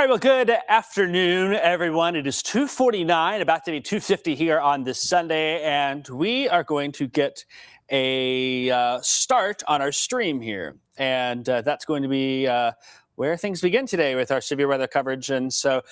All right, well, good afternoon, everyone. It is 2:49, about to be 2:50 here on this Sunday, and we are going to get a start on our stream here. And that's going to be where things begin today with our severe weather coverage. And so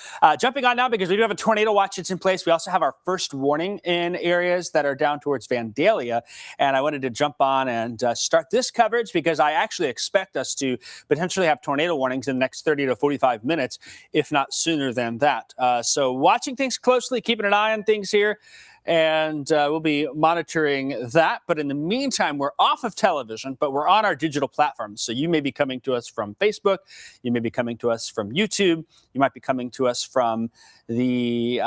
jumping on now, because we do have a tornado watch that's in place. We also have our first warning in areas that are down towards Vandalia. And I wanted to jump on and start this coverage because I actually expect us to potentially have tornado warnings in the next 30 to 45 minutes, if not sooner than that. So watching things closely, keeping an eye on things here. And we'll be monitoring that. But in the meantime, we're off of television, but we're on our digital platforms. So you may be coming to us from Facebook. You may be coming to us from YouTube. You might be coming to us from the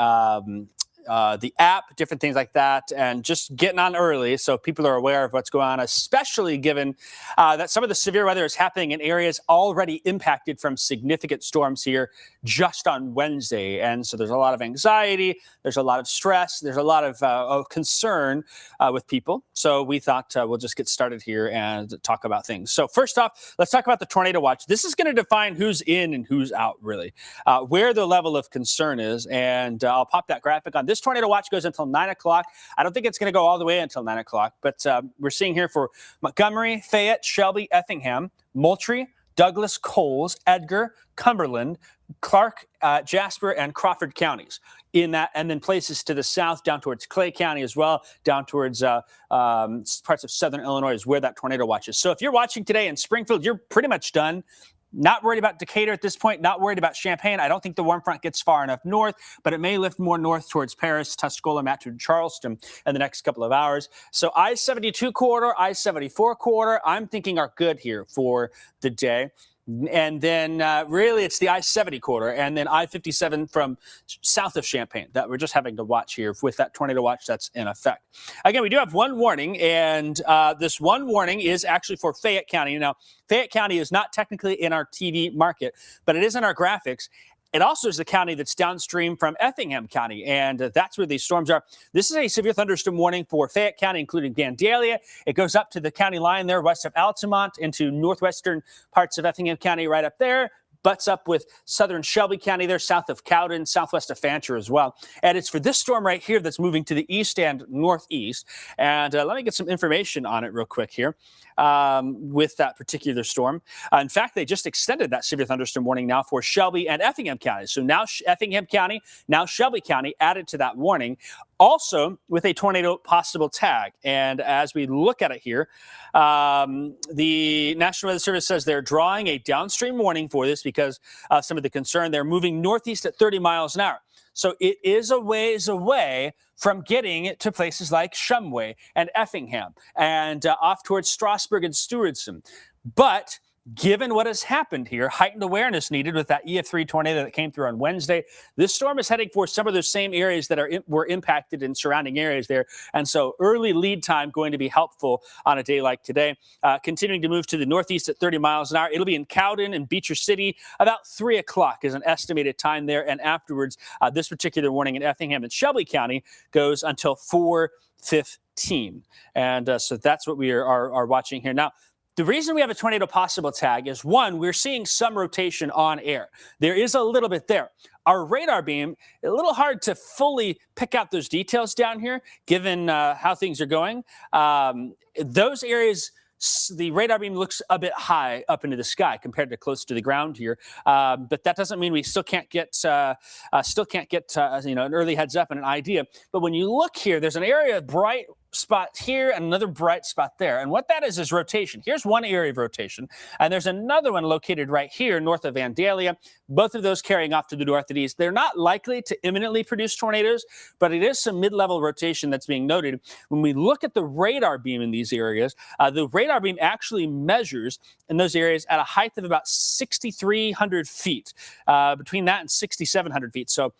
app, different things like that, and just getting on early so people are aware of what's going on, especially given that some of the severe weather is happening in areas already impacted from significant storms here just on Wednesday. And so there's a lot of anxiety, there's a lot of stress, there's a lot of concern with people. So we thought we'll just get started here and talk about things. So first off, let's talk about the tornado watch. This is going to define who's in and who's out, really, where the level of concern is. And I'll pop that graphic on. This tornado watch goes until 9 o'clock. I don't think it's going to go all the way until 9 o'clock, but we're seeing here for Montgomery, Fayette, Shelby, Effingham, Moultrie, Douglas, Coles, Edgar, Cumberland, Clark, Jasper, and Crawford counties in that, and then places to the south down towards Clay County as well, down towards parts of southern Illinois is where that tornado watch is. So if you're watching today in Springfield, you're pretty much done. Not worried about Decatur at this point, not worried about Champaign. I don't think the warm front gets far enough north, but it may lift more north towards Paris, Tuscola, Mattoon, Charleston in the next couple of hours. So I-72 corridor, I-74 corridor, I'm thinking are good here for the day. And then really it's the I-70 corridor and then I-57 from south of Champaign that we're just having to watch here with that tornado watch that's in effect. Again, we do have one warning, and this one warning is actually for Fayette County. Now, Fayette County is not technically in our TV market, but it is in our graphics. It also is the county that's downstream from Effingham County, and that's where these storms are. This is a severe thunderstorm warning for Fayette County, including Vandalia. It goes up to the county line there, west of Altamont, into northwestern parts of Effingham County right up there. Butts up with southern Shelby County there, south of Cowden, southwest of Fancher as well. And it's for this storm right here that's moving to the east and northeast. And let me get some information on it real quick here with that particular storm. In fact, they just extended that severe thunderstorm warning now for Shelby and Effingham County. So now Effingham County, now Shelby County added to that warning, also with a tornado possible tag. And as we look at it here, the National Weather Service says they're drawing a downstream warning for this because of some of the concern. They're moving northeast at 30 miles an hour. So it is a ways away from getting to places like Shumway and Effingham and off towards Strasburg and Stewardson. But given what has happened here, heightened awareness needed with that EF3 tornado that came through on Wednesday. This storm is heading for some of those same areas that were impacted in surrounding areas there. And so early lead time going to be helpful on a day like today. Continuing to move to the northeast at 30 miles an hour. It'll be in Cowden and Beecher City. About 3 o'clock is an estimated time there. And afterwards, this particular warning in Effingham and Shelby County goes until 4:15. And so that's what we are watching here. Now, the reason we have a tornado possible tag is, one, we're seeing some rotation on air. There is a little bit there. Our radar beam, a little hard to fully pick out those details down here, given how things are going. Those areas, the radar beam looks a bit high up into the sky compared to close to the ground here. But that doesn't mean we still can't get an early heads up and an idea. But when you look here, there's an area of bright spot here and another bright spot there. And what that is rotation. Here's one area of rotation. And there's another one located right here north of Vandalia. Both of those carrying off to the north and east. They're not likely to imminently produce tornadoes, but it is some mid-level rotation that's being noted. When we look at the radar beam in these areas, the radar beam actually measures in those areas at a height of about 6,300 feet, between that and 6,700 feet. So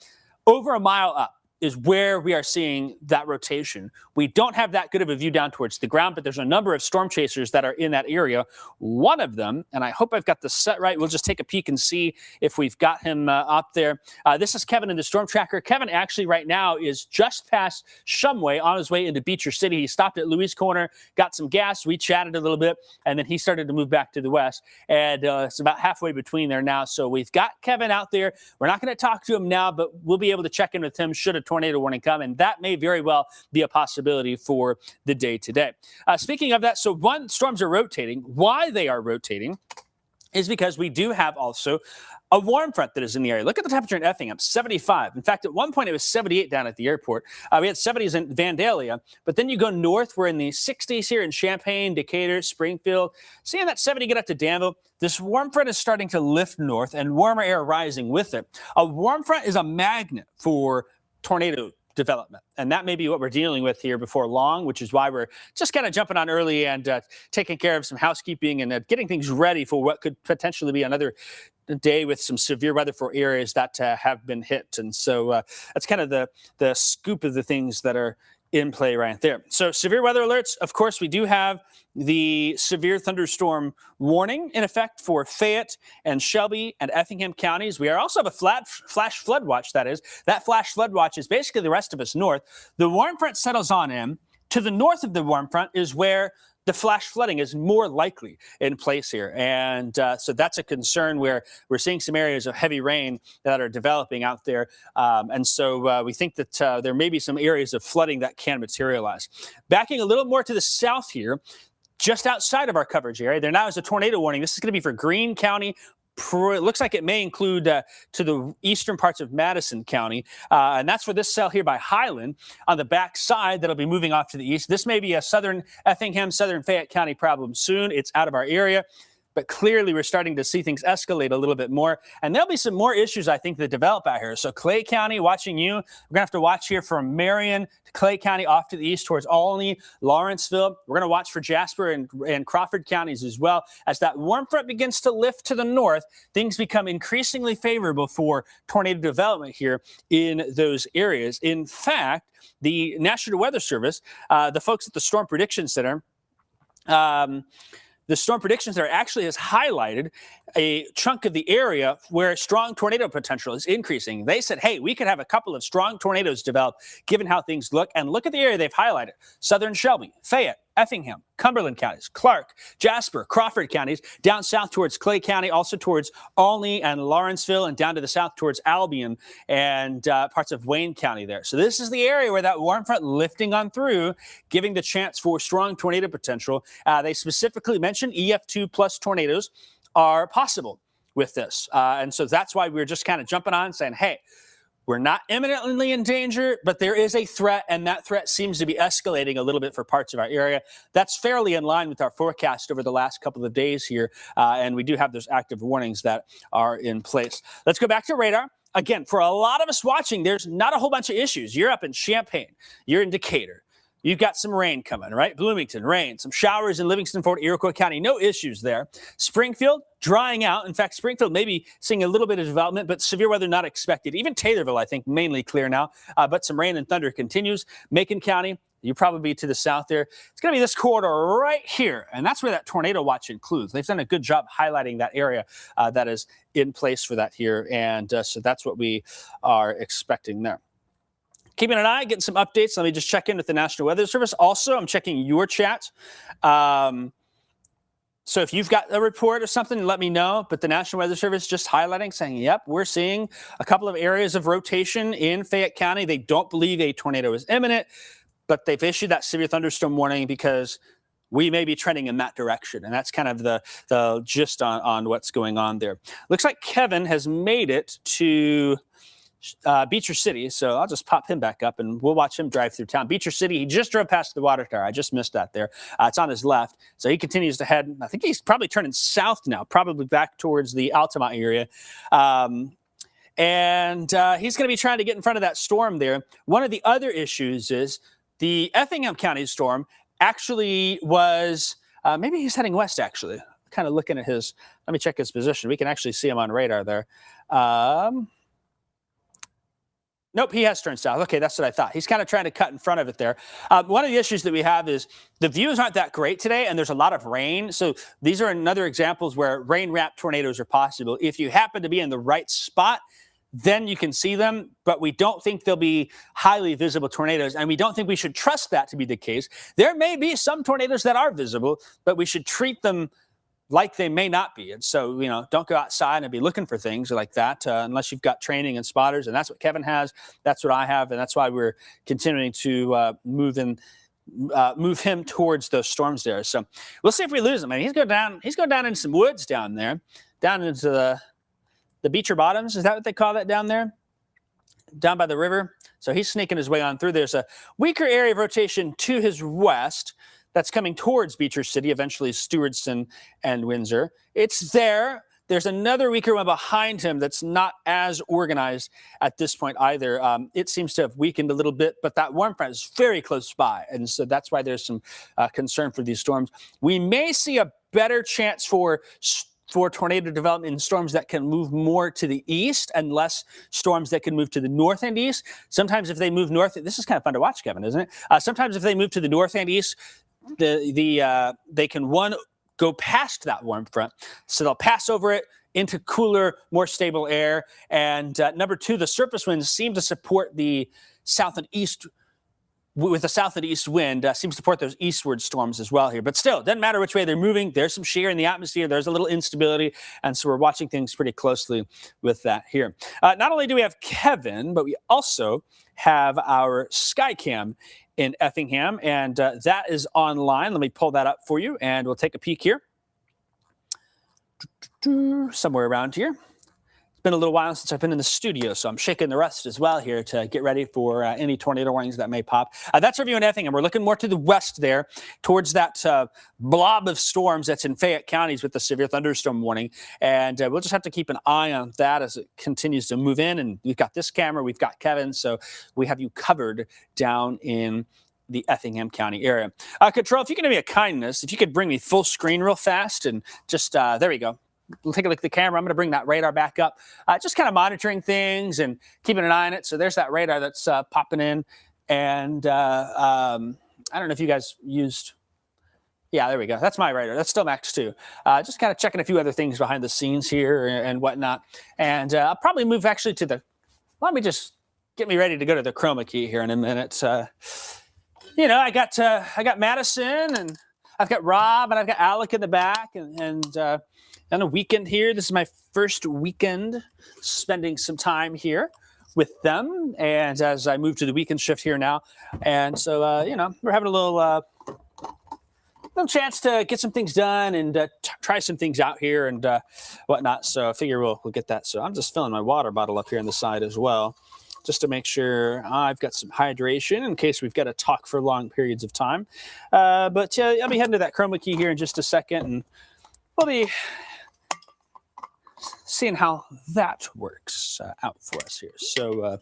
over a mile up. is where we are seeing that rotation. We don't have that good of a view down towards the ground, but there's a number of storm chasers that are in that area. One of them, and I hope I've got the set right, we'll just take a peek and see if we've got him up there. This is Kevin in the storm tracker. Kevin actually right now is just past Shumway on his way into Beecher City. He stopped at Louis Corner, got some gas, we chatted a little bit, and then he started to move back to the west. And it's about halfway between there now. So we've got Kevin out there. We're not going to talk to him now, but we'll be able to check in with him should a tornado warning come, and that may very well be a possibility for the day today. Speaking of that, so one, storms are rotating. Why they are rotating is because we do have also a warm front that is in the area. Look at the temperature in Effingham, 75. In fact, at one point it was 78 down at the airport. We had 70s in Vandalia, but then you go north, we're in the 60s here in Champaign, Decatur, Springfield. Seeing that 70 get up to Danville, this warm front is starting to lift north and warmer air rising with it. A warm front is a magnet for tornado development. And that may be what we're dealing with here before long, which is why we're just kind of jumping on early and taking care of some housekeeping and getting things ready for what could potentially be another day with some severe weather for areas that have been hit. And so that's kind of the scoop of the things that are in play right there. So severe weather alerts, of course, we do have the severe thunderstorm warning in effect for Fayette and Shelby and Effingham counties. We also have a flash flood watch, that is. That flash flood watch is basically the rest of us north. The warm front settles on in. To the north of the warm front is where the flash flooding is more likely in place here. And so that's a concern where we're seeing some areas of heavy rain that are developing out there. And so we think that there may be some areas of flooding that can materialize. Backing a little more to the south here, just outside of our coverage area, there now is a tornado warning. This is going to be for Greene County. It looks like it may include to the eastern parts of Madison County. And that's for this cell here by Highland on the back side that'll be moving off to the east. This may be a southern Effingham, southern Fayette County problem soon. It's out of our area. But clearly, we're starting to see things escalate a little bit more. And there'll be some more issues, I think, that develop out here. So Clay County, watching you. We're going to have to watch here from Marion to Clay County off to the east towards Olney, Lawrenceville. We're going to watch for Jasper and Crawford counties as well. As that warm front begins to lift to the north, things become increasingly favorable for tornado development here in those areas. In fact, the National Weather Service, the folks at the Storm Prediction Center, the Storm Prediction Center actually has highlighted a chunk of the area where strong tornado potential is increasing. They said, hey, we could have a couple of strong tornadoes develop given how things look. And look at the area they've highlighted. Southern Shelby, Fayette, Effingham, Cumberland counties, Clark, Jasper, Crawford counties, down south towards Clay County, also towards Olney and Lawrenceville, and down to the south towards Albion and parts of Wayne County there. So this is the area where that warm front lifting on through, giving the chance for strong tornado potential. They specifically mentioned EF2 plus tornadoes are possible with this. And so that's why we're just kind of jumping on saying, hey, we're not imminently in danger, but there is a threat, and that threat seems to be escalating a little bit for parts of our area. That's fairly in line with our forecast over the last couple of days here, and we do have those active warnings that are in place. Let's go back to radar. Again, for a lot of us watching, there's not a whole bunch of issues. You're up in Champaign. You're in Decatur. You've got some rain coming, right? Bloomington, rain. Some showers in Livingston, Fort Iroquois County. No issues there. Springfield, drying out. In fact, Springfield may be seeing a little bit of development, but severe weather not expected. Even Taylorville, I think, mainly clear now. But some rain and thunder continues. Macon County, you'll probably be to the south there. It's going to be this corridor right here. And that's where that tornado watch includes. They've done a good job highlighting that area that is in place for that here. And so that's what we are expecting there. Keeping an eye, getting some updates. Let me just check in with the National Weather Service. Also, I'm checking your chat. So if you've got a report or something, let me know. But the National Weather Service just highlighting, saying, yep, we're seeing a couple of areas of rotation in Fayette County. They don't believe a tornado is imminent, but they've issued that severe thunderstorm warning because we may be trending in that direction. And that's kind of the gist on what's going on there. Looks like Kevin has made it to Beecher City, so I'll just pop him back up and we'll watch him drive through town. Beecher City, he just drove past the water tower. I just missed that there. It's on his left, so he continues to head. I think he's probably turning south now, probably back towards the Altamont area. And he's going to be trying to get in front of that storm there. One of the other issues is the Effingham County storm actually was, maybe he's heading west, actually. Kind of looking at his, let me check his position. We can actually see him on radar there. Nope, he has turned south. Okay, that's what I thought. He's kind of trying to cut in front of it there. One of the issues that we have is the views aren't that great today, and there's a lot of rain. So these are another examples where rain-wrapped tornadoes are possible. If you happen to be in the right spot, then you can see them, but we don't think they'll be highly visible tornadoes, and we don't think we should trust that to be the case. There may be some tornadoes that are visible, but we should treat them like they may not be. And so, don't go outside and be looking for things like that unless you've got training and spotters. And that's what Kevin has. That's what I have. And that's why we're continuing to move him towards those storms there. So we'll see if we lose him. I mean, he's going down in some woods down there, down into the Beecher Bottoms. Is that what they call that down there? Down by the river. So he's sneaking his way on through. There's a weaker area of rotation to his west that's coming towards Beecher City, eventually Stewardson and Windsor. It's there. There's another weaker one behind him that's not as organized at this point either. It seems to have weakened a little bit, but that warm front is very close by. And so that's why there's some concern for these storms. We may see a better chance for tornado development in storms that can move more to the east and less storms that can move to the north and east. Sometimes if they move north, this is kind of fun to watch, Kevin, isn't it? Sometimes if they move to the north and east, they can go past that warm front, so they'll pass over it into cooler, more stable air. And number two, the surface winds seem to support the south and east. With the south and east wind, seems to support those eastward storms as well here. But still, it doesn't matter which way they're moving. There's some shear in the atmosphere. There's a little instability. And so we're watching things pretty closely with that here. Not only do we have Kevin, but we also have our Skycam in Effingham. And that is online. Let me pull that up for you, and we'll take a peek here. Somewhere around here. Been a little while since I've been in the studio, so I'm shaking the rust as well here to get ready for any tornado warnings that may pop. That's our view in Effingham. We're looking more to the west there, towards that blob of storms that's in Fayette counties with the severe thunderstorm warning. And we'll just have to keep an eye on that as it continues to move in. And we've got this camera, we've got Kevin, so we have you covered down in the Effingham County area. Control, if you can do me a kindness, if you could bring me full screen real fast and just, there we go. We'll take a look at the camera. I'm going to bring that radar back up, just kind of monitoring things and keeping an eye on it. So there's that radar that's popping in. And I don't know if you guys used, yeah, there we go. That's my radar. That's still Max 2. Just kind of checking a few other things behind the scenes here and whatnot. And I'll probably move actually to let me just get me ready to go to the chroma key here in a minute. I got Madison, and I've got Rob, and I've got Alec in the back, and on a weekend here. This is my first weekend spending some time here with them. And as I move to the weekend shift here now. And so, we're having a little chance to get some things done and try some things out here and whatnot. So I figure we'll get that. So I'm just filling my water bottle up here on the side as well, just to make sure I've got some hydration in case we've got to talk for long periods of time. But I'll be heading to that chroma key here in just a second, and we'll be seeing how that works out for us here. So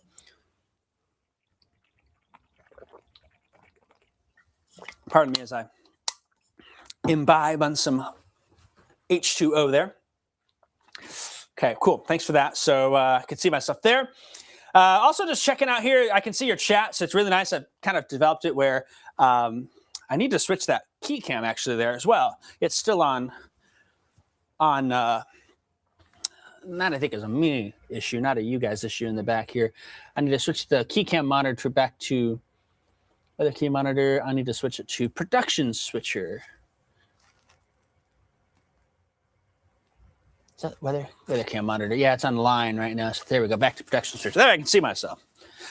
pardon me as I imbibe on some H2O there. Okay, cool. Thanks for that. So I can see myself there. Also just checking out here, I can see your chat. So it's really nice. I've kind of developed it where I need to switch that key cam actually there as well. It's still on that I think is a me issue, not a you guys issue in the back here. I need to switch the key cam monitor back to other key monitor. I need to switch it to production switcher. Is that weather cam monitor? Yeah, it's on line right now. So there we go, back to production switcher. There I can see myself.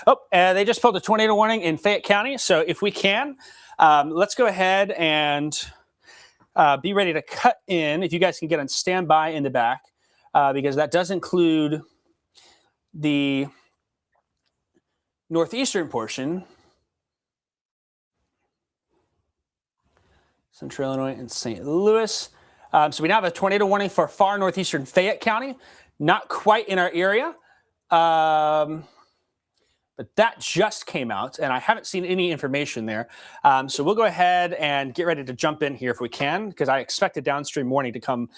Oh, they just pulled a tornado warning in Fayette County. So if we can, let's go ahead and be ready to cut in. If you guys can get on standby in the back. Because that does include the northeastern portion, Central Illinois and St. Louis. So we now have a tornado warning for far northeastern Fayette County, not quite in our area, but that just came out, and I haven't seen any information there. So we'll go ahead and get ready to jump in here if we can, because I expect a downstream warning to come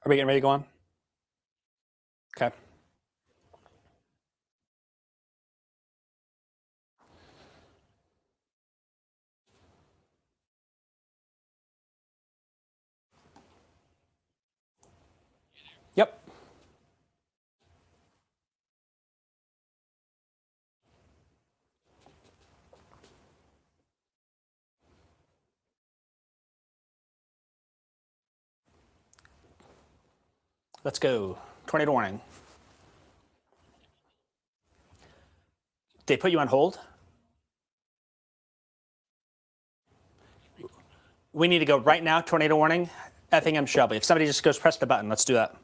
Are we getting ready to go on? Okay. Yep. Let's go. Tornado warning. They put you on hold? We need to go right now. Tornado warning. Effingham, Shelby. If somebody just goes press the button, let's do that.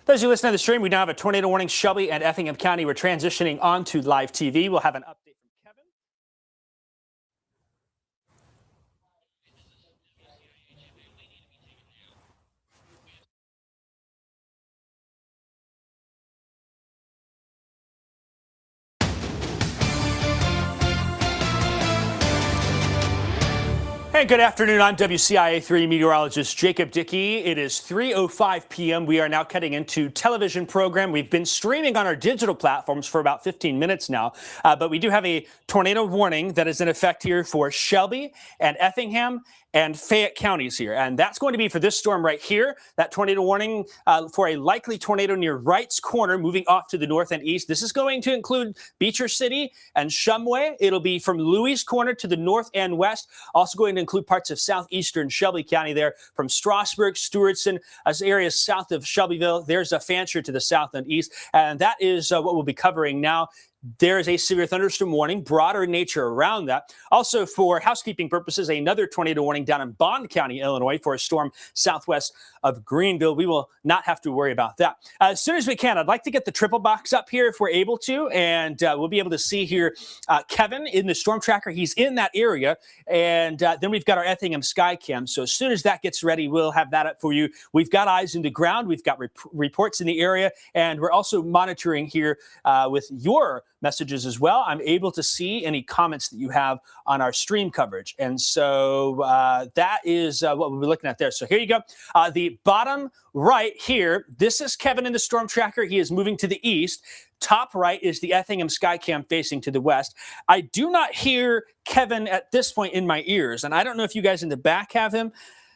Those who listen to the stream, we now have a tornado warning. Shelby and Effingham County. We're transitioning on to live TV. We'll have an update from Kevin. Hey, good afternoon. I'm WCIA 3 meteorologist Jacob Dickey. It is 3:05 p.m. We are now cutting into television program. We've been streaming on our digital platforms for about 15 minutes now, but we do have a tornado warning that is in effect here for Shelby and Effingham and Fayette counties here. And that's going to be for this storm right here. That tornado warning for a likely tornado near Wright's Corner moving off to the north and east. This is going to include Beecher City and Shumway. It'll be from Louis Corner to the north and west. Also going to include parts of southeastern Shelby County there from Strasburg, Stewartson, as areas south of Shelbyville. There's a Fancher to the south and east. And that is what we'll be covering now. There is a severe thunderstorm warning, broader in nature around that. Also, for housekeeping purposes, another tornado warning down in Bond County, Illinois, for a storm southwest of Greenville. We will not have to worry about that. As soon as we can, I'd like to get the triple box up here if we're able to, and we'll be able to see here Kevin in the storm tracker. He's in that area, and then we've got our Effingham sky cam. So as soon as that gets ready, we'll have that up for you. We've got eyes in the ground. We've got reports in the area, and we're also monitoring here with your messages as well. I'm able to see any comments that you have on our stream coverage. And so that is what we'll be looking at there. So here you go. The bottom right here, this is Kevin in the storm tracker. He is moving to the east. Top right is the Effingham Skycam facing to the west. I do not hear Kevin at this point in my ears. And I don't know if you guys in the back have him.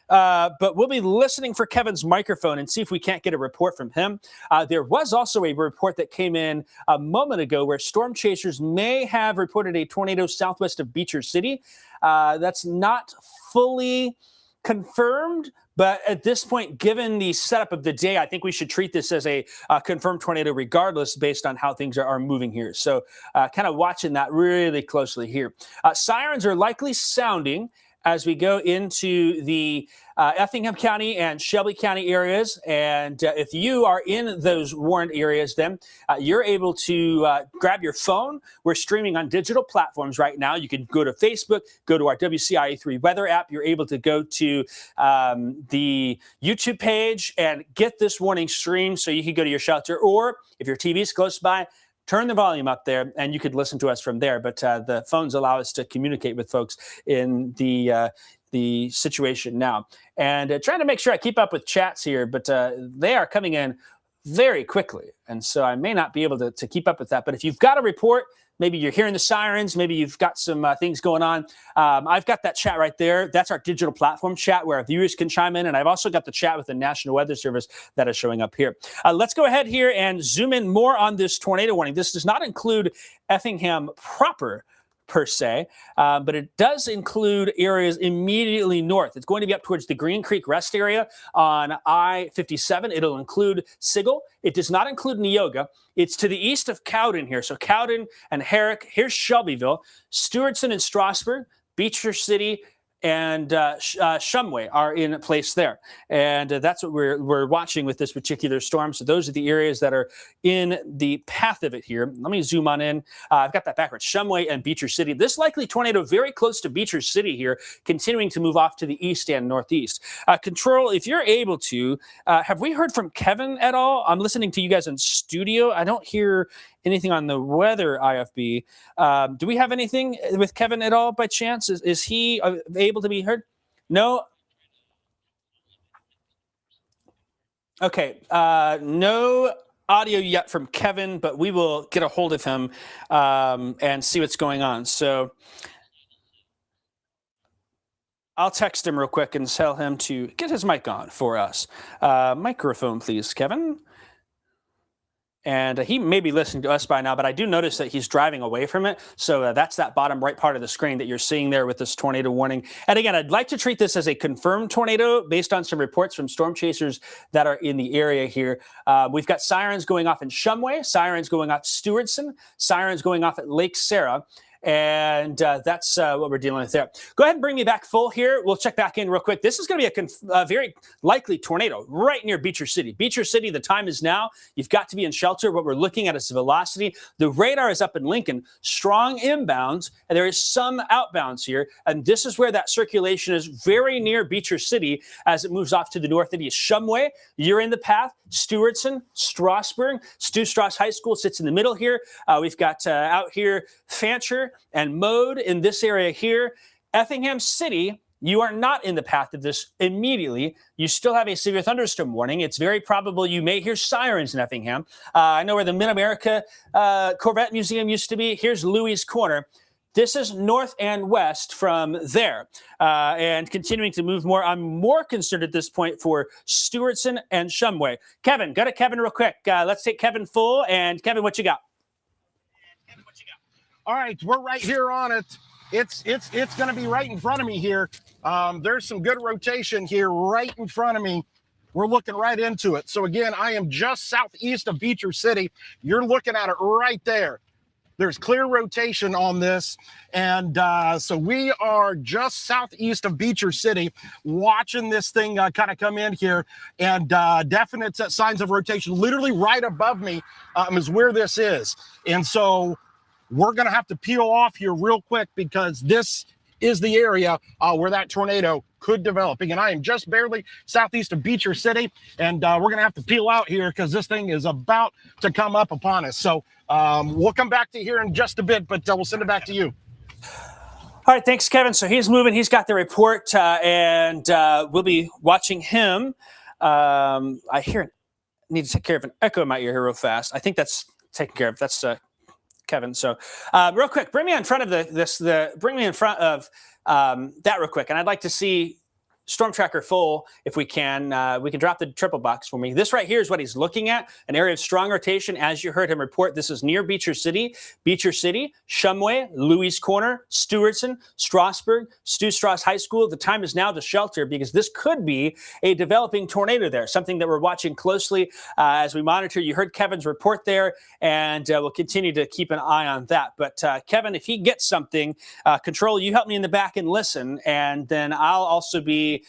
But we'll be listening for Kevin's microphone and see if we can't get a report from him. There was also a report that came in a moment ago where storm chasers may have reported a tornado southwest of Beecher City. That's not fully confirmed, but at this point, given the setup of the day, I think we should treat this as a confirmed tornado regardless based on how things are moving here. So kind of watching that really closely here. Sirens are likely sounding as we go into the Effingham County and Shelby County areas. And if you are in those warned areas, then you're able to grab your phone. We're streaming on digital platforms right now. You can go to Facebook, go to our WCIA 3 weather app. You're able to go to the YouTube page and get this warning streamed so you can go to your shelter. Or if your TV is close by, turn the volume up there, and you could listen to us from there. But the phones allow us to communicate with folks in the situation now. And trying to make sure I keep up with chats here, but they are coming in very quickly. And so I may not be able to keep up with that. But if you've got a report, maybe you're hearing the sirens, maybe you've got some things going on. I've got that chat right there. That's our digital platform chat where our viewers can chime in. And I've also got the chat with the National Weather Service that is showing up here. Let's go ahead here and zoom in more on this tornado warning. This does not include Effingham proper, per se, but it does include areas immediately north. It's going to be up towards the Green Creek Rest area on I-57. It'll include Sigel. It does not include Neoga. It's to the east of Cowden here. So Cowden and Herrick. Here's Shelbyville. Stewartson and Strasburg, Beecher City, and Shumway are in place there. And that's what we're watching with this particular storm. So those are the areas that are in the path of it here. Let me zoom on in. I've got that backwards. Shumway and Beecher City. This likely tornado very close to Beecher City here, continuing to move off to the east and northeast. Control, if you're able to, have we heard from Kevin at all? I'm listening to you guys in studio. I don't hear anything on the weather IFB. Do we have anything with Kevin at all by chance? Is he able to be heard? No. Okay, no audio yet from Kevin, but we will get a hold of him and see what's going on. So I'll text him real quick and tell him to get his mic on for us. Microphone, please, Kevin. And he may be listening to us by now, but I do notice that he's driving away from it. So that's that bottom right part of the screen that you're seeing there with this tornado warning. And again, I'd like to treat this as a confirmed tornado based on some reports from storm chasers that are in the area here. We've got sirens going off in Shumway, sirens going off Stewartson, sirens going off at Lake Sarah. And that's what we're dealing with there. Go ahead and bring me back full here. We'll check back in real quick. This is going to be a very likely tornado right near Beecher City. Beecher City, the time is now. You've got to be in shelter. What we're looking at is velocity. The radar is up in Lincoln, strong inbounds, and there is some outbounds here. And this is where that circulation is very near Beecher City as it moves off to the north and east. Shumway, you're in the path. Stewartson, Strasburg, Stu Strauss High School sits in the middle here. We've got out here Fancher and Mode in this area here. Effingham City, you are not in the path of this immediately. You still have a severe thunderstorm warning. It's very probable you may hear sirens in Effingham. I know where the Mid-America Corvette Museum used to be. Here's Louis Corner. This is north and west from there. And continuing to move more, I'm more concerned at this point for Stewartson and Shumway. Kevin, go to Kevin real quick. Let's take Kevin full. And Kevin, what you got? All right, we're right here on it. It's going to be right in front of me here. There's some good rotation here right in front of me. We're looking right into it. So again, I am just southeast of Beecher City. You're looking at it right there. There's clear rotation on this. And so we are just southeast of Beecher City, watching this thing kind of come in here. And definite signs of rotation. Literally right above me is where this is. And so we're going to have to peel off here real quick because this is the area where that tornado could develop. And I am just barely southeast of Beecher City, and we're going to have to peel out here because this thing is about to come up upon us. So we'll come back to here in just a bit, but we'll send it back to you. All right, thanks, Kevin. So he's moving. He's got the report, and we'll be watching him. I need to take care of an echo in my ear here real fast. I think that's taken care of. That's Kevin. So real quick, bring me in front of that real quick. And I'd like to see Storm Tracker full if we can. We can drop the triple box for me. This right here is what he's looking at, an area of strong rotation. As you heard him report, this is near Beecher City, Shumway, Louis Corner, Stewartson, Strasburg, Stu Strauss High School. The time is now to shelter because this could be a developing tornado there, something that we're watching closely as we monitor. You heard Kevin's report there, and we'll continue to keep an eye on that. But Kevin, if he gets something, Control, you help me in the back and listen, and then I'll also be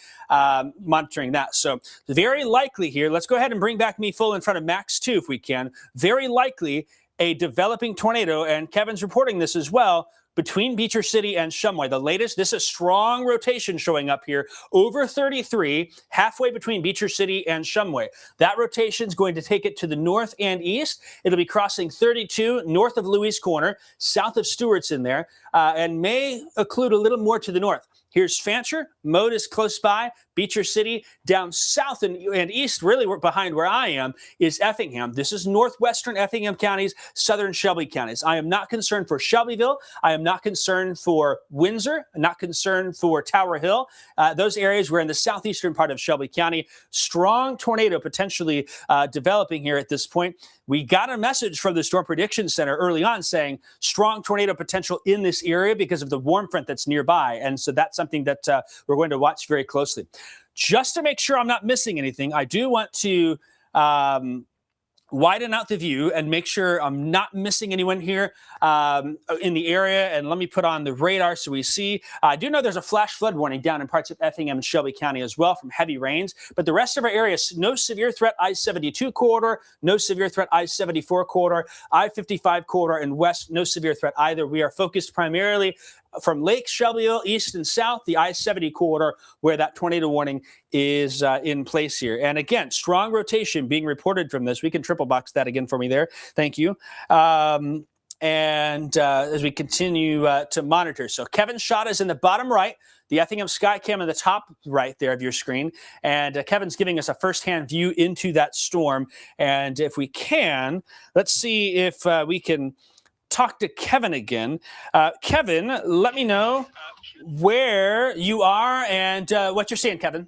monitoring that. So very likely here, let's go ahead and bring back me full in front of Max 2 if we can. Very likely a developing tornado, and Kevin's reporting this as well, between Beecher City and Shumway. The latest, this is strong rotation showing up here, over 33, halfway between Beecher City and Shumway. That rotation is going to take it to the north and east. It'll be crossing 32 north of Louis Corner, south of Stewartson there, and may occlude a little more to the north. Here's Fancher. Mode is close by. Beecher City. Down south and east, really behind where I am, is Effingham. This is northwestern Effingham counties, southern Shelby counties. I am not concerned for Shelbyville. I am not concerned for Windsor. I'm not concerned for Tower Hill. Those areas were in the southeastern part of Shelby County. Strong tornado potentially developing here at this point. We got a message from the Storm Prediction Center early on saying strong tornado potential in this area because of the warm front that's nearby. And so that's something that we're going to watch very closely. Just to make sure I'm not missing anything, I do want to widen out the view and make sure I'm not missing anyone here in the area. And let me put on the radar so we see. I do know there's a flash flood warning down in parts of Effingham and Shelby County as well from heavy rains. But the rest of our area, no severe threat I-72 corridor, no severe threat I-74 corridor, I-55 corridor, and west, no severe threat either. We are focused primarily from Lake Shelbyville, east and south, the I-70 corridor, where that tornado warning is in place here. And again, strong rotation being reported from this. We can triple box that again for me there. Thank you. And as we continue to monitor. So Kevin's shot is in the bottom right. the Effingham Skycam in the top right there of your screen. And Kevin's giving us a firsthand view into that storm. And if we can, let's see if we can talk to Kevin again. Kevin, let me know where you are and what you're seeing, Kevin.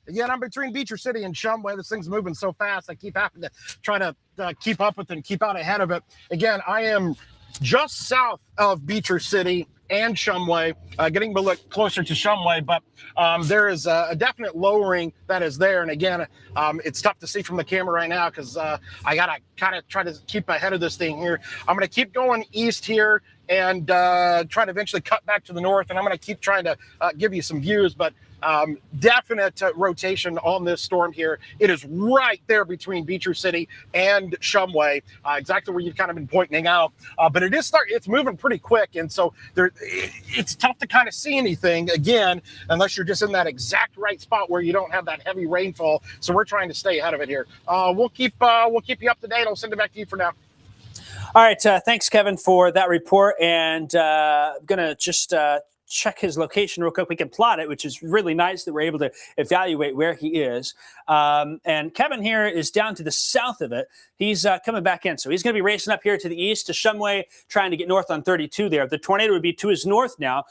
Again, I'm between Beecher City and Shumway. This thing's moving so fast, I keep having to try to keep up with it and keep out ahead of it. Again, I am just south of Beecher City and Shumway, getting a little closer to Shumway, but there is a definite lowering that is there. And again, it's tough to see from the camera right now because I gotta kind of try to keep ahead of this thing here. I'm gonna keep going east here and try to eventually cut back to the north, and I'm gonna keep trying to give you some views, but definite rotation on this storm here. It is right there between Beecher City and Shumway, exactly where you've kind of been pointing out. But it's moving pretty quick, and so it's tough to kind of see anything again unless you're just in that exact right spot where you don't have that heavy rainfall. So we're trying to stay ahead of it here. We'll keep you up to date. I'll send it back to you for now. All right, thanks, Kevin, for that report. And I'm gonna just check his location real quick. We can plot it, which is really nice that we're able to evaluate where he is. And Kevin here is down to the south of it. He's coming back in. So he's going to be racing up here to the east to Shumway, trying to get north on 32 there. The tornado would be to his north now.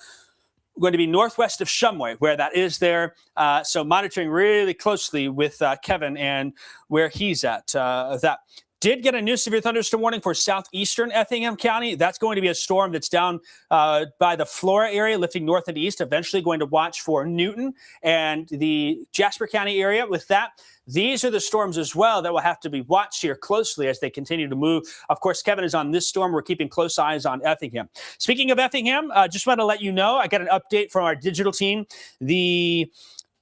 We're going to be northwest of Shumway, where that is there. So monitoring really closely with Kevin and where he's at. That did get a new severe thunderstorm warning for southeastern Effingham County. That's going to be a storm that's down by the Flora area, lifting north and east, eventually going to watch for Newton and the Jasper County area. With that, these are the storms as well that will have to be watched here closely as they continue to move. Of course, Kevin is on this storm. We're keeping close eyes on Effingham. Speaking of Effingham, just want to let you know, I got an update from our digital team. The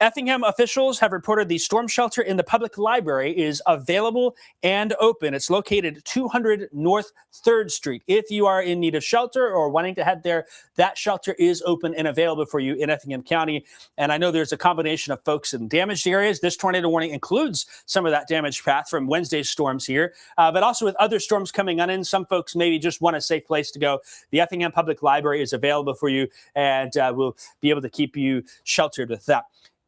Effingham officials have reported the storm shelter in the public library is available and open. It's located 200 North 3rd Street. If you are in need of shelter or wanting to head there, that shelter is open and available for you in Effingham County. And I know there's a combination of folks in damaged areas. This tornado warning includes some of that damaged path from Wednesday's storms here, but also with other storms coming on in, some folks maybe just want a safe place to go. The Effingham Public Library is available for you, and we'll be able to keep you sheltered with that.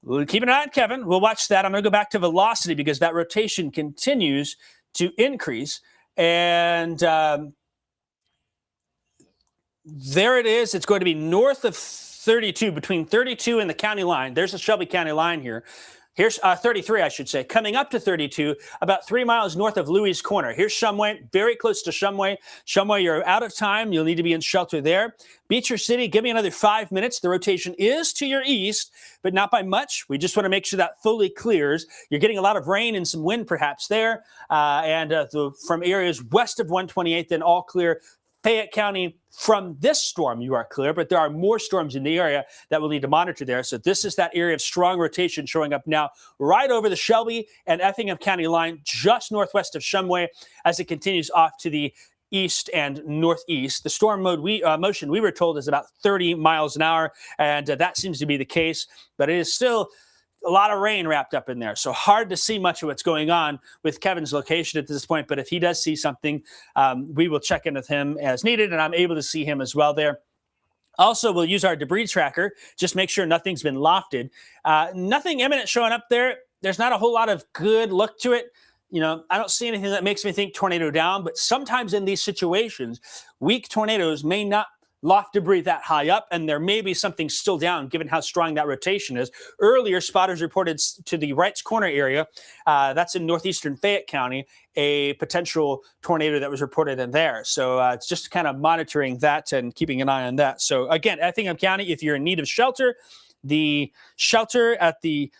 We'll keep an eye on Kevin. We'll watch that. I'm going to go back to velocity because that rotation continues to increase. And there it is. It's going to be north of 32, between 32 and the county line. There's the Shelby County line here. Here's 33, I should say, coming up to 32, about 3 miles north of Louis Corner. Here's Shumway, very close to Shumway. Shumway, you're out of time. You'll need to be in shelter there. Beecher City, give me another 5 minutes. The rotation is to your east, but not by much. We just want to make sure that fully clears. You're getting a lot of rain and some wind perhaps there. From areas west of 128, then all clear. Fayette County, from this storm, you are clear, but there are more storms in the area that we'll need to monitor there. So this is that area of strong rotation showing up now right over the Shelby and Effingham County line, just northwest of Shumway as it continues off to the east and northeast. The storm motion we were told is about 30 miles an hour, and that seems to be the case, but it is still a lot of rain wrapped up in there. So hard to see much of what's going on with Kevin's location at this point. But if he does see something, we will check in with him as needed. And I'm able to see him as well there. Also, we'll use our debris tracker. Just make sure nothing's been lofted. Nothing imminent showing up there. There's not a whole lot of good look to it. You know, I don't see anything that makes me think tornado down. But sometimes in these situations, weak tornadoes may not loft debris that high up, and there may be something still down given how strong that rotation is. Earlier, spotters reported to the Wrights Corner area, that's in northeastern Fayette County, a potential tornado that was reported in there. So it's just kind of monitoring that and keeping an eye on that. So again, Effingham County, if you're in need of shelter, the shelter at the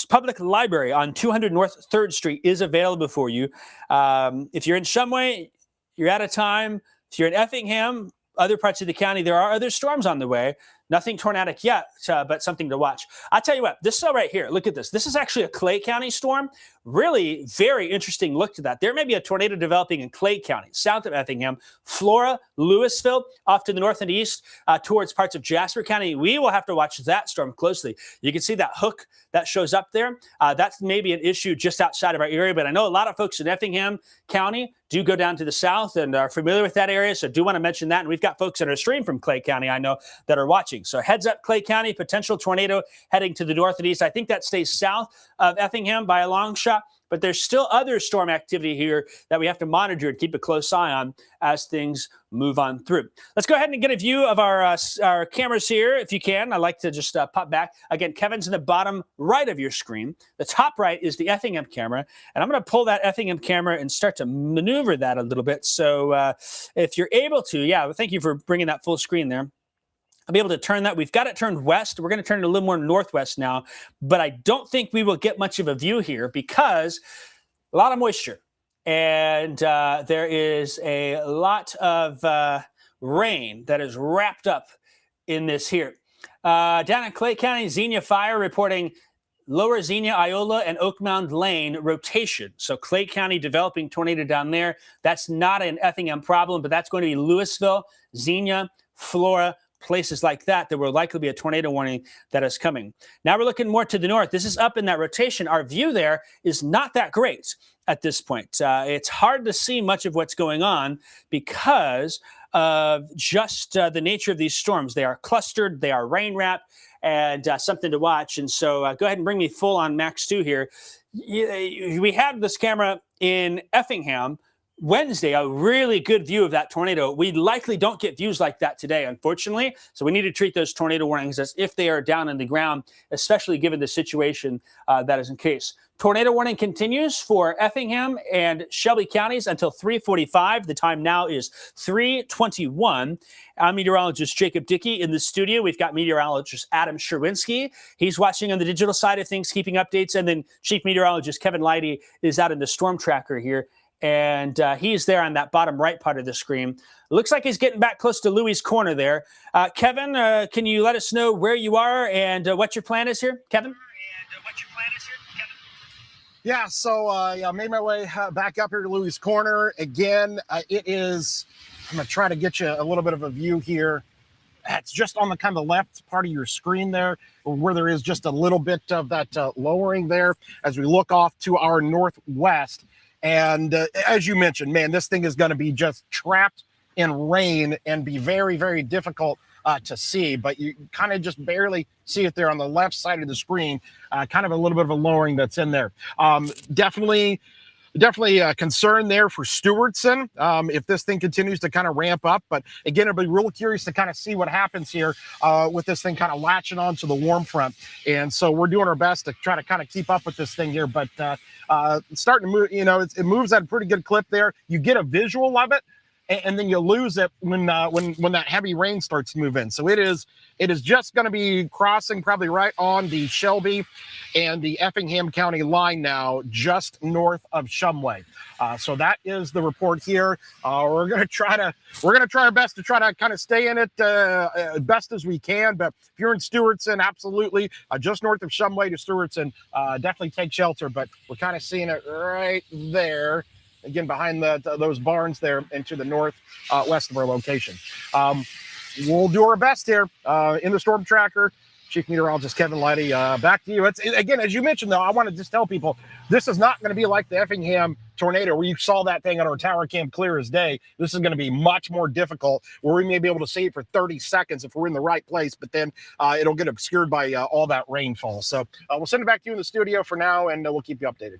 public library on 200 North 3rd Street is available for you. If you're in Shumway, you're out of time. If you're in Effingham, other parts of the county, there are other storms on the way. Nothing tornadic yet, but something to watch. I'll tell you what, this cell right here, look at this. This is actually a Clay County storm. really very interesting look to that. There may be a tornado developing in Clay County, south of Effingham, Flora, Louisville, off to the north and east towards parts of Jasper County. We will have to watch that storm closely. You can see that hook that shows up there. That's maybe an issue just outside of our area, but I know a lot of folks in Effingham County do go down to the south and are familiar with that area, so do want to mention that. And we've got folks in our stream from Clay County, I know, that are watching. So heads up, Clay County, potential tornado heading to the north and east. I think that stays south of Effingham by a long shot, but there's still other storm activity here that we have to monitor and keep a close eye on as things move on through. Let's go ahead and get a view of our cameras here, if you can. I like to just pop back. Again, Kevin's in the bottom right of your screen. The top right is the Effingham camera, and I'm going to pull that Effingham camera and start to maneuver that a little bit. So if you're able to, thank you for bringing that full screen there. I'll be able to turn that. We've got it turned west. We're going to turn it a little more northwest now, but I don't think we will get much of a view here because a lot of moisture. And there is a lot of rain that is wrapped up in this here. Down in Clay County, Xenia Fire reporting Lower Xenia, Iola, and Oak Mound Lane rotation. So Clay County developing tornado down there. That's not an Effingham problem, but that's going to be Louisville, Xenia, Flora, places like that. There will likely be a tornado warning that is coming. Now we're looking more to the north. This is up in that rotation. Our view there is not that great at this point. It's hard to see much of what's going on because of just the nature of these storms. They are clustered, they are rain wrapped, and something to watch. And so go ahead and bring me full on Max 2 here. We had this camera in Effingham Wednesday, a really good view of that tornado. We likely don't get views like that today, unfortunately. So we need to treat those tornado warnings as if they are down in the ground, especially given the situation that is in case. Tornado warning continues for Effingham and Shelby counties until 3:45. The time now is 3:21. I'm meteorologist Jacob Dickey in the studio. We've got meteorologist Adam Sherwinski. He's watching on the digital side of things, keeping updates. And then Chief Meteorologist Kevin Leidy is out in the storm tracker here. And he's there on that bottom right part of the screen. It looks like he's getting back close to Louis' corner there. Kevin, can you let us know where you are and what your plan is here, Kevin? Yeah, so I made my way back up here to Louis' corner. Again, I'm going to try to get you a little bit of a view here. It's just on the kind of left part of your screen there, where there is just a little bit of that lowering there as we look off to our northwest. And as you mentioned, man, this thing is going to be just trapped in rain and be very, very difficult to see. But you kind of just barely see it there on the left side of the screen, kind of a little bit of a lowering that's in there. Definitely a concern there for Stewartson if this thing continues to kind of ramp up. But again, I'll be real curious to kind of see what happens here with this thing kind of latching on to the warm front. And so we're doing our best to try to kind of keep up with this thing here. But it's starting to move, it moves at a pretty good clip there. You get a visual of it, and then you lose it when that heavy rain starts to move in. So it is just going to be crossing probably right on the Shelby and the Effingham County line now, just north of Shumway. So that is the report here. We're going to try our best to try to kind of stay in it best as we can. But if you're in Stewartson, absolutely just north of Shumway to Stewartson, definitely take shelter. But we're kind of seeing it right there. Again, behind those barns there and to the north west of our location. We'll do our best here in the storm tracker. Chief Meteorologist Kevin Leidy, back to you. Again, as you mentioned, though, I want to just tell people this is not going to be like the Effingham tornado where you saw that thing on our tower cam clear as day. This is going to be much more difficult, where we may be able to see it for 30 seconds if we're in the right place, but then it'll get obscured by all that rainfall. So we'll send it back to you in the studio for now, and we'll keep you updated.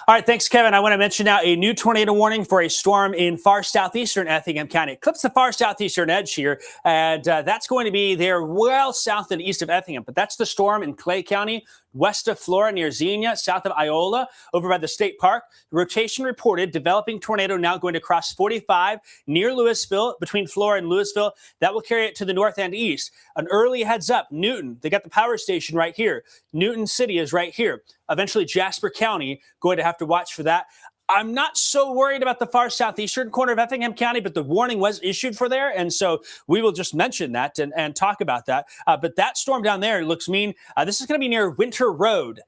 All right, thanks, Kevin. I want to mention now a new tornado warning for a storm in far southeastern Effingham County. It clips the far southeastern edge here, and that's going to be there well south and east of Effingham. But that's the storm in Clay County, west of Flora near Xenia, south of Iola, over by the state park. The rotation reported developing tornado now going to cross 45 near Louisville, between Flora and Louisville. That will carry it to the north and east. An early heads up, Newton, they got the power station right here. Newton City is right here. Eventually Jasper County going to have to watch for that. I'm not so worried about the far southeastern corner of Effingham County, but the warning was issued for there. And so we will just mention that and talk about that. But that storm down there looks mean. This is going to be near Winter Road.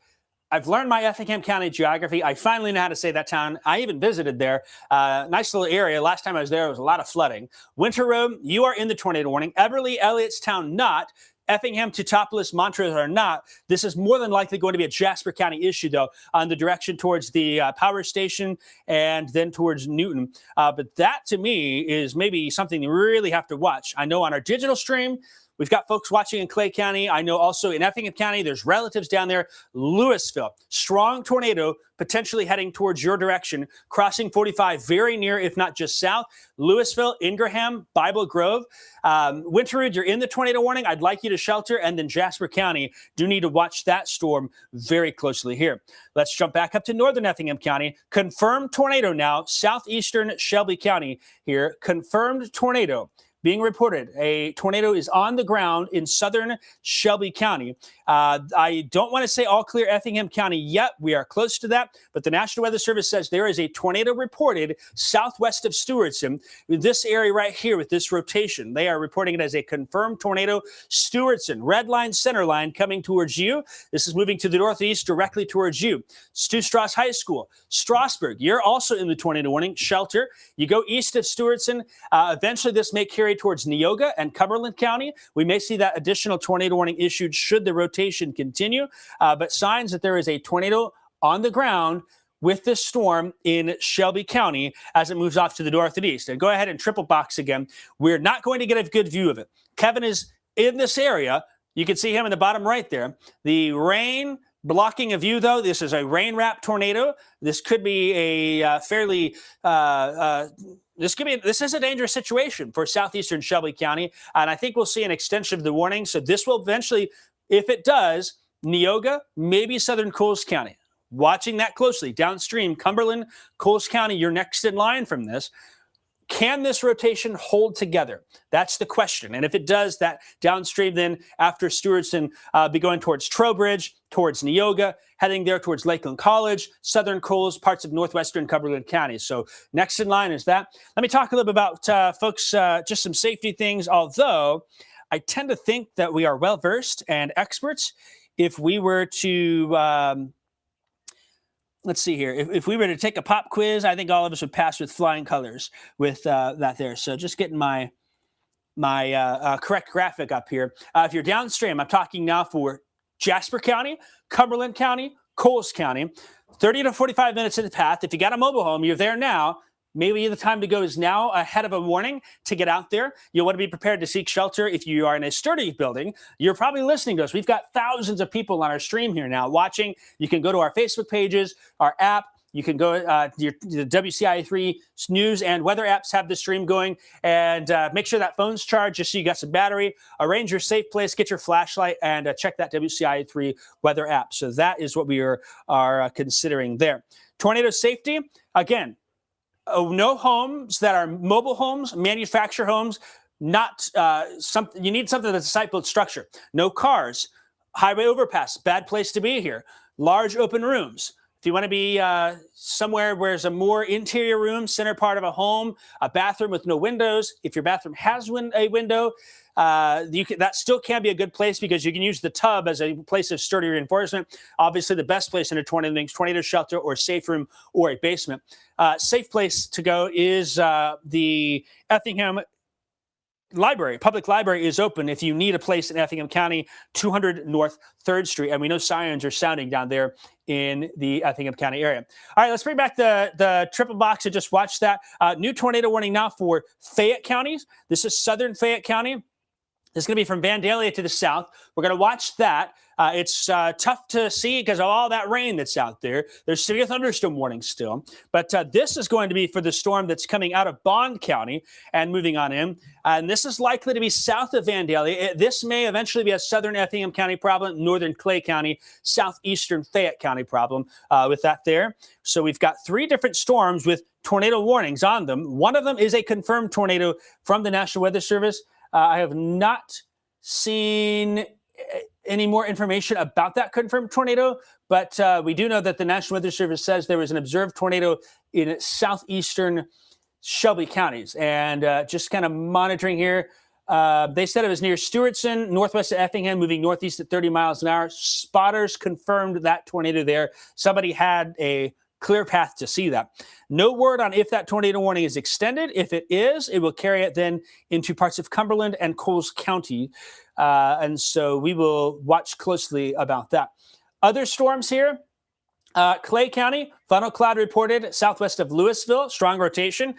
I've learned my Effingham County geography. I finally know how to say that town. I even visited there. Nice little area. Last time I was there was a lot of flooding. Winter Road, you are in the tornado warning. Eberly, Elliottstown, not. Effingham, Teutopolis, Montrose are not. This is more than likely going to be a Jasper County issue, though, on the direction towards the power station and then towards Newton. But that, to me, is maybe something you really have to watch. I know on our digital stream, we've got folks watching in Clay County. I know also in Effingham County, there's relatives down there. Louisville, strong tornado potentially heading towards your direction, crossing 45 very near, if not just south. Louisville, Ingraham, Bible Grove. Winterwood, you're in the tornado warning. I'd like you to shelter. And then Jasper County, do need to watch that storm very closely here. Let's jump back up to northern Effingham County. Confirmed tornado now, southeastern Shelby County here. Confirmed tornado being reported. A tornado is on the ground in southern Shelby County. I don't want to say all clear Effingham County yet. We are close to that, but the National Weather Service says there is a tornado reported southwest of Stewartson, in this area right here with this rotation. They are reporting it as a confirmed tornado. Stewartson, red line, center line coming towards you. This is moving to the northeast directly towards you. Stu Strauss High School, Strasburg, you're also in the tornado warning. Shelter. You go east of Stewartson. Eventually, this may carry towards Neoga and Cumberland County. We may see that additional tornado warning issued should the rotation continue, but signs that there is a tornado on the ground with this storm in Shelby County as it moves off to the north and east. And go ahead and triple box again. We're not going to get a good view of it. Kevin is in this area. You can see him in the bottom right there. The rain blocking a view, though. This is a rain-wrapped tornado. This could be a fairly this is a dangerous situation for southeastern Shelby County, and I think we'll see an extension of the warning. So this will eventually, if it does, Neoga, maybe southern Coles County. Watching that closely. Downstream, Cumberland, Coles County, you're next in line from this. Can this rotation hold together? That's the question. And if it does, that downstream then after Stewartson be going towards Trowbridge, towards Neoga, heading there towards Lakeland College, southern Coles, parts of northwestern Cumberland County. So next in line is that. Let me talk a little bit about, folks, just some safety things, although I tend to think that we are well-versed and experts. If we were to... let's see here. If we were to take a pop quiz, I think all of us would pass with flying colors with that there. So just getting my correct graphic up here. If you're downstream, I'm talking now for Jasper County, Cumberland County, Coles County, 30 to 45 minutes in the path. If you got a mobile home, you're there now. Maybe the time to go is now ahead of a warning to get out there. You'll want to be prepared to seek shelter. If you are in a sturdy building, you're probably listening to us. We've got thousands of people on our stream here now watching. You can go to our Facebook pages, our app. You can go the WCIA3 news and weather apps have the stream going. And make sure that phone's charged just so you got some battery. Arrange your safe place, get your flashlight, and check that WCIA3 weather app. So that is what we are considering there. Tornado safety, again, no homes that are mobile homes, manufactured homes, not something. You need something that's a site-built structure. No cars, highway overpass, bad place to be here. Large open rooms. If you want to be somewhere where there's a more interior room, center part of a home, a bathroom with no windows. If your bathroom has a window, that still can be a good place because you can use the tub as a place of sturdy reinforcement. Obviously, the best place in a tornado shelter or safe room or a basement. Safe place to go is the Effingham Library. Public library is open if you need a place in Effingham County, 200 North 3rd Street. And we know sirens are sounding down there in the Effingham County area. All right, let's bring back the triple box and just watch that. New tornado warning now for Fayette counties. This is southern Fayette County. This is going to be from Vandalia to the south. We're going to watch that. It's tough to see because of all that rain that's out there. There's severe thunderstorm warnings still. But this is going to be for the storm that's coming out of Bond County and moving on in. And this is likely to be south of Vandalia. This may eventually be a southern Effingham County problem, northern Clay County, southeastern Fayette County problem with that there. So we've got 3 different storms with tornado warnings on them. One of them is a confirmed tornado from the National Weather Service. I have not seen any more information about that confirmed tornado, but we do know that the National Weather Service says there was an observed tornado in southeastern Shelby counties. And just kind of monitoring here, They said it was near Stewartson, northwest of Effingham, moving northeast at 30 miles an hour. Spotters confirmed that tornado there. Somebody had a clear path to see that. No word on if that tornado warning is extended. If it is, it will carry it then into parts of Cumberland and Coles County. And so we will watch closely about that. Other storms here. Clay County, funnel cloud reported southwest of Louisville, strong rotation.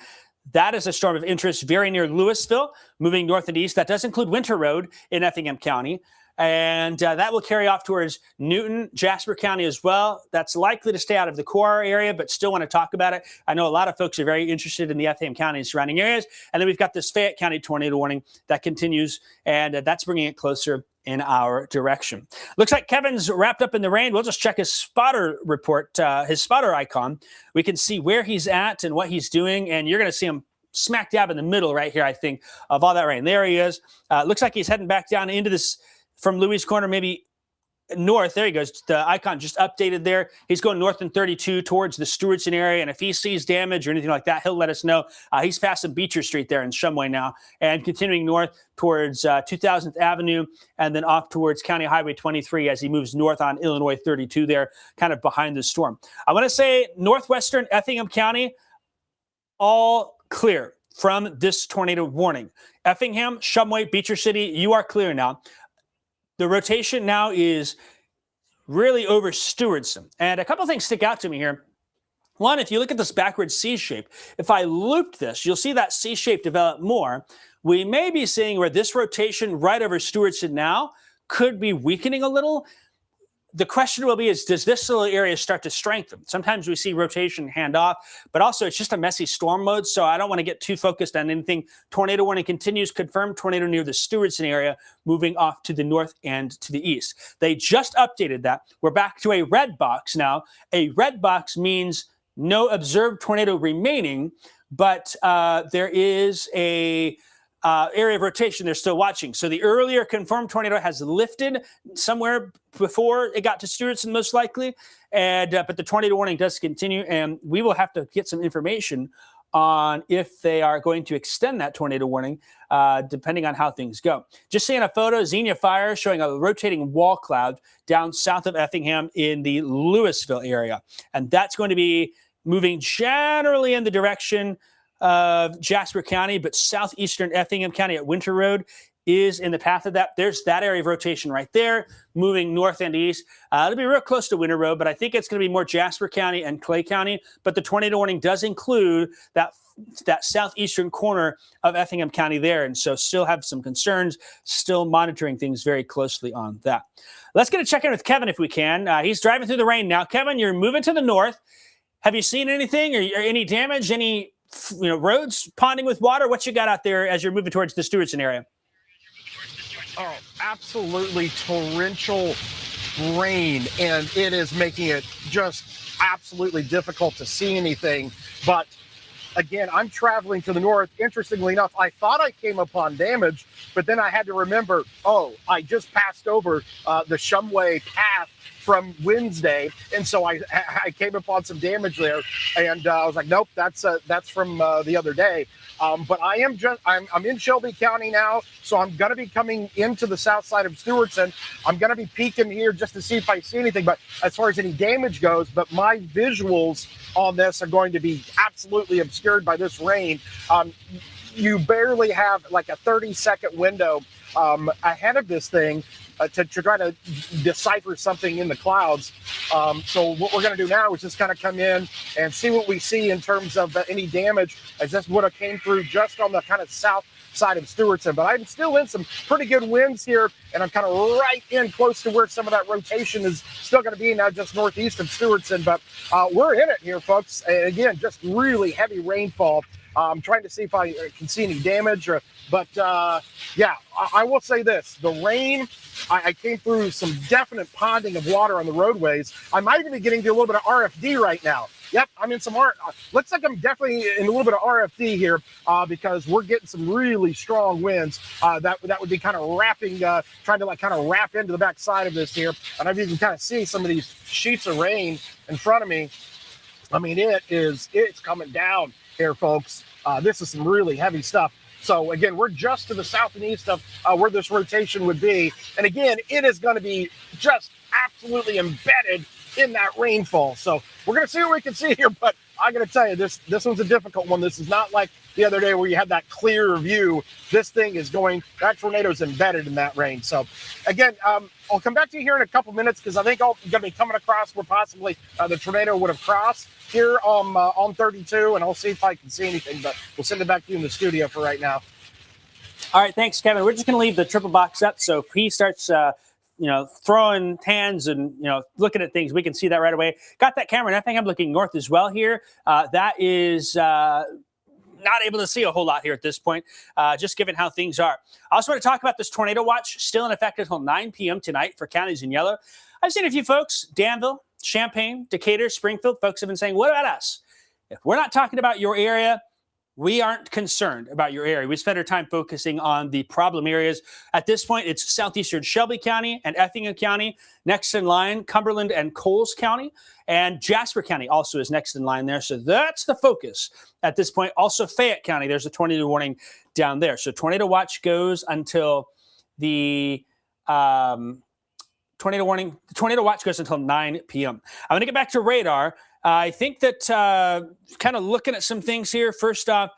That is a storm of interest very near Louisville, moving north and east. That does include Winter Road in Effingham County. And that will carry off towards Newton, Jasper County as well. That's likely to stay out of the core area, but still want to talk about it. I know a lot of folks are very interested in the Effingham County and surrounding areas. And then we've got this Fayette County tornado warning that continues, and that's bringing it closer in our direction. Looks like Kevin's wrapped up in the rain. We'll just check his spotter report, his spotter icon. We can see where he's at and what he's doing, and you're going to see him smack dab in the middle right here, I think, of all that rain. There he is. Looks like he's heading back down into this from Louis Corner, maybe north. There he goes. The icon just updated there. He's going north in 32 towards the Stewartson area. And if he sees damage or anything like that, he'll let us know. He's passing Beecher Street there in Shumway now and continuing north towards 2000th Avenue and then off towards County Highway 23 as he moves north on Illinois 32 there, kind of behind the storm. I want to say northwestern Effingham County, all clear from this tornado warning. Effingham, Shumway, Beecher City, you are clear now. The rotation now is really over Stewartson. And a couple things stick out to me here. One, if you look at this backwards C shape, if I looped this, you'll see that C shape develop more. We may be seeing where this rotation right over Stewartson now could be weakening a little. The question will be, does this little area start to strengthen? Sometimes we see rotation hand off, but also it's just a messy storm mode, so I don't want to get too focused on anything. Tornado warning continues, confirmed tornado near the Stewartson area, moving off to the north and to the east. They just updated that. We're back to a red box now. A red box means no observed tornado remaining, but there is a area of rotation they're still watching. So the earlier confirmed tornado has lifted somewhere before it got to Stewartson, most likely. And but the tornado warning does continue, and we will have to get some information on if they are going to extend that tornado warning, depending on how things go. Just seeing a photo, Xenia Fire showing a rotating wall cloud down south of Effingham in the Louisville area. And that's going to be moving generally in the direction of Jasper County, but southeastern Effingham County at Winter Road is in the path of that. There's that area of rotation right there, moving north and east. It'll be real close to Winter Road, but I think it's going to be more Jasper County and Clay County. But the tornado warning does include that southeastern corner of Effingham County there. And so still have some concerns, still monitoring things very closely on that. Let's get a check in with Kevin if we can. He's driving through the rain now. Kevin, you're moving to the north. Have you seen anything or any damage, any roads ponding with water? What you got out there as you're moving towards the Stewartson area? Oh, absolutely torrential rain, and it is making it just absolutely difficult to see anything. But again, I'm traveling to the north. Interestingly enough, I thought I came upon damage, but then I had to remember, I just passed over the Shumway path from Wednesday, and so I came upon some damage there, and I was like, nope, that's from the other day. But I'm in Shelby County now, so I'm going to be coming into the south side of Stewartson. I'm going to be peeking here just to see if I see anything, but as far as any damage goes, but my visuals on this are going to be absolutely obscured by this rain. You barely have like a 30-second window ahead of this thing to try to decipher something in the clouds. So what we're going to do now is just kind of come in and see what we see in terms of any damage, as this would have came through just on the kind of south side of Stewartson. But I'm still in some pretty good winds here, and I'm kind of right in close to where some of that rotation is still going to be now, just northeast of Stewartson. But we're in it here, folks. And again, just really heavy rainfall. I'm trying to see if I can see any damage, but I will say this: the rain, I came through some definite ponding of water on the roadways. I might even be getting to a little bit of RFD right now. Yep, I'm in some looks like I'm definitely in a little bit of RFD here because we're getting some really strong winds. That would be kind of wrapping, trying to kind of wrap into the back side of this here. And I've even kind of seen some of these sheets of rain in front of me. I mean, it's coming down here, folks. This is some really heavy stuff. So again, we're just to the south and east of where this rotation would be. And again, it is going to be just absolutely embedded in that rainfall. So we're going to see what we can see here, but I got to tell you, this one's a difficult one. This is not like the other day where you had that clear view. This thing is that tornado's embedded in that rain. So again, I'll come back to you here in a couple minutes because I think I'm going to be coming across where possibly the tornado would have crossed here on 32, and I'll see if I can see anything, but we'll send it back to you in the studio for right now. All right, thanks, Kevin. We're just going to leave the triple box up, so if he starts throwing hands and, looking at things, we can see that right away. Got that camera, and I think I'm looking north as well here. That is not able to see a whole lot here at this point, just given how things are. I also want to talk about this tornado watch, still in effect until 9 p.m. tonight for counties in yellow. I've seen a few folks, Danville, Champaign, Decatur, Springfield, folks have been saying, what about us? If we're not talking about your area, we aren't concerned about your area. We spend our time focusing on the problem areas. At this point, it's southeastern Shelby County and Effingham County. Next in line, Cumberland and Coles County. And Jasper County also is next in line there. So that's the focus at this point. Also, Fayette County, there's a tornado warning down there. So tornado watch goes until the tornado watch goes until 9 p.m. I'm going to get back to radar. I think that kind of looking at some things here. First off,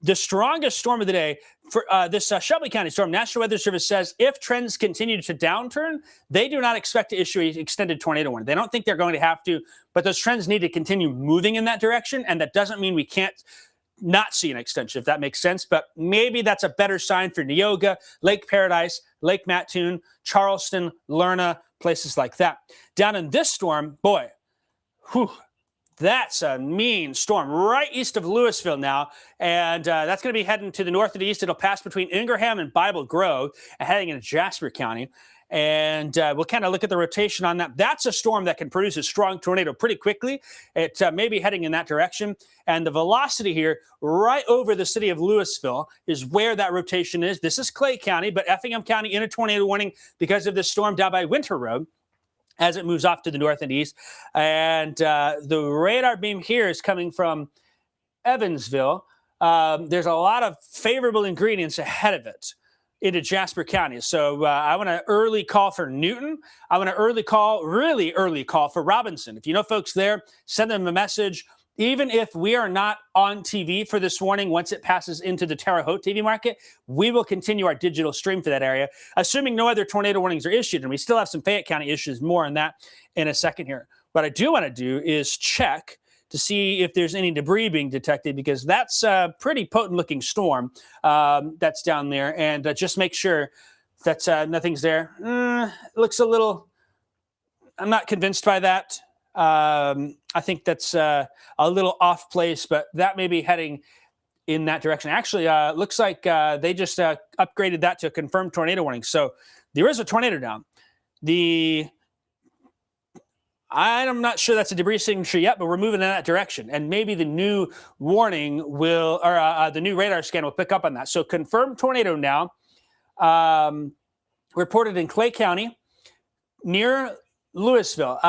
the strongest storm of the day for this Shelby County storm, National Weather Service says if trends continue to downturn, they do not expect to issue an extended tornado warning. They don't think they're going to have to, but those trends need to continue moving in that direction. And that doesn't mean we can't not see an extension, if that makes sense. But maybe that's a better sign for Neoga, Lake Paradise, Lake Mattoon, Charleston, Lerna, places like that. Down in this storm, boy, whew, that's a mean storm right east of Louisville now. And that's going to be heading to the north and east. It'll pass between Ingraham and Bible Grove and heading into Jasper County. And we'll kind of look at the rotation on that. That's a storm that can produce a strong tornado pretty quickly. It may be heading in that direction. And the velocity here right over the city of Louisville is where that rotation is. This is Clay County, but Effingham County in a tornado warning because of this storm down by Winter Road as it moves off to the north and east. And the radar beam here is coming from Evansville. There's a lot of favorable ingredients ahead of it into Jasper County. So I want to early call for Newton. I want to really early call for Robinson. If you know folks there, send them a message. Even if we are not on TV for this warning, once it passes into the Terre Haute TV market, we will continue our digital stream for that area, assuming no other tornado warnings are issued. And we still have some Fayette County issues, more on that in a second here. What I do want to do is check to see if there's any debris being detected, because that's a pretty potent looking storm that's down there. And just make sure that nothing's there. It looks a little, I'm not convinced by that. I think that's a little off place, but that may be heading in that direction. Actually, looks like they just upgraded that to a confirmed tornado warning. So there is a tornado down. I'm not sure that's a debris signature yet, but we're moving in that direction. And maybe the new warning will, or the new radar scan will pick up on that. So confirmed tornado now, reported in Clay County near Louisville.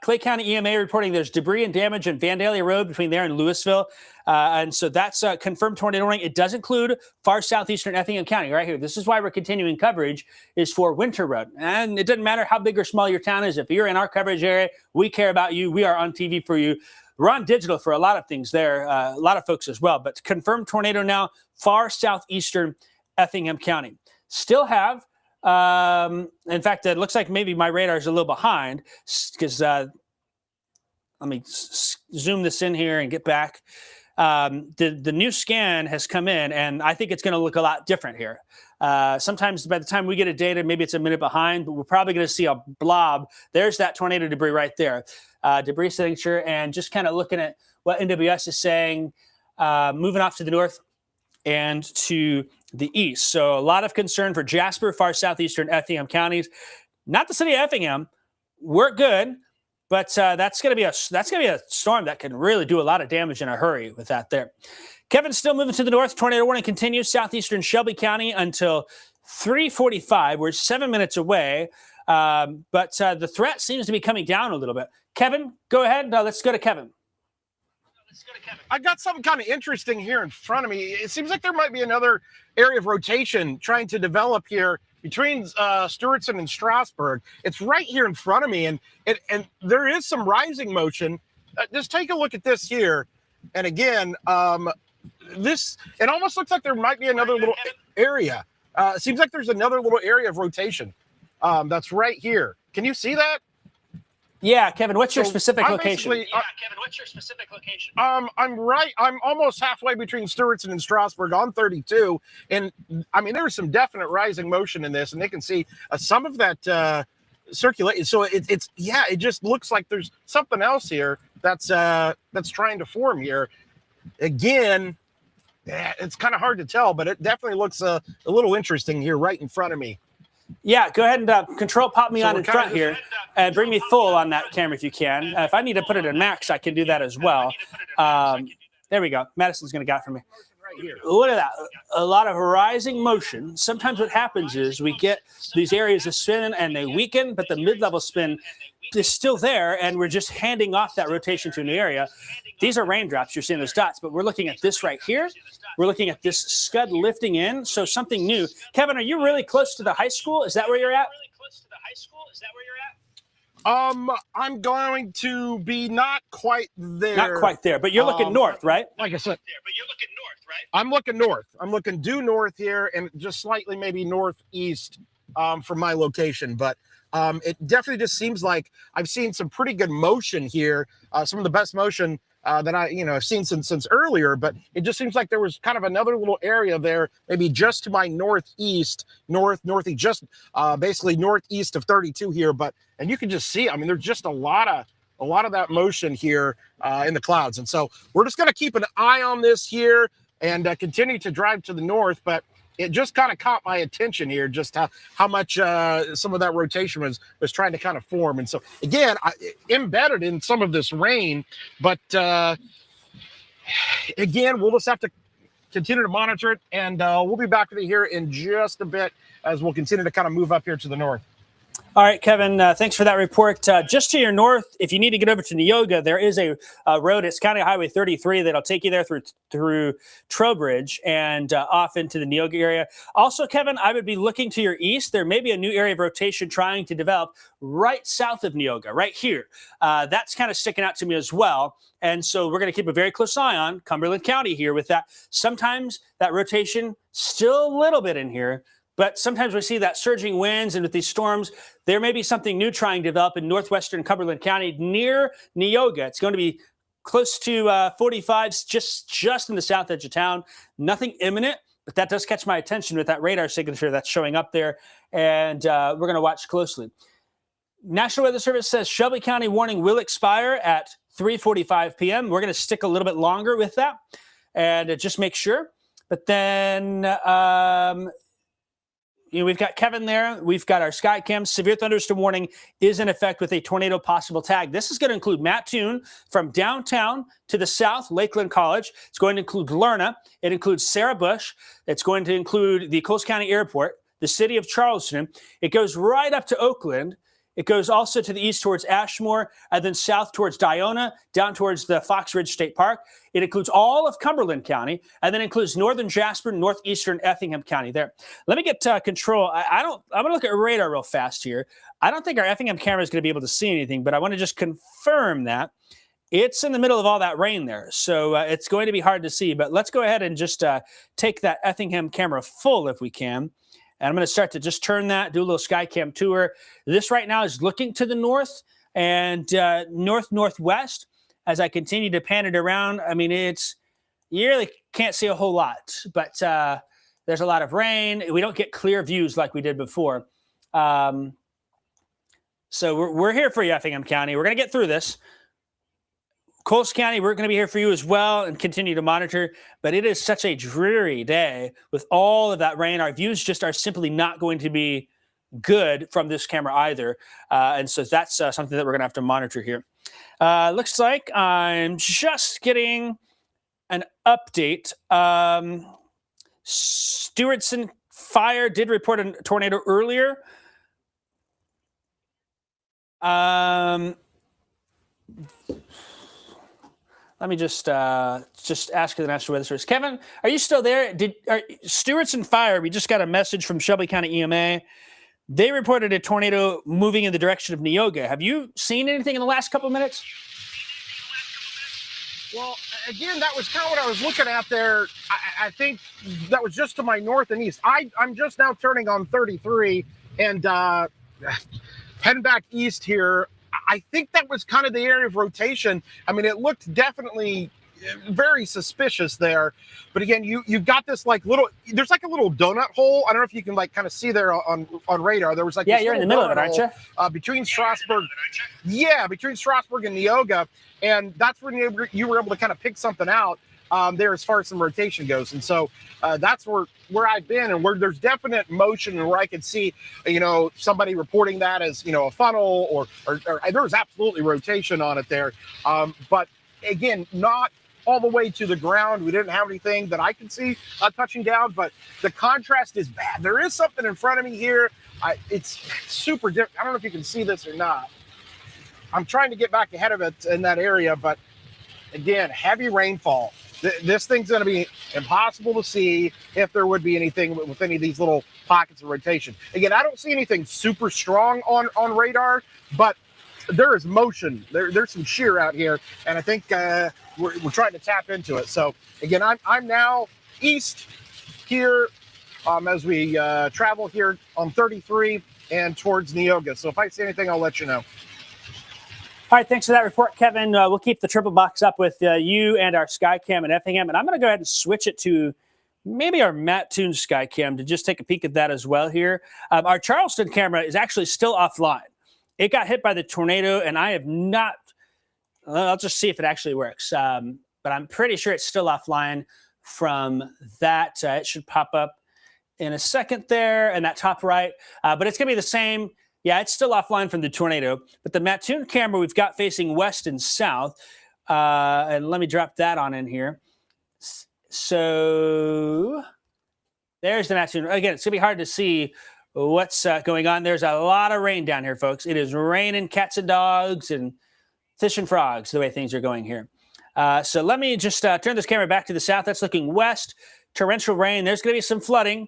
Clay County EMA reporting there's debris and damage in Vandalia Road between there and Louisville. And so that's a confirmed tornado warning. It does include far southeastern Effingham County right here. This is why we're continuing coverage, is for Winter Road. And it doesn't matter how big or small your town is. If you're in our coverage area, we care about you. We are on TV for you. We're on digital for a lot of things there, a lot of folks as well. But confirmed tornado now, far southeastern Effingham County. Still have, in fact, it looks like maybe my radar is a little behind, because let me zoom this in here and get back. The new scan has come in, and I think it's going to look a lot different here. Sometimes by the time we get a data, maybe it's a minute behind, but we're probably going to see a blob. There's that tornado debris right there. Debris signature, and just kind of looking at what NWS is saying, moving off to the north and to the east. So a lot of concern for Jasper, far southeastern Effingham counties. Not the city of Effingham. We're good, but that's going to be a storm that can really do a lot of damage in a hurry with that there. Kevin's still moving to the north. Tornado warning continues southeastern Shelby County until 3:45. We're 7 minutes away, but the threat seems to be coming down a little bit. Kevin, go ahead. Let's go to Kevin. I got something kind of interesting here in front of me. It seems like there might be another area of rotation trying to develop here between Stewartson and Strasburg. It's right here in front of me, and there is some rising motion. Just take a look at this here, and again, it almost looks like there might be another little area. It seems like there's another little area of rotation that's right here. Can you see that? Yeah, Kevin, what's your specific location? I'm almost halfway between Stewartson and Strasburg on 32. And I mean, there's some definite rising motion in this, and they can see some of that circulate. So it just looks like there's something else here that's trying to form here. Again, it's kind of hard to tell, but it definitely looks a little interesting here right in front of me. Yeah, go ahead and control pop me on in front here and bring me full on that camera if you can. If I need to put it in max, I can do that as well. There we go. Madison's going to get it from me. Look at that. A lot of rising motion. Sometimes what happens is we get these areas of spin and they weaken, but the mid-level spin is still there, and we're just handing off that rotation to a new area. These are raindrops. You're seeing those dots, but we're looking at this right here. We're looking at this scud lifting in, so something new. Kevin, are you really close to the high school? Is that where you're at? I'm going to be not quite there. Not quite there, but you're looking north, right? Like I said, I'm looking north. I'm looking due north here, and just slightly maybe northeast from my location. But it definitely just seems like I've seen some pretty good motion here. Some of the best motion that I've seen since earlier. But it just seems like there was kind of another little area there, maybe just to my northeast, northeast, just basically northeast of 32 here. And you can just see, I mean, there's just a lot of that motion here in the clouds. And so we're just going to keep an eye on this here and continue to drive to the north. But it just kind of caught my attention here, just how much some of that rotation was trying to kind of form. And so, again, embedded in some of this rain. But, again, we'll just have to continue to monitor it. And we'll be back with you here in just a bit as we'll continue to kind of move up here to the north. All right, Kevin, thanks for that report. Just to your north, if you need to get over to Neoga, there is a road. It's County Highway 33 that'll take you there through Trowbridge and off into the Neoga area. Also, Kevin, I would be looking to your east. There may be a new area of rotation trying to develop right south of Neoga, right here. That's kind of sticking out to me as well. And so we're going to keep a very close eye on Cumberland County here with that. Sometimes that rotation still a little bit in here. But sometimes we see that surging winds, and with these storms, there may be something new trying to develop in northwestern Cumberland County near Neoga. It's going to be close to 45, just in the south edge of town. Nothing imminent, but that does catch my attention with that radar signature that's showing up there, and we're going to watch closely. National Weather Service says Shelby County warning will expire at 3:45 p.m. We're going to stick a little bit longer with that and just make sure. But then we've got Kevin there. We've got our sky cams. Severe thunderstorm warning is in effect with a tornado possible tag. This is going to include Mattoon from downtown to the south, Lakeland College. It's going to include Lerna. It includes Sarah Bush. It's going to include the Coles County Airport, the city of Charleston. It goes right up to Oakland. It goes also to the east towards Ashmore, and then south towards Diona, down towards the Fox Ridge State Park. It includes all of Cumberland County, and then includes northern Jasper, northeastern Effingham County there. Let me get control. I'm going to look at radar real fast here. I don't think our Effingham camera is going to be able to see anything, but I want to just confirm that. It's in the middle of all that rain there, so it's going to be hard to see. But let's go ahead and just take that Effingham camera full if we can. And I'm going to start to just turn that, do a little Skycam tour. This right now is looking to the north and northwest as I continue to pan it around. I mean, you really can't see a whole lot, but there's a lot of rain. We don't get clear views like we did before. So we're here for you, Effingham County. We're going to get through this. Coles County, we're going to be here for you as well and continue to monitor. But it is such a dreary day with all of that rain. Our views just are simply not going to be good from this camera either. And so that's something that we're going to have to monitor here. Looks like I'm just getting an update. Stewartson Fire did report a tornado earlier. Let me just ask the National Weather Service. Kevin, are you still there? Stewart's and Fire, we just got a message from Shelby County EMA. They reported a tornado moving in the direction of Neoga. Have you seen anything in the last couple of minutes? Well, again, that was kind of what I was looking at there. I think that was just to my north and east. I'm just now turning on 33 and heading back east here. I think that was kind of the area of rotation. I mean, it looked definitely very suspicious there. But again, you've got this like there's like a little donut hole. I don't know if you can like kind of see there on radar. There was like, yeah, you're in the middle of it, aren't you? Between Strasburg, between Strasburg and Neoga. And that's when you were able to kind of pick something out there as far as some rotation goes. And so that's where I've been, and where there's definite motion, and where I could see, somebody reporting that as, a funnel or there's absolutely rotation on it there. But again, not all the way to the ground. We didn't have anything that I could see touching down, but the contrast is bad. There is something in front of me here. It's super different. I don't know if you can see this or not. I'm trying to get back ahead of it in that area, but again, heavy rainfall. This thing's going to be impossible to see if there would be anything with any of these little pockets of rotation. Again, I don't see anything super strong on radar, but there is motion. There's some shear out here, and I think we're trying to tap into it. So again, I'm now east here as we travel here on 33 and towards Neoga. So if I see anything, I'll let you know. All right, thanks for that report, Kevin. We'll keep the triple box up with you and our Skycam and Effingham, and I'm going to go ahead and switch it to maybe our Mattoon Skycam to just take a peek at that as well here. Our Charleston camera is actually still offline. It got hit by the tornado, and I have not – I'll just see if it actually works. But I'm pretty sure it's still offline from that. It should pop up in a second there in that top right. But it's going to be the same – yeah, it's still offline from the tornado, but the Mattoon camera we've got facing west and south. And let me drop that on in here. So there's the Mattoon. Again, it's going to be hard to see what's going on. There's a lot of rain down here, folks. It is raining cats and dogs and fish and frogs, the way things are going here. So let me just turn this camera back to the south. That's looking west. Torrential rain. There's going to be some flooding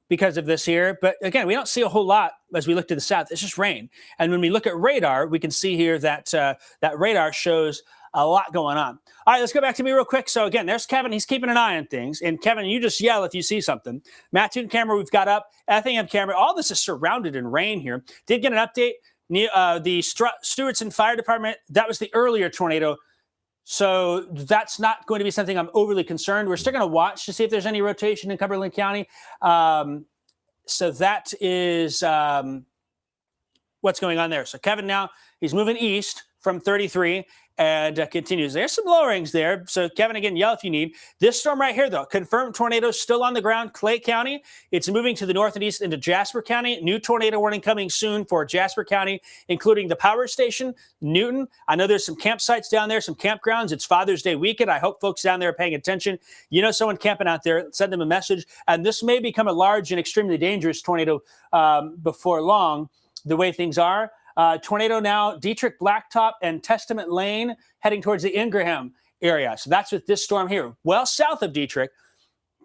because of this here. But again, we don't see a whole lot as we look to the south. It's just rain. And when we look at radar, we can see here that that radar shows a lot going on. All right, let's go back to me real quick. So again, there's Kevin. He's keeping an eye on things. And Kevin, you just yell if you see something. Mattoon camera we've got up. Effingham camera. All this is surrounded in rain here. Did get an update. The Stewartson Fire Department, that was the earlier tornado. So that's not going to be something I'm overly concerned. We're still going to watch to see if there's any rotation in Cumberland County. So that is what's going on there. So Kevin now, he's moving east from 33 and continues. There's some lowerings there. So Kevin, again, yell if you need. This storm right here, though, confirmed tornado still on the ground, Clay County. It's moving to the north and east into Jasper County. New tornado warning coming soon for Jasper County, including the power station, Newton. I know there's some campsites down there, some campgrounds. It's Father's Day weekend. I hope folks down there are paying attention. You know someone camping out there, send them a message. And this may become a large and extremely dangerous tornado before long, the way things are. Tornado now, Dietrich Blacktop and Testament Lane heading towards the Ingraham area. So that's with this storm here. Well south of Dietrich.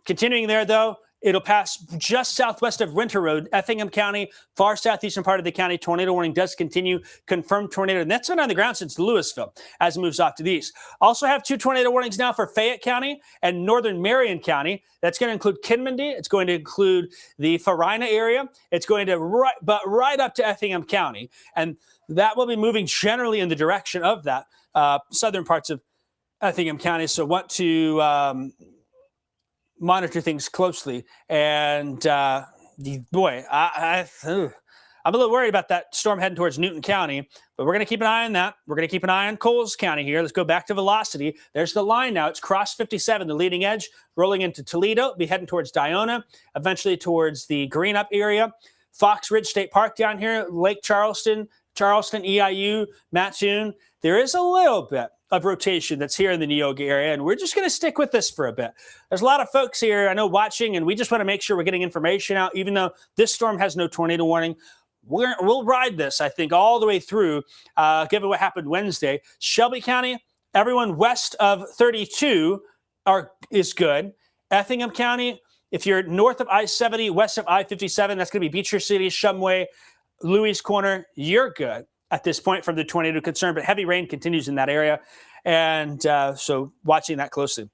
Continuing there, though, it'll pass just southwest of Winter Road, Effingham County, far southeastern part of the county. Tornado warning does continue. Confirmed tornado. And that's been on the ground since Louisville as it moves off to the east. Also have 2 tornado warnings now for Fayette County and northern Marion County. That's going to include Kinmandy. It's going to include the Farina area. It's going to right up to Effingham County. And that will be moving generally in the direction of that southern parts of Effingham County. So want to monitor things closely. And boy, I'm a little worried about that storm heading towards Newton County, but we're going to keep an eye on that. We're going to keep an eye on Coles County here. Let's go back to velocity. There's the line now. It's cross 57, the leading edge, rolling into Toledo, be heading towards Diona, eventually towards the Green Up area. Fox Ridge State Park down here, Lake Charleston, EIU, Mattoon. There is a little bit of rotation that's here in the Neoga area, and we're just going to stick with this for a bit. There's a lot of folks here, I know, watching, and we just want to make sure we're getting information out, even though this storm has no tornado warning. We'll ride this, I think, all the way through, given what happened Wednesday. Shelby County, Everyone west of 32 is good. Effingham County, if you're north of I-70, west of I-57, that's going to be Beecher City, Shumway, Louis Corner. You're good at this point from the tornado concern, but heavy rain continues in that area. And so watching that closely.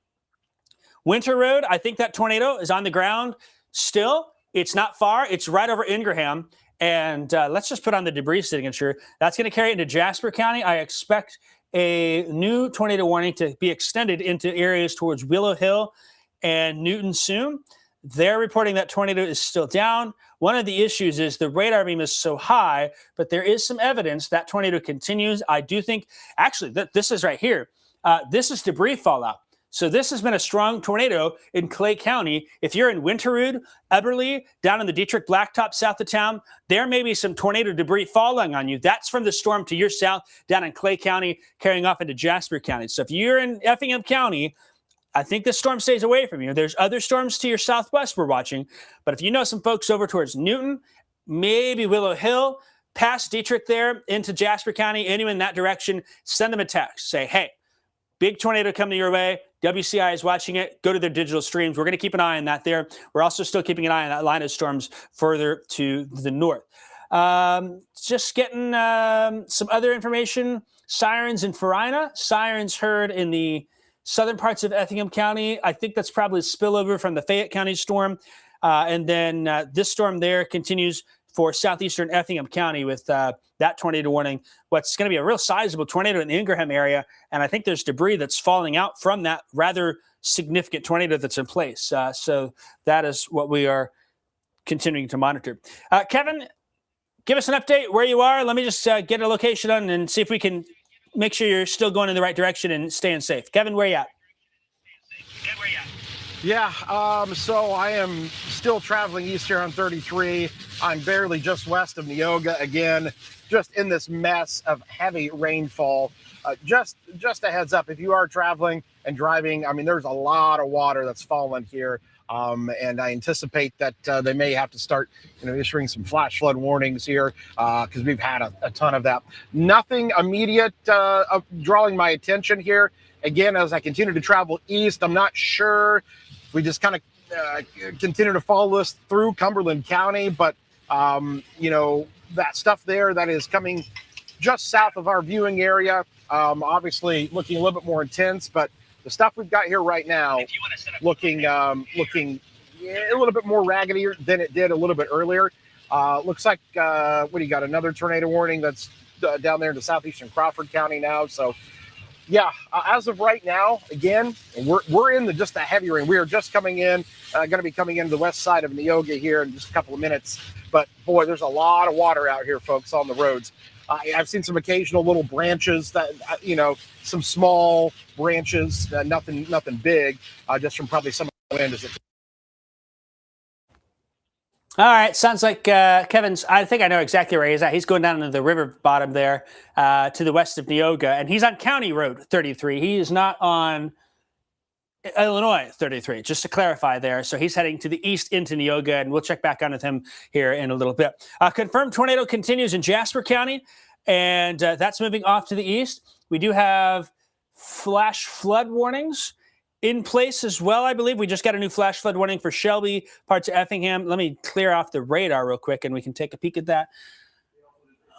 Winter Road, I think that tornado is on the ground still. It's not far. It's right over Ingraham. And let's just put on the debris signature. That's going to carry it into Jasper County. I expect a new tornado warning to be extended into areas towards Willow Hill and Newton soon. They're reporting that tornado is still down. One of the issues is the radar beam is so high, but there is some evidence that tornado continues. I do think, actually, this is right here. This is debris fallout. So this has been a strong tornado in Clay County. If you're in Winterrood, Eberly, down in the Dietrich Blacktop south of town, there may be some tornado debris falling on you. That's from the storm to your south down in Clay County, carrying off into Jasper County. So if you're in Effingham County, I think this storm stays away from you. There's other storms to your southwest we're watching. But if you know some folks over towards Newton, maybe Willow Hill, past Dietrich there into Jasper County, anyone in that direction, send them a text. Say, hey, big tornado coming your way. WCIA is watching it. Go to their digital streams. We're going to keep an eye on that there. We're also still keeping an eye on that line of storms further to the north. Just getting some other information. Sirens in Farina. Sirens heard in the southern parts of Effingham County. I think that's probably spillover from the Fayette County storm. And then this storm there continues for southeastern Effingham County with that tornado warning. What's going to be a real sizable tornado in the Ingraham area. And I think there's debris that's falling out from that rather significant tornado that's in place. So that is what we are continuing to monitor. Kevin, give us an update where you are. Let me just get a location on and see if we can make sure you're still going in the right direction and staying safe. Kevin, where you at? Yeah, so I am still traveling east here on 33. I'm barely just west of Neoga again, just in this mess of heavy rainfall. Just a heads up, if you are traveling and driving, I mean, there's a lot of water that's fallen here. And I anticipate that they may have to start, issuing some flash flood warnings here because we've had a ton of that. Nothing immediate drawing my attention here. Again, as I continue to travel east, I'm not sure if we just kind of continue to follow this through Cumberland County, but that stuff there that is coming just south of our viewing area, obviously looking a little bit more intense, but the stuff we've got here right now looking a little bit more raggedy than it did a little bit earlier. Looks like, what do you got? Another tornado warning that's down there in the southeastern Crawford County now. So yeah, as of right now, again, we're in just a heavy rain. We are just coming in, going to be coming into the west side of Neoga here in just a couple of minutes. But boy, there's a lot of water out here, folks, on the roads. I've seen some occasional little branches that, some small branches, nothing big, just from probably some wind. All right. Sounds like Kevin's, I think I know exactly where he's at. He's going down into the river bottom there to the west of Neoga, and he's on County Road 33. He is not on Illinois 33, just to clarify there. So he's heading to the east into Neoga, and we'll check back on with him here in a little bit. Confirmed tornado continues in Jasper County, and that's moving off to the east. We do have flash flood warnings in place as well, I believe. We just got a new flash flood warning for Shelby, parts of Effingham. Let me clear off the radar real quick, and we can take a peek at that.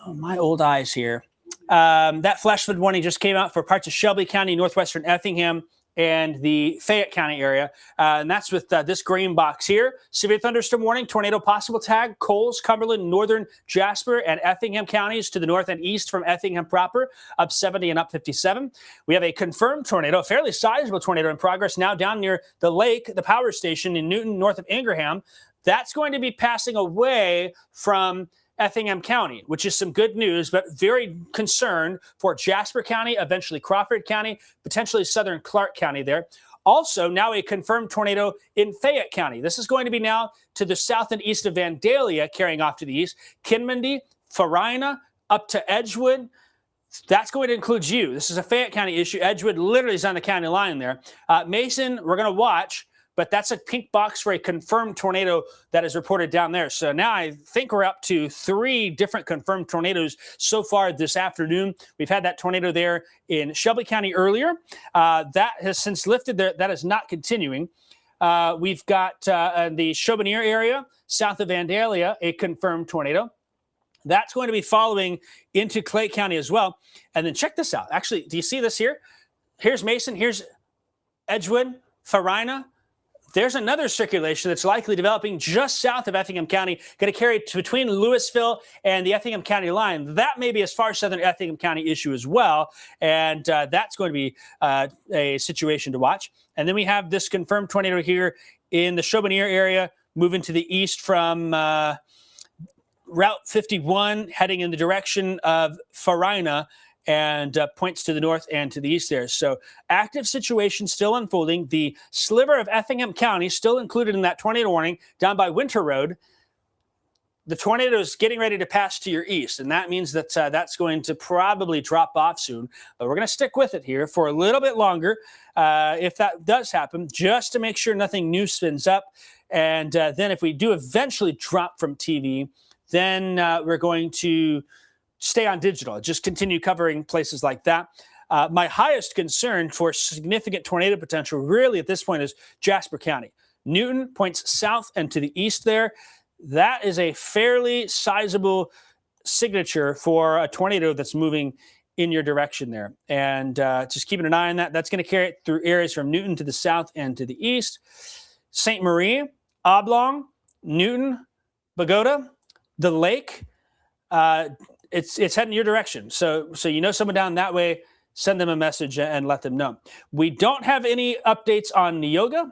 Oh, my old eyes here. That flash flood warning just came out for parts of Shelby County, northwestern Effingham, and the Fayette County area. And that's with this green box here. Severe thunderstorm warning, tornado possible tag, Coles, Cumberland, northern Jasper, and Effingham counties to the north and east from Effingham proper, up 70 and up 57. We have a confirmed tornado, a fairly sizable tornado in progress now down near the lake, the power station in Newton, north of Ingraham. That's going to be passing away from Effingham County, which is some good news, but very concerned for Jasper County, eventually Crawford County, potentially southern Clark County there. Also, now a confirmed tornado in Fayette County. This is going to be now to the south and east of Vandalia, carrying off to the east. Kinmundy, Farina, up to Edgewood. That's going to include you. This is a Fayette County issue. Edgewood literally is on the county line there. Mason, we're going to watch, but that's a pink box for a confirmed tornado that is reported down there. So now I think we're up to 3 different confirmed tornadoes so far this afternoon. We've had that tornado there in Shelby County earlier. That has since lifted there. That is not continuing. We've got the Chaubonear area, south of Vandalia, a confirmed tornado. That's going to be following into Clay County as well. And then check this out. Actually, do you see this here? Here's Mason. Here's Edgewood, Farina. There's another circulation that's likely developing just south of Effingham County, going to carry between Louisville and the Effingham County line. That may be as far southern Effingham County issue as well, and that's going to be a situation to watch. And then we have this confirmed tornado here in the Chaubonear area, moving to the east from Route 51, heading in the direction of Farina, and points to the north and to the east there. So active situation still unfolding. The sliver of Effingham County still included in that tornado warning down by Winter Road. The tornado is getting ready to pass to your east, and that means that that's going to probably drop off soon. But we're going to stick with it here for a little bit longer if that does happen, just to make sure nothing new spins up. And then if we do eventually drop from TV, then we're going to stay on digital, just continue covering places like that. My highest concern for significant tornado potential really at this point is Jasper County. Newton points south and to the east there. That is a fairly sizable signature for a tornado that's moving in your direction there. And just keeping an eye on that. That's going to carry it through areas from Newton to the south and to the east. St. Marie, Oblong, Newton, Bogota, the lake, it's heading your direction. So you know someone down that way, send them a message and let them know. We don't have any updates on Neoga.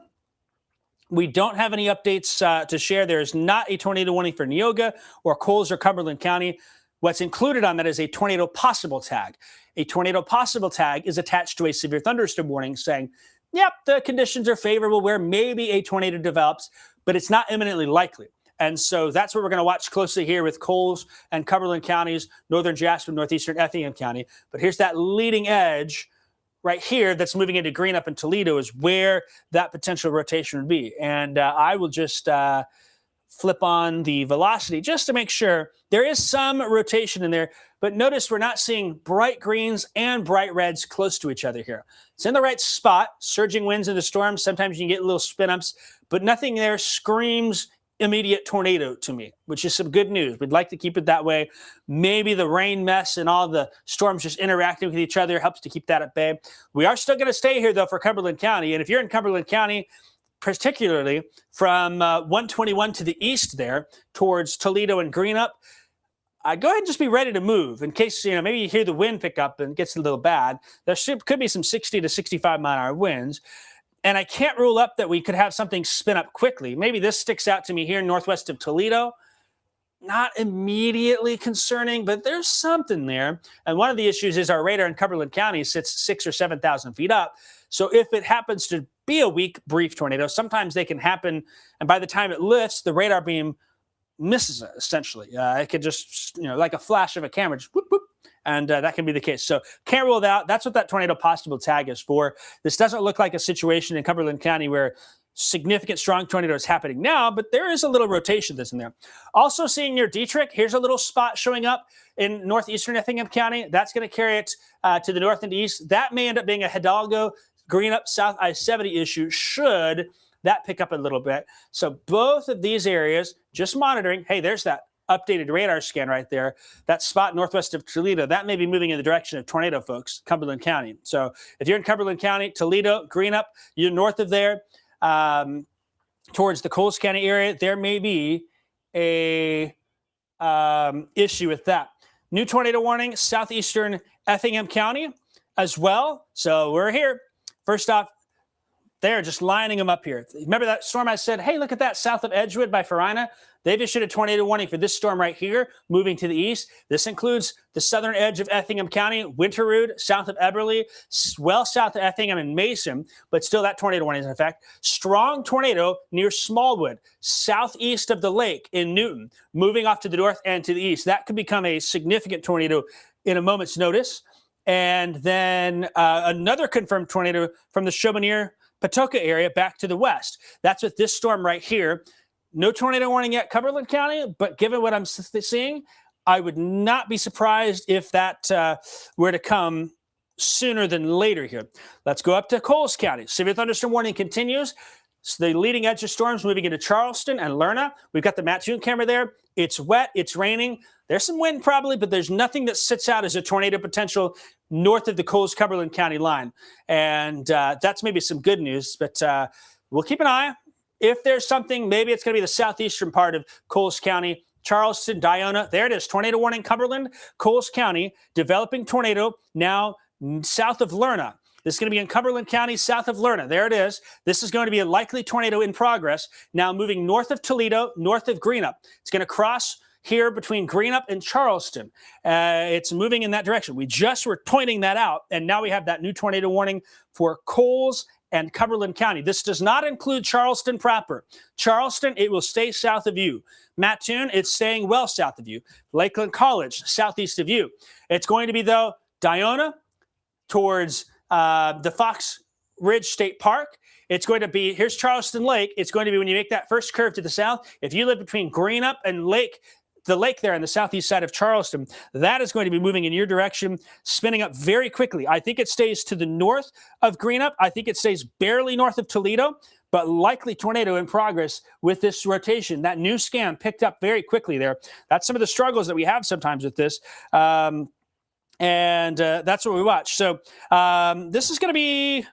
We don't have any updates to share. There is not a tornado warning for Neoga or Coles or Cumberland County. What's included on that is a tornado possible tag. A tornado possible tag is attached to a severe thunderstorm warning saying, yep, the conditions are favorable where maybe a tornado develops, but it's not imminently likely. And so that's what we're going to watch closely here with Coles and Cumberland counties, northern Jasper, northeastern Effingham County. But here's that leading edge right here that's moving into Greenup and Toledo is where that potential rotation would be. And I will just flip on the velocity just to make sure there is some rotation in there. But notice we're not seeing bright greens and bright reds close to each other here. It's in the right spot, surging winds into storms. Sometimes you can get little spin-ups, but nothing there screams immediate tornado to me, which is some good news. We'd like to keep it that way. Maybe the rain mess and all the storms just interacting with each other helps to keep that at bay. We are still going to stay here, though, for Cumberland County. And if you're in Cumberland County, particularly from 121 to the east there towards Toledo and Greenup, go ahead and just be ready to move in case, maybe you hear the wind pick up and it gets a little bad. There could be some 60 to 65 mile an hour winds. And I can't rule up that we could have something spin up quickly. Maybe this sticks out to me here northwest of Toledo. Not immediately concerning, but there's something there. And one of the issues is our radar in Cumberland County sits 6,000 or 7,000 feet up. So if it happens to be a weak, brief tornado, sometimes they can happen. And by the time it lifts, the radar beam misses it, essentially. It could just, like a flash of a camera, just whoop, whoop. And that can be the case. So can't rule it out. That's what that tornado possible tag is for. This doesn't look like a situation in Cumberland County where significant strong tornado is happening now, but there is a little rotation that's in there. Also seeing near Dietrich, here's a little spot showing up in northeastern Effingham County. That's going to carry it to the north and east. That may end up being a Hidalgo, Greenup, South I-70 issue should that pick up a little bit. So both of these areas, just monitoring. Hey, there's that updated radar scan right there. That spot northwest of Toledo, that may be moving in the direction of tornado, folks, Cumberland County. So if you're in Cumberland County, Toledo, Greenup, you're north of there, towards the Coles County area, there may be a issue with that. New tornado warning, southeastern Effingham County as well. So we're here. First off, they're just lining them up here. Remember that storm I said, hey, look at that south of Edgewood by Farina? They've issued a tornado warning for this storm right here, moving to the east. This includes the southern edge of Effingham County, Winterrood, south of Eberly, well south of Effingham and Mason, but still that tornado warning is in effect. Strong tornado near Smallwood, southeast of the lake in Newton, moving off to the north and to the east. That could become a significant tornado in a moment's notice. And then another confirmed tornado from the Chaubonear Patoka area back to the west. That's with this storm right here. No tornado warning yet, Cumberland County, but given what I'm seeing, I would not be surprised if that were to come sooner than later here. Let's go up to Coles County. Severe thunderstorm warning continues. So the leading edge of storms moving into Charleston and Lerna. We've got the Mattoon camera there. It's wet. It's raining. There's some wind probably, but there's nothing that sits out as a tornado potential north of the Coles-Cumberland County line. And that's maybe some good news, but we'll keep an eye. If there's something, maybe it's going to be the southeastern part of Coles County, Charleston, Diona. There it is. Tornado warning, Cumberland, Coles County, developing tornado now south of Lerna. This is going to be in Cumberland County, south of Lerna. There it is. This is going to be a likely tornado in progress, now moving north of Toledo, north of Greenup. It's going to cross here between Greenup and Charleston. It's moving in that direction. We just were pointing that out, and now we have that new tornado warning for Coles and Cumberland County. This does not include Charleston proper. Charleston, it will stay south of you. Mattoon, it's staying well south of you. Lakeland College, southeast of you. It's going to be, though, Diona towards the Fox Ridge State Park. It's going to be, here's Charleston Lake. It's going to be when you make that first curve to the south. If you live between Greenup and the lake there on the southeast side of Charleston, that is going to be moving in your direction, spinning up very quickly. I think it stays to the north of Greenup. I think it stays barely north of Toledo, but likely tornado in progress with this rotation. That new scan picked up very quickly there. That's some of the struggles that we have sometimes with this. And that's what we watch. So this is going to be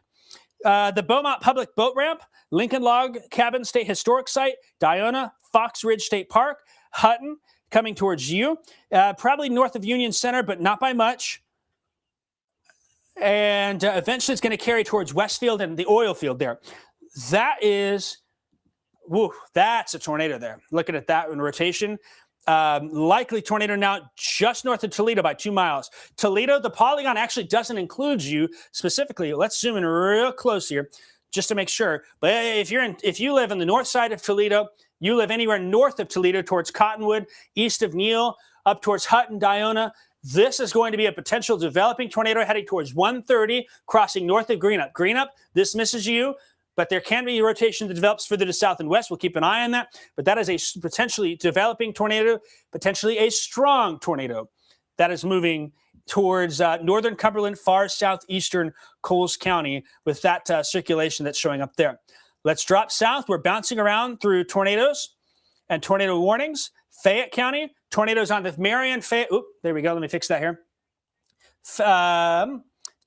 the Beaumont Public Boat Ramp, Lincoln Log Cabin State Historic Site, Diona, Fox Ridge State Park, Hutton, coming towards you, probably north of Union Center, but not by much. And eventually it's going to carry towards Westfield and the oil field there. That is, woo, that's a tornado there. Looking at that in rotation. Likely tornado now just north of Toledo by 2 miles. Toledo, the polygon actually doesn't include you specifically. Let's zoom in real close here just to make sure. But if you live on the north side of Toledo, you live anywhere north of Toledo towards Cottonwood, east of Neal, up towards Hutton, Diona, this is going to be a potential developing tornado heading towards 130, crossing north of Greenup. Greenup, this misses you, but there can be a rotation that develops further to south and west. We'll keep an eye on that. But that is a potentially developing tornado, potentially a strong tornado that is moving towards northern Cumberland, far southeastern Coles County with that circulation that's showing up there. Let's drop south. We're bouncing around through tornadoes and tornado warnings. Fayette County, tornadoes on the Marion, Fayette. Oop, there we go. Let me fix that here.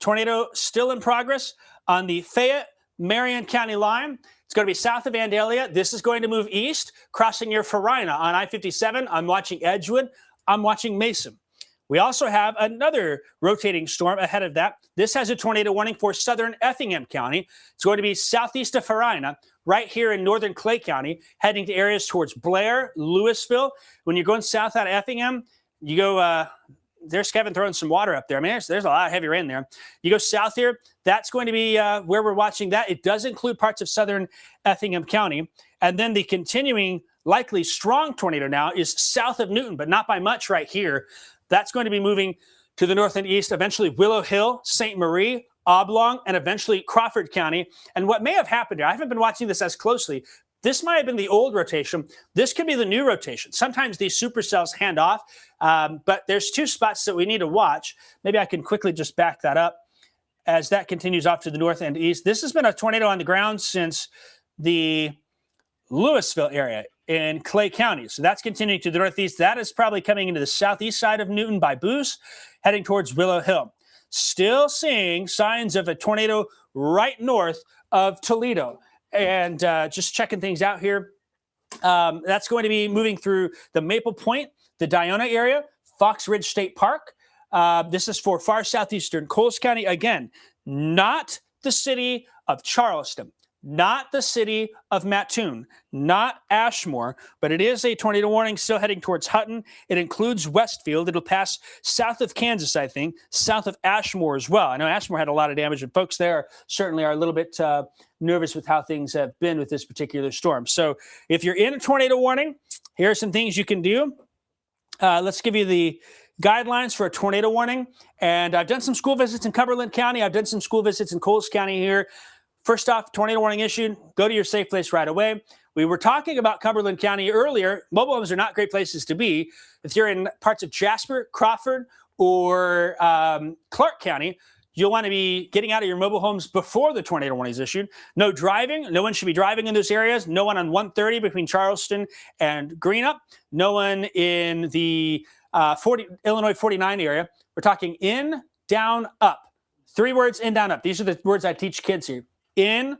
Tornado still in progress on the Fayette, Marion County line. It's going to be south of Vandalia. This is going to move east, crossing near Farina on I-57. I'm watching Edgewood. I'm watching Mason. We also have another rotating storm ahead of that. This has a tornado warning for southern Effingham County. It's going to be southeast of Farina, right here in northern Clay County, heading to areas towards Blair, Louisville. When you're going south out of Effingham, you go, there's Kevin throwing some water up there. I mean, there's a lot of heavy rain there. You go south here, that's going to be where we're watching that. It does include parts of southern Effingham County. And then the continuing, likely strong tornado now is south of Newton, but not by much right here. That's going to be moving to the north and east, eventually Willow Hill, St. Marie, Oblong, and eventually Crawford County. And what may have happened here, I haven't been watching this as closely. This might have been the old rotation. This could be the new rotation. Sometimes these supercells hand off, but there's two spots that we need to watch. Maybe I can quickly just back that up as that continues off to the north and east. This has been a tornado on the ground since the Louisville area in Clay County. So that's continuing to the northeast. That is probably coming into the southeast side of Newton by Boose, heading towards Willow Hill. Still seeing signs of a tornado right north of Toledo. And just checking things out here. That's going to be moving through the Maple Point, the Diona area, Fox Ridge State Park. This is for far southeastern Coles County. Again, not the city of Charleston, not the city of Mattoon, not Ashmore, but it is a tornado warning still heading towards Hutton. It includes Westfield. It'll pass south of Kansas, I think, south of Ashmore as well. I know Ashmore had a lot of damage, and folks there certainly are a little bit nervous with how things have been with this particular storm. So if you're in a tornado warning, here are some things you can do. Let's give you the guidelines for a tornado warning. And I've done some school visits in Cumberland County. I've done some school visits in Coles County here. First off, tornado warning issued. Go to your safe place right away. We were talking about Cumberland County earlier. Mobile homes are not great places to be. If you're in parts of Jasper, Crawford, or Clark County, you'll want to be getting out of your mobile homes before the tornado warning is issued. No driving. No one should be driving in those areas. No one on 130 between Charleston and Greenup. No one in the Illinois 49 area. We're talking in, down, up. 3 words, in, down, up. These are the words I teach kids here. In,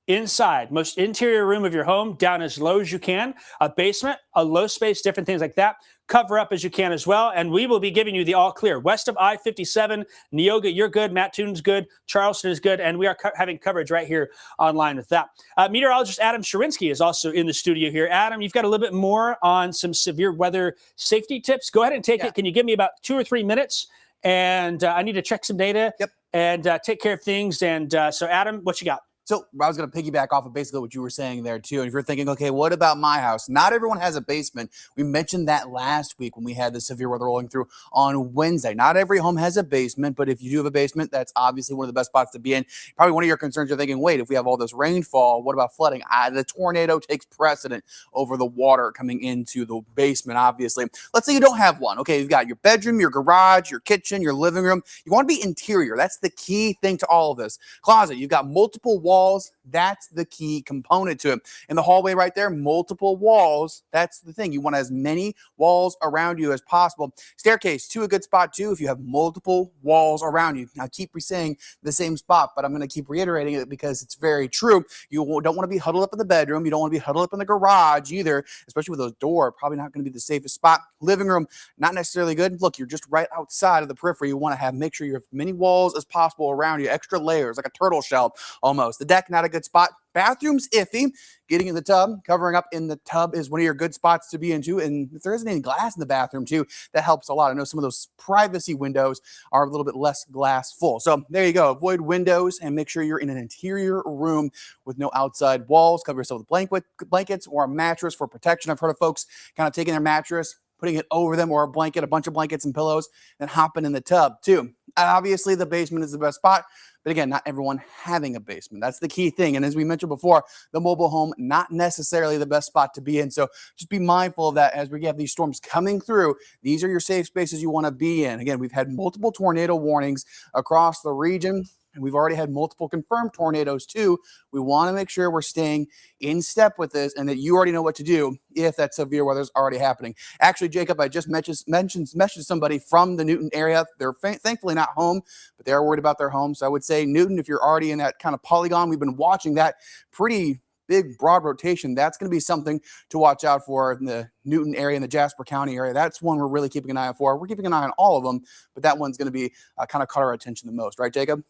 inside, most interior room of your home, down as low as you can. A basement, a low space, different things like that. Cover up as you can as well. And we will be giving you the all clear. West of I-57, Neoga, you're good. Mattoon's good. Charleston is good. And we are having coverage right here online with that. Meteorologist Adam Sharinsky is also in the studio here. Adam, you've got a little bit more on some severe weather safety tips. Go ahead and take it. Can you give me about 2 or 3 minutes? And I need to check some data and take care of things. And so, Adam, what you got? So I was going to piggyback off of basically what you were saying there, too. And if you're thinking, okay, what about my house? Not everyone has a basement. We mentioned that last week when we had the severe weather rolling through on Wednesday. Not every home has a basement, but if you do have a basement, that's obviously one of the best spots to be in. Probably one of your concerns, you're thinking, wait, if we have all this rainfall, what about flooding? The tornado takes precedent over the water coming into the basement, obviously. Let's say you don't have one. Okay, you've got your bedroom, your garage, your kitchen, your living room. You want to be interior. That's the key thing to all of this. Closet, you've got multiple walls. That's the key component to it. In the hallway right there, multiple walls. That's the thing. You want as many walls around you as possible. Staircase, a good spot too if you have multiple walls around you. Now, I keep saying the same spot, but I'm going to keep reiterating it because it's very true. You don't want to be huddled up in the bedroom. You don't want to be huddled up in the garage either, especially with those doors. Probably not going to be the safest spot. Living room, not necessarily good. Look, you're just right outside of the periphery. You want to make sure you have as many walls as possible around you, extra layers, like a turtle shell almost. The deck, not a good spot. Bathroom's iffy. Getting in the tub, covering up in the tub is one of your good spots to be into. And if there isn't any glass in the bathroom too, that helps a lot. I know some of those privacy windows are a little bit less glass full. So there you go. Avoid windows and make sure you're in an interior room with no outside walls. Cover yourself with blankets or a mattress for protection. I've heard of folks kind of taking their mattress, putting it over them, or a blanket, a bunch of blankets and pillows, and hopping in the tub too. Obviously, the basement is the best spot. But again, not everyone having a basement. That's the key thing. And as we mentioned before, the mobile home, not necessarily the best spot to be in. So just be mindful of that as we have these storms coming through. These are your safe spaces you want to be in. Again, we've had multiple tornado warnings across the region. And we've already had multiple confirmed tornadoes too. We want to make sure we're staying in step with this and that you already know what to do if that severe weather is already happening. Actually, Jacob, I just messaged somebody from the Newton area. They're thankfully not home, but they're worried about their home. So I would say, Newton, if you're already in that kind of polygon, we've been watching that pretty big, broad rotation. That's going to be something to watch out for in the Newton area and the Jasper County area. That's one we're really keeping an eye out for. We're keeping an eye on all of them, but that one's going to be kind of caught our attention the most. Right, Jacob?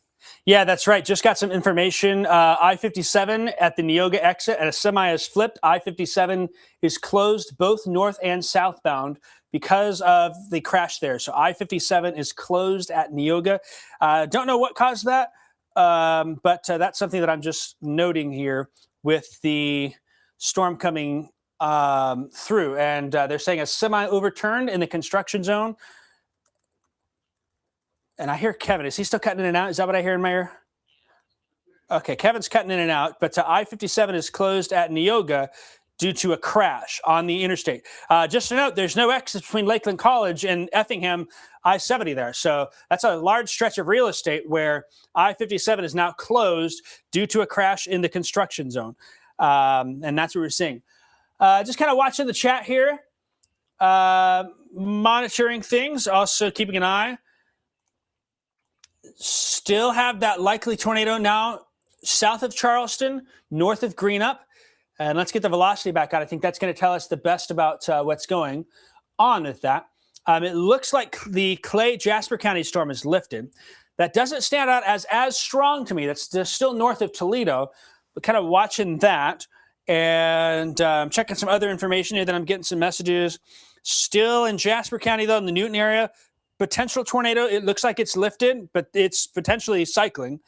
Yeah, that's right. Just got some information. I-57 at the Neoga exit, and a semi is flipped. I-57 is closed both north and southbound because of the crash there. So I-57 is closed at Neoga. Don't know what caused that, but that's something that I'm just noting here with the storm coming through. And they're saying a semi overturned in the construction zone. And I hear Kevin. Is he still cutting in and out? Is that what I hear in my ear? Okay, Kevin's cutting in and out. But I-57 is closed at Neoga due to a crash on the interstate. Just to note, there's no exit between Lakeland College and Effingham I-70 there. So that's a large stretch of real estate where I-57 is now closed due to a crash in the construction zone. And that's what we're seeing. Just kind of watching the chat here, monitoring things, also keeping an eye. Still have that likely tornado now south of Charleston, north of Greenup. And let's get the velocity back out. I think that's going to tell us the best about what's going on with that. It looks like the Clay Jasper County storm is lifted. That doesn't stand out as strong to me. That's still north of Toledo, but kind of watching that and checking some other information here. Then I'm getting some messages. Still in Jasper County, though, in the Newton area. Potential tornado. It looks like it's lifted, but it's potentially cycling.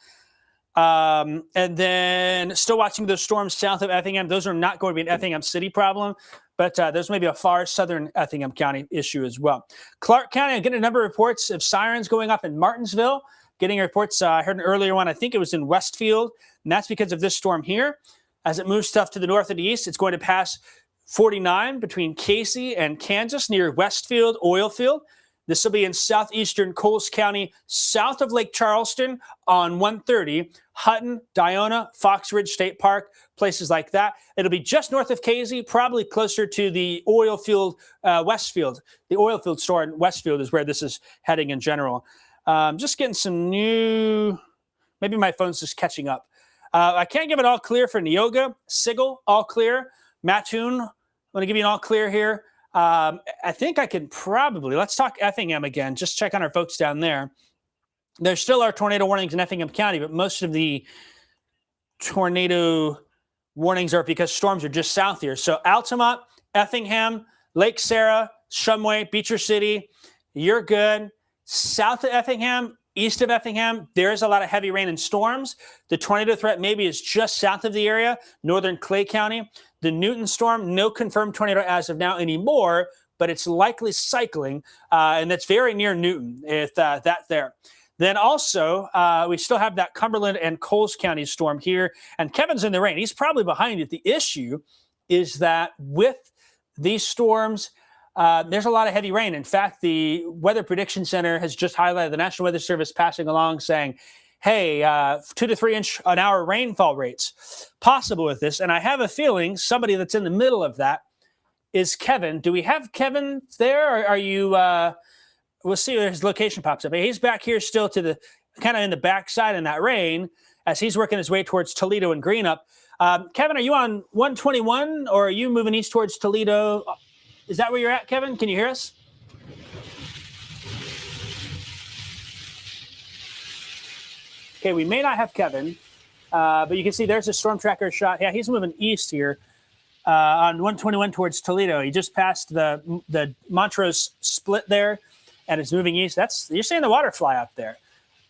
And then still watching those storms south of Effingham. Those are not going to be an Effingham City problem, but those may be a far southern Effingham County issue as well. Clark County, I'm getting a number of reports of sirens going up in Martinsville. Getting reports, I heard an earlier one, I think it was in Westfield, and that's because of this storm here. As it moves stuff to the north and the east, it's going to pass 49 between Casey and Kansas near Westfield, Oilfield. This will be in southeastern Coles County, south of Lake Charleston on 130, Hutton, Diona, Fox Ridge State Park, places like that. It'll be just north of Casey, probably closer to the Oilfield, Westfield. The Oilfield store in Westfield is where this is heading in general. Just getting some new, maybe my phone's just catching up. I can't give it all clear for Neoga. Sigel, all clear. Mattoon, I'm going to give you an all clear here. I think I can probably, let's talk Effingham again, just check on our folks down there. There still are tornado warnings in Effingham County, but most of the tornado warnings are because storms are just south here. So Altamont, Effingham, Lake Sarah, Shumway, Beecher City, you're good. South of Effingham, east of Effingham, there is a lot of heavy rain and storms. The tornado threat maybe is just south of the area, northern Clay County. The Newton storm, no confirmed tornado as of now anymore, but it's likely cycling, and that's very near Newton, if that there. Then also, we still have that Cumberland and Coles County storm here, and Kevin's in the rain. He's probably behind it. The issue is that with these storms, there's a lot of heavy rain. In fact, the Weather Prediction Center has just highlighted the National Weather Service passing along saying, hey, 2 to 3 inch an hour rainfall rates possible with this. And I have a feeling somebody that's in the middle of that is Kevin. Do we have Kevin there? Or are you, we'll see where his location pops up. He's back here still to the kind of in the backside in that rain as he's working his way towards Toledo and Greenup. Kevin, are you on 121 or are you moving east towards Toledo? Is that where you're at, Kevin? Can you hear us? Okay, we may not have Kevin, but you can see there's a storm tracker shot. Yeah, he's moving east here on 121 towards Toledo. He just passed the Montrose split there, and it's moving east. You're seeing the water fly up there.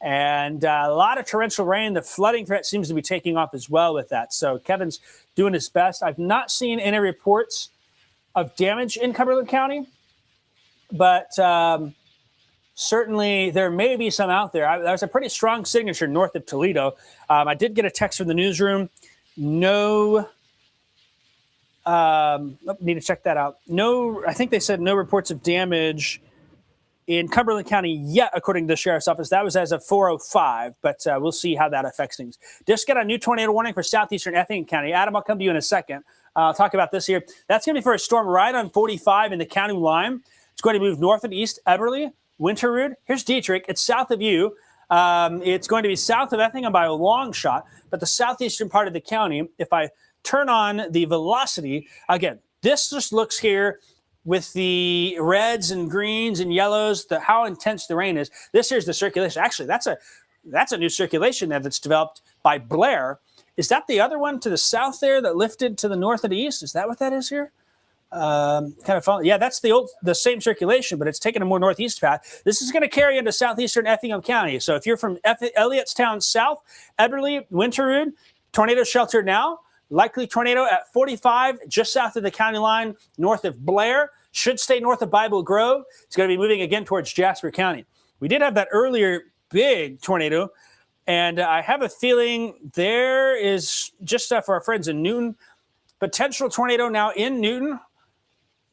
And a lot of torrential rain. The flooding threat seems to be taking off as well with that. So Kevin's doing his best. I've not seen any reports of damage in Cumberland County, but certainly there may be some out there. There's a pretty strong signature north of Toledo. I did get a text from the newsroom. No, need to check that out. No, I think they said no reports of damage in Cumberland County yet, according to the sheriff's office. That was as of 4:05, but we'll see how that affects things. Just got a new tornado warning for southeastern Effingham County. Adam, I'll come to you in a second. I'll talk about this here. That's going to be for a storm right on 45 in the county line. It's going to move north and east, Eberly, Winterrud. Here's Dietrich. It's south of you. It's going to be south of Effingham by a long shot, but the southeastern part of the county, if I turn on the velocity, again, this just looks here with the reds and greens and yellows, how intense the rain is. This here's the circulation. Actually, that's a new circulation that's developed by Blair. Is that the other one to the south there that lifted to the north and the east? Is that what that is here? Kind of fun. Yeah, that's the same circulation, but it's taking a more northeast path. This is going to carry into southeastern Effingham County. So if you're from Elliottstown south, Eberly, Winterrud, tornado shelter now. Likely tornado at 45, just south of the county line, north of Blair. Should stay north of Bible Grove. It's going to be moving again towards Jasper County. We did have that earlier big tornado, and I have a feeling there is, just for our friends in Newton, potential tornado now in Newton,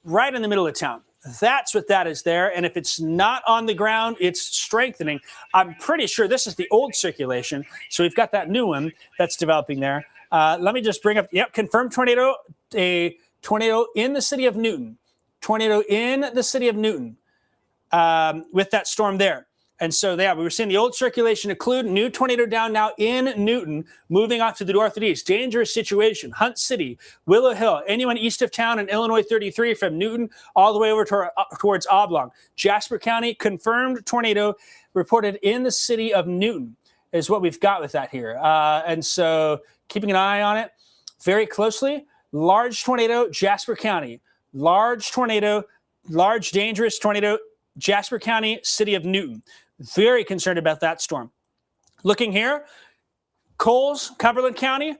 right in the middle of town. That's what that is there. And if it's not on the ground, it's strengthening. I'm pretty sure this is the old circulation. So we've got that new one that's developing there. Let me just bring up, confirmed tornado, a tornado in the city of Newton. Tornado in the city of Newton with that storm there. And so, we were seeing the old circulation include new tornado down now in Newton, moving off to the north and east. Dangerous situation. Hunt City, Willow Hill, anyone east of town in Illinois 33 from Newton all the way over towards Oblong. Jasper County, confirmed tornado reported in the city of Newton is what we've got with that here. And so keeping an eye on it very closely. Large tornado, Jasper County. Large tornado, large dangerous tornado, Jasper County, city of Newton. Very concerned about that storm. Looking here, Coles, Cumberland County,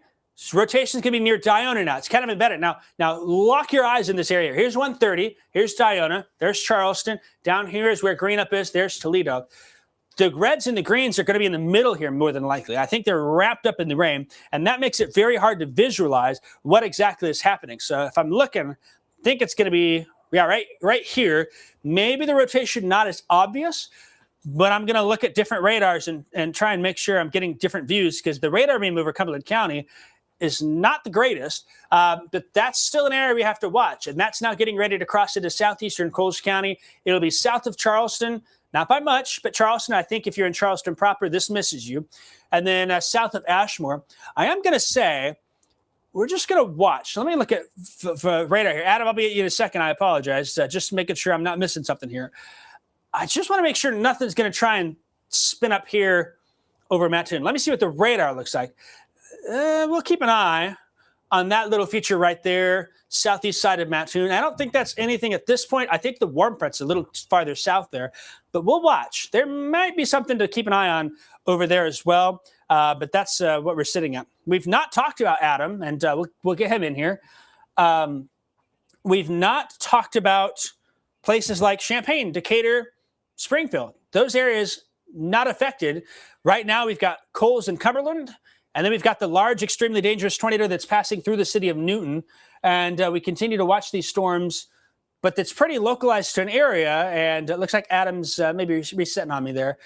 rotation's going to be near Diona now. It's kind of embedded. Now lock your eyes in this area. Here's 130. Here's Diona. There's Charleston. Down here is where Greenup is. There's Toledo. The reds and the greens are going to be in the middle here more than likely. I think they're wrapped up in the rain, and that makes it very hard to visualize what exactly is happening. So if I'm looking, I think it's going to be, right here. Maybe the rotation not as obvious, but I'm going to look at different radars and try and make sure I'm getting different views, because the radar beam over Cumberland County is not the greatest, but that's still an area we have to watch. And that's now getting ready to cross into southeastern Coles County. It'll be south of Charleston. Not by much, but Charleston, I think if you're in Charleston proper, this misses you. And then south of Ashmore, I am going to say we're just going to watch. Let me look at for radar here. Adam, I'll be at you in a second. I apologize. Just making sure I'm not missing something here. I just want to make sure nothing's going to try and spin up here over Mattoon. Let me see what the radar looks like. We'll keep an eye on that little feature right there, southeast side of Mattoon. I don't think that's anything at this point. I think the warm front's a little farther south there, but we'll watch. There might be something to keep an eye on over there as well, but that's what we're sitting at. We've not talked about Adam, and we'll get him in here. We've not talked about places like Champaign, Decatur, Springfield. Those areas not affected. Right now, we've got Coles and Cumberland, and then we've got the large, extremely dangerous tornado that's passing through the city of Newton. And we continue to watch these storms, but it's pretty localized to an area. And it looks like Adam's maybe resetting on me there.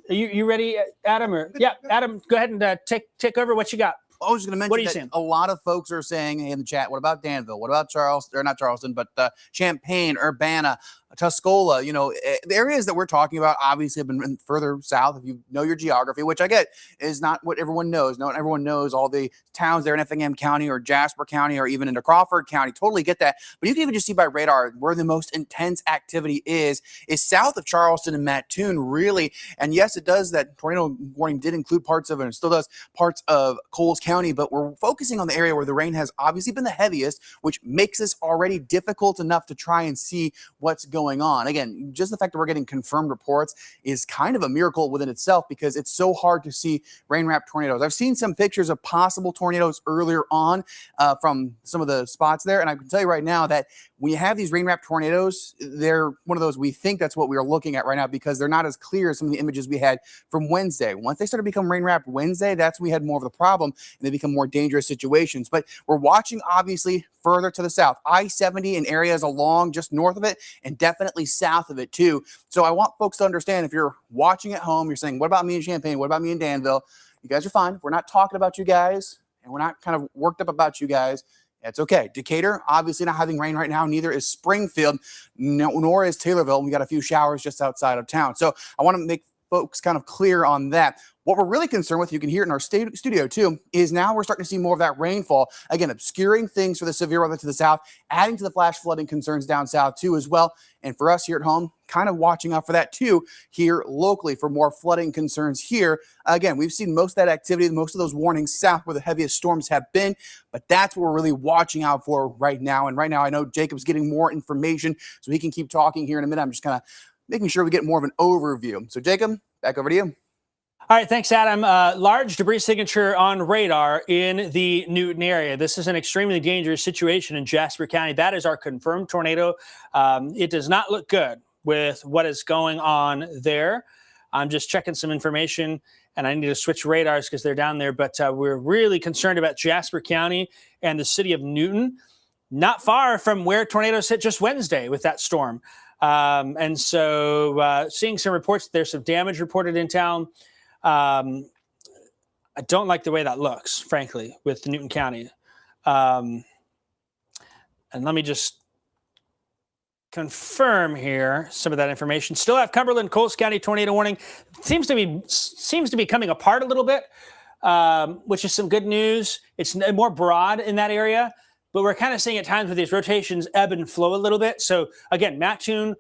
You ready, Adam? Yeah, Adam, go ahead and take over. What you got? I was going to mention that saying? A lot of folks are saying in the chat, what about Danville? What about Charleston, or not Charleston, but Champaign, Urbana, Tuscola? The areas that we're talking about obviously have been further south. If you know your geography, which I get is not what everyone knows. Not everyone knows all the towns there in Effingham County or Jasper County or even into Crawford County. Totally get that. But you can even just see by radar where the most intense activity is south of Charleston and Mattoon, really. And yes, it does. That tornado warning did include parts of it, and it still does parts of Coles County. But we're focusing on the area where the rain has obviously been the heaviest, which makes this already difficult enough to try and see what's going on. Again, just the fact that we're getting confirmed reports is kind of a miracle within itself, because it's so hard to see rain-wrapped tornadoes. I've seen some pictures of possible tornadoes earlier on from some of the spots there, and I can tell you right now that when you have these rain-wrapped tornadoes, they're one of those, we think that's what we are looking at right now, because they're not as clear as some of the images we had from Wednesday. Once they started to become rain-wrapped Wednesday, that's when we had more of the problem, and they become more dangerous situations. But we're watching, obviously, further to the south. I-70 in areas along just north of it, and definitely south of it too. So I want folks to understand, if you're watching at home, you're saying, what about me in Champaign? What about me in Danville? You guys are fine. We're not talking about you guys, and we're not kind of worked up about you guys. It's okay. Decatur, obviously not having rain right now. Neither is Springfield, nor is Taylorville. We got a few showers just outside of town. So I want to make folks kind of clear on that. What we're really concerned with, you can hear it in our studio too, is now we're starting to see more of that rainfall. Again, obscuring things for the severe weather to the south, adding to the flash flooding concerns down south too as well. And for us here at home, kind of watching out for that too here locally for more flooding concerns here. Again, we've seen most of that activity, most of those warnings south where the heaviest storms have been, but that's what we're really watching out for right now. And right now I know Jacob's getting more information so he can keep talking here in a minute. I'm just kind of making sure we get more of an overview. So Jacob, back over to you. All right, thanks, Adam. Large debris signature on radar in the Newton area. This is an extremely dangerous situation in Jasper County. That is our confirmed tornado. It does not look good with what is going on there. I'm just checking some information, and I need to switch radars because they're down there. But we're really concerned about Jasper County and the city of Newton, not far from where tornadoes hit just Wednesday with that storm. And so seeing some reports, there's some damage reported in town. I don't like the way that looks, frankly, with Newton County. And let me just confirm here some of that information. Still have Cumberland, Coles County tornado warning. Seems to be coming apart a little bit, which is some good news. It's more broad in that area, but we're kind of seeing at times with these rotations ebb and flow a little bit. So again, Mattoon,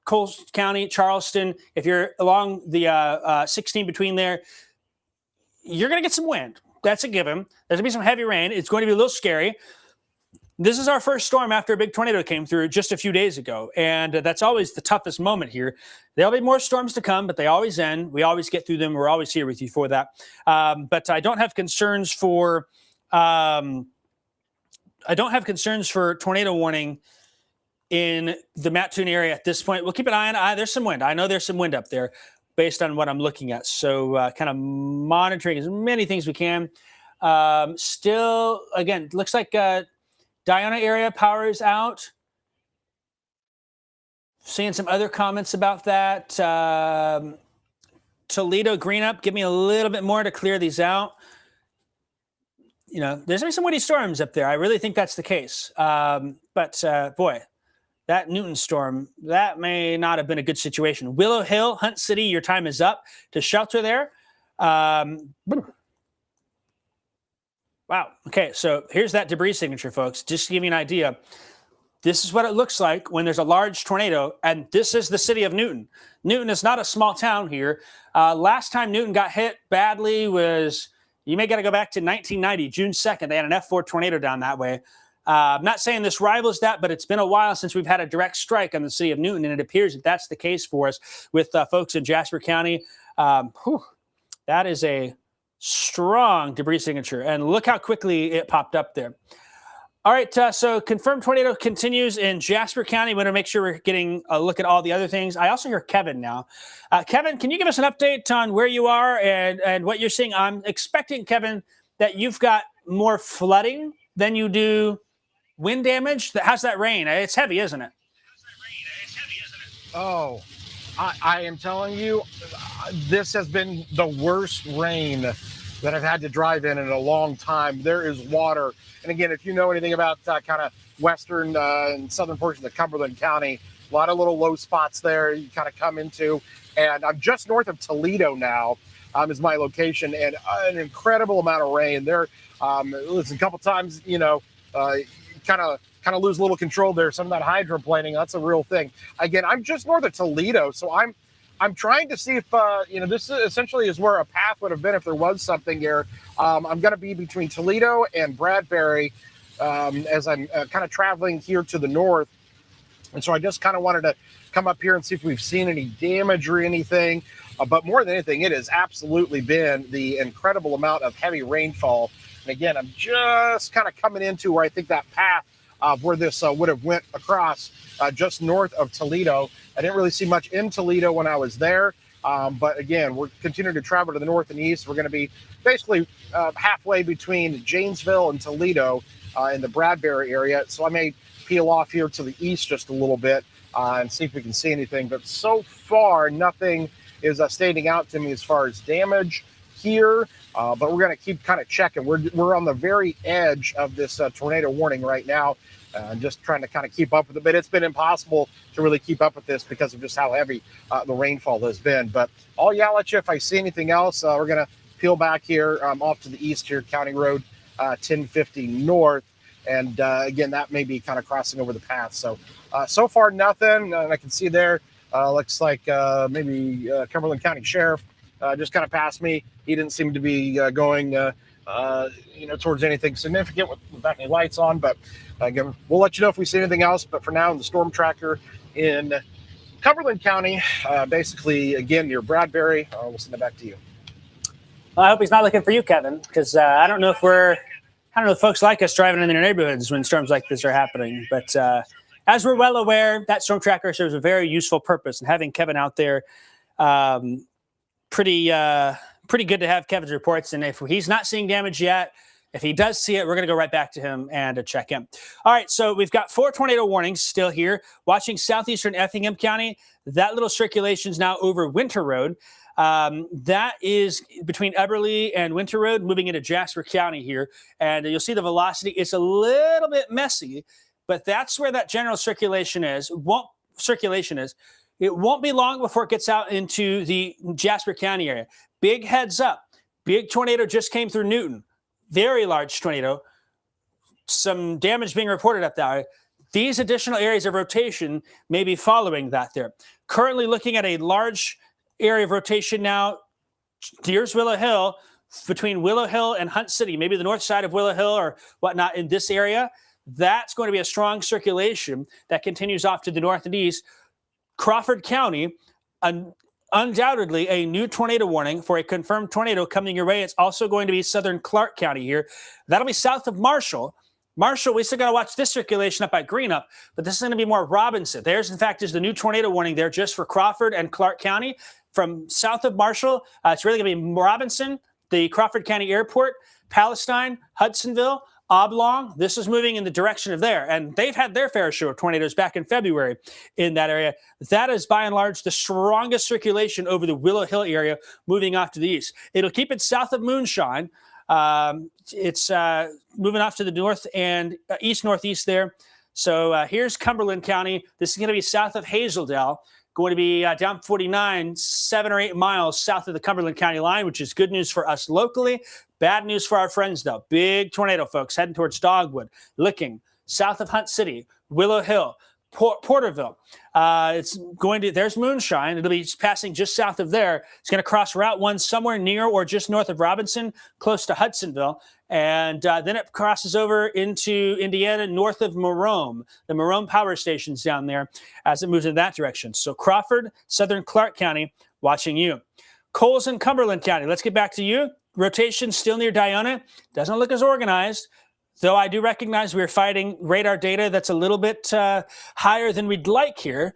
Coles County, Charleston, if you're along the 16 between there, you're going to get some wind. That's a given. There's going to be some heavy rain. It's going to be a little scary. This is our first storm after a big tornado came through just a few days ago. And that's always the toughest moment here. There'll be more storms to come, but they always end. We always get through them. We're always here with you for that. But I don't have concerns for tornado warning in the Mattoon area at this point. We'll keep an eye on it. There's some wind. I know there's some wind up there based on what I'm looking at. So kind of monitoring as many things we can. Still, again, looks like Diana area power is out. Seeing some other comments about that. Toledo green up. Give me a little bit more to clear these out. You know, there's going to be some windy storms up there. I really think that's the case. But boy, that Newton storm, that may not have been a good situation. Willow Hill, Hunt City, your time is up to shelter there. Wow. Okay, so here's that debris signature, folks. Just to give you an idea, this is what it looks like when there's a large tornado, and this is the city of Newton. Newton is not a small town here. Last time Newton got hit badly was, you may got to go back to 1990, June 2nd. They had an F4 tornado down that way. I'm not saying this rivals that, but it's been a while since we've had a direct strike on the city of Newton, and it appears that that's the case for us with folks in Jasper County. That is a strong debris signature, and look how quickly it popped up there. All right, so confirmed tornado continues in Jasper County. We want to make sure we're getting a look at all the other things. I also hear Kevin now. Kevin, can you give us an update on where you are and what you're seeing? I'm expecting, Kevin, that you've got more flooding than you do wind damage. How's that rain? It's heavy, isn't it? Oh, I am telling you, this has been the worst rain that I've had to drive in a long time. There is water. And again, if you know anything about kind of western and southern portions of Cumberland County, a lot of little low spots there you kind of come into. And I'm just north of Toledo now, is my location, and an incredible amount of rain. There, listen, a couple times, you know, kind of lose a little control there. Some of that hydroplaning, that's a real thing. Again, I'm just north of Toledo, so I'm trying to see if, you know, this essentially is where a path would have been if there was something here. I'm going to be between Toledo and Bradbury as I'm kind of traveling here to the north. And so I just kind of wanted to come up here and see if we've seen any damage or anything. But more than anything, it has absolutely been the incredible amount of heavy rainfall. And again, I'm just kind of coming into where I think that path where this would have went across just north of Toledo. I didn't really see much in Toledo when I was there. But again, we're continuing to travel to the north and east. We're going to be basically halfway between Janesville and Toledo in the Bradbury area. So I may peel off here to the east just a little bit and see if we can see anything. But so far, nothing is standing out to me as far as damage here. But we're going to keep kind of checking. We're on the very edge of this tornado warning right now. Just trying to kind of keep up with it, but it's been impossible to really keep up with this because of just how heavy the rainfall has been. But I'll yell at you if I see anything else. We're going to peel back here off to the east here, County Road 1050 North. And again, that may be kind of crossing over the path. So, so far, nothing. And I can see there, looks like maybe Cumberland County Sheriff just kind of passed me. He didn't seem to be going you know, towards anything significant without any lights on, but again, we'll let you know if we see anything else. But for now, the storm tracker in Cumberland County, basically again near Bradbury, we'll send it back to you. Well, I hope he's not looking for you, Kevin, because I don't know if folks like us driving in their neighborhoods when storms like this are happening. But as we're well aware, that storm tracker serves a very useful purpose, and having Kevin out there, pretty good to have Kevin's reports. And if he's not seeing damage yet, if he does see it, we're going to go right back to him and check in. All right, so we've got 4 tornado warnings still here. Watching southeastern Effingham County, that little circulation is now over Winter Road. That is between Eberly and Winter Road, moving into Jasper County here. And you'll see the velocity. It's a little bit messy, but that's where that general circulation is. It won't be long before it gets out into the Jasper County area. Big heads up. Big tornado just came through Newton. Very large tornado. Some damage being reported up there. These additional areas of rotation may be following that there. Currently looking at a large area of rotation now. Here's Willow Hill, between Willow Hill and Hunt City, maybe the north side of Willow Hill or whatnot in this area. That's going to be a strong circulation that continues off to the north and east. Crawford County, undoubtedly a new tornado warning for a confirmed tornado coming your way. It's also going to be southern Clark County here. That'll be south of Marshall. Marshall, we still got to watch this circulation up by Greenup, but this is going to be more Robinson. There's, in fact, is the new tornado warning there just for Crawford and Clark County. From south of Marshall, it's really going to be Robinson, the Crawford County Airport, Palestine, Hudsonville, Oblong. This is moving in the direction of there. And they've had their fair share of tornadoes back in February in that area. That is, by and large, the strongest circulation over the Willow Hill area moving off to the east. It'll keep it south of Moonshine. It's moving off to the north and east-northeast there. So here's Cumberland County. This is going to be south of Hazeldale. Going to be down 49, 7 or 8 miles south of the Cumberland County line, which is good news for us locally. Bad news for our friends, though. Big tornado, folks, heading towards Dogwood, Licking, south of Hunt City, Willow Hill, Porterville. It's going to, there's Moonshine. It'll be passing just south of there. It's going to cross Route 1 somewhere near or just north of Robinson, close to Hudsonville. And then it crosses over into Indiana, north of Marome. The Marome power station's down there as it moves in that direction. So Crawford, southern Clark County, watching you. Coles and Cumberland County. Let's get back to you. Rotation still near Diona. Doesn't look as organized. Though I do recognize we're fighting radar data that's a little bit higher than we'd like here,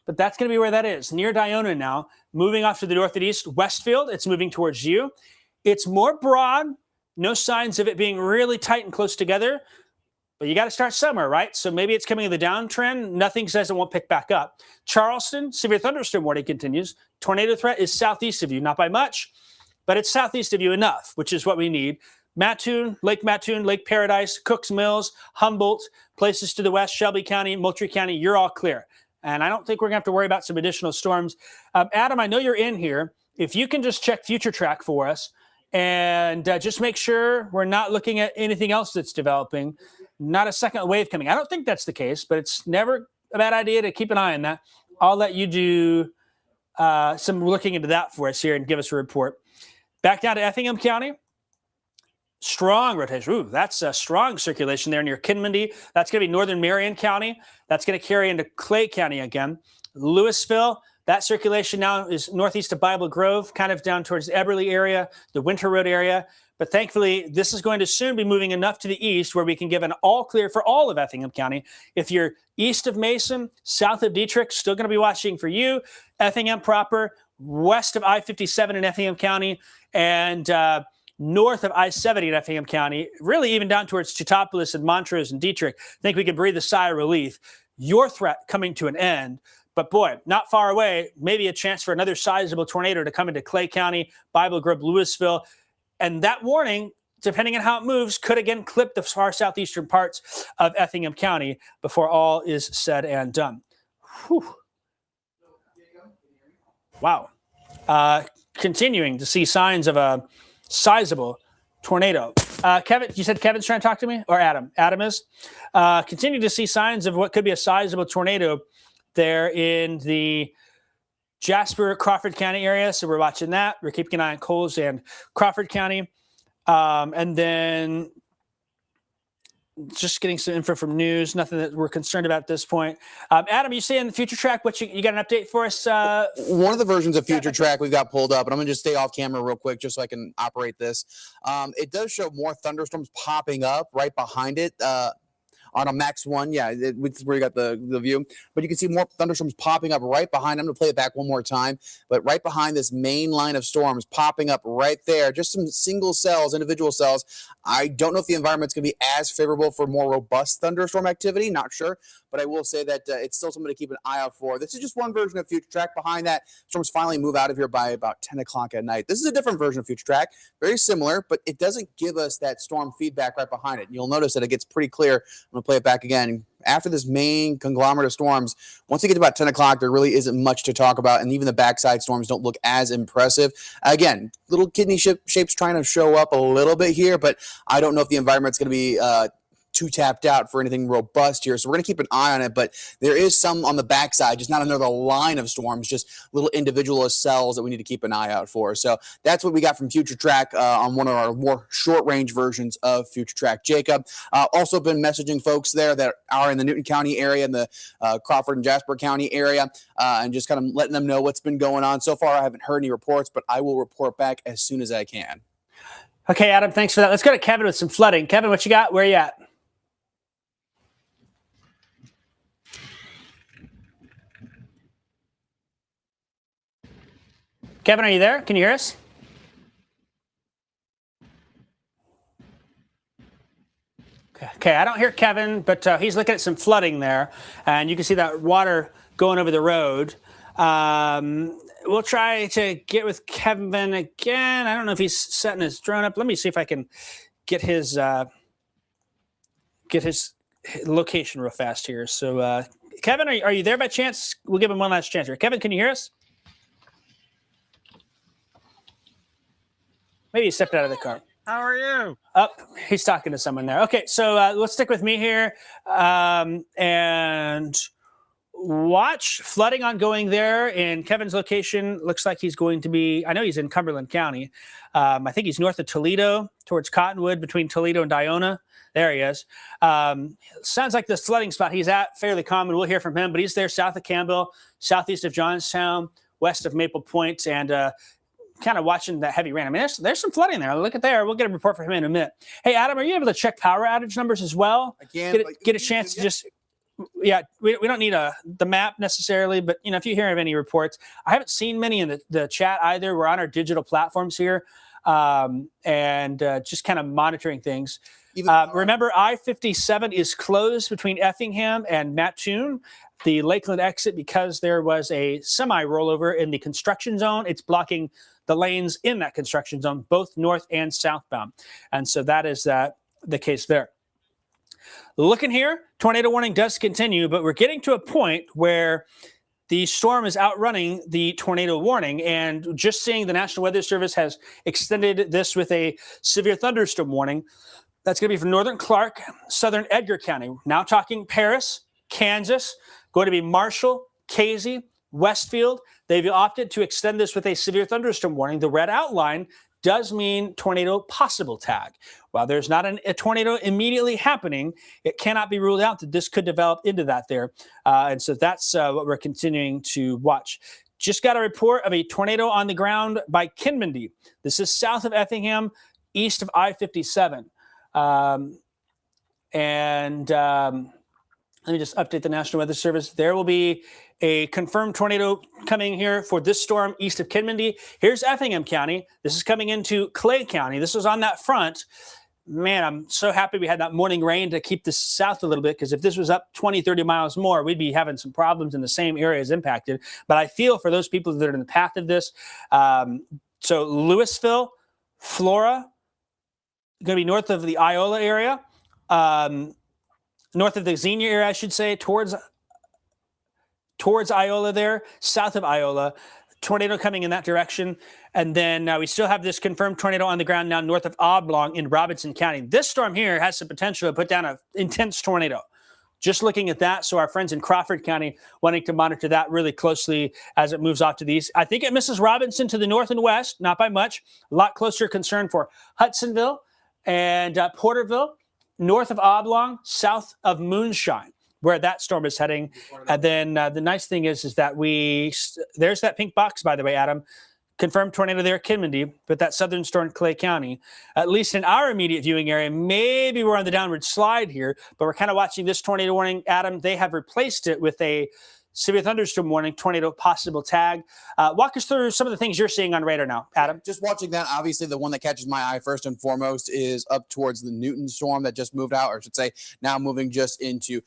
but that's going to be where that is, near Diona now. Moving off to the north and east, Westfield, it's moving towards you. It's more broad, no signs of it being really tight and close together, but you got to start somewhere, right? So maybe it's coming in the downtrend. Nothing says it won't pick back up. Charleston, severe thunderstorm warning continues. Tornado threat is southeast of you, not by much, but it's southeast of you enough, which is what we need. Mattoon, Lake Paradise, Cooks Mills, Humboldt, places to the west, Shelby County, Moultrie County, you're all clear. And I don't think we're going to have to worry about some additional storms. Adam, I know you're in here. If you can just check Future Track for us and just make sure we're not looking at anything else that's developing, not a second wave coming. I don't think that's the case, but it's never a bad idea to keep an eye on that. I'll let you do some looking into that for us here and give us a report. Back down to Effingham County. Strong rotation. Ooh, that's a strong circulation there near Kinmundy. That's going to be northern Marion County. That's going to carry into Clay County again. Louisville, that circulation now is northeast of Bible Grove, kind of down towards the Eberly area, the Winter Road area. But thankfully, this is going to soon be moving enough to the east where we can give an all clear for all of Effingham County. If you're east of Mason, south of Dietrich, still going to be watching for you. Effingham proper, west of I-57 in Effingham County, and north of I-70 in Effingham County, really even down towards Teutopolis and Montrose and Dietrich. I think we can breathe a sigh of relief. Your threat coming to an end. But boy, not far away, maybe a chance for another sizable tornado to come into Clay County, Bible Grove, Louisville. And that warning, depending on how it moves, could again clip the far southeastern parts of Effingham County before all is said and done. Whew. Wow. Continuing to see signs of a sizable tornado. Kevin, you said Kevin's trying to talk to me? Or Adam? Adam is. Continue to see signs of what could be a sizable tornado there in the Jasper, Crawford County area. So we're watching that. We're keeping an eye on Coles and Crawford County. And then just getting some info from news. Nothing that we're concerned about at this point. Adam, you say in the Future Track, what you got an update for us? One of the versions of Future Track we've got pulled up, and I'm going to just stay off camera real quick just so I can operate this. It does show more thunderstorms popping up right behind it. On a max 1, yeah, it's where you got the view. But you can see more thunderstorms popping up right behind. I'm going to play it back one more time. But right behind this main line of storms popping up right there, just some single cells, individual cells. I don't know if the environment's going to be as favorable for more robust thunderstorm activity. Not sure. But I will say that it's still something to keep an eye out for. This is just one version of Future Track. Behind that, storms finally move out of here by about 10 o'clock at night. This is a different version of Future Track. Very similar, but it doesn't give us that storm feedback right behind it. You'll notice that it gets pretty clear. I'm going to play it back again. After this main conglomerate of storms, once you get to about 10 o'clock, there really isn't much to talk about, and even the backside storms don't look as impressive. Again, little kidney shapes trying to show up a little bit here, but I don't know if the environment's going to be too tapped out for anything robust here. So we're going to keep an eye on it, but there is some on the backside, just not another line of storms, just little individual cells that we need to keep an eye out for. So that's what we got from Future Track on one of our more short-range versions of Future Track. Jacob, also been messaging folks there that are in the Newton County area and the Crawford and Jasper County area, and just kind of letting them know what's been going on. So far, I haven't heard any reports, but I will report back as soon as I can. Okay, Adam, thanks for that. Let's go to Kevin with some flooding. Kevin, what you got? Where are you at? Kevin, are you there? Can you hear us? Okay, I don't hear Kevin, but he's looking at some flooding there, and you can see that water going over the road. We'll try to get with Kevin again. I don't know if he's setting his drone up. Let me see if I can get his location real fast here. So, Kevin, are you there by chance? We'll give him one last chance here. Kevin, can you hear us? Maybe he stepped out of the car. How are you? He's talking to someone there. Okay, so let's stick with me here and watch flooding ongoing there in Kevin's location. Looks like he's going to be, I know he's in Cumberland County. I think he's north of Toledo, towards Cottonwood, between Toledo and Diona. There he is. Sounds like this flooding spot he's at, fairly common. We'll hear from him, but he's there south of Campbell, southeast of Johnstown, west of Maple Point, and kind of watching that heavy rain. I mean, there's some flooding there. Look at there. We'll get a report from him in a minute. Hey, Adam, are you able to check power outage numbers as well? I can. Get a chance to just, we don't need the map necessarily, but, if you hear of any reports, I haven't seen many in the chat either. We're on our digital platforms here and just kind of monitoring things. Remember, I-57 is closed between Effingham and Mattoon, the Lakeland exit, because there was a semi rollover in the construction zone. It's blocking the lanes in that construction zone, both north and southbound. And so that is the case there. Looking here, tornado warning does continue, but we're getting to a point where the storm is outrunning the tornado warning. And just seeing the National Weather Service has extended this with a severe thunderstorm warning. That's going to be for northern Clark, southern Edgar County. Now talking Paris, Kansas, going to be Marshall, Casey, Westfield. They've opted to extend this with a severe thunderstorm warning. The red outline does mean tornado possible tag. While there's not a tornado immediately happening, it cannot be ruled out that this could develop into that there. And so that's what we're continuing to watch. Just got a report of a tornado on the ground by Kinmundy. This is south of Effingham, east of I-57. Let me just update the National Weather Service. There will be a confirmed tornado coming here for this storm east of Kinmundy. Here's Effingham County. This is coming into Clay County. This was on that front. Man, I'm so happy we had that morning rain to keep this south a little bit, because if this was up 20, 30 miles more, we'd be having some problems in the same areas impacted. But I feel for those people that are in the path of this. So Louisville, Flora, going to be north of the Iola area. North of the Xenia area, I should say, towards Iola there, south of Iola. Tornado coming in that direction. And then we still have this confirmed tornado on the ground now north of Oblong in Robinson County. This storm here has the potential to put down an intense tornado. Just looking at that, so our friends in Crawford County wanting to monitor that really closely as it moves off to the east. I think it misses Robinson to the north and west, not by much. A lot closer concern for Hudsonville and Porterville, north of Oblong, south of Moonshine, where that storm is heading. And then the nice thing is that there's that pink box, by the way, Adam. Confirmed tornado there at Kinmundy, but that southern storm, Clay County, at least in our immediate viewing area, maybe we're on the downward slide here, but we're kind of watching this tornado warning. Adam, they have replaced it with a severe thunderstorm warning, tornado possible tag. Walk us through some of the things you're seeing on radar now, Adam. Just watching that, obviously the one that catches my eye first and foremost is up towards the Newton storm that just moved out, or I should say now moving just into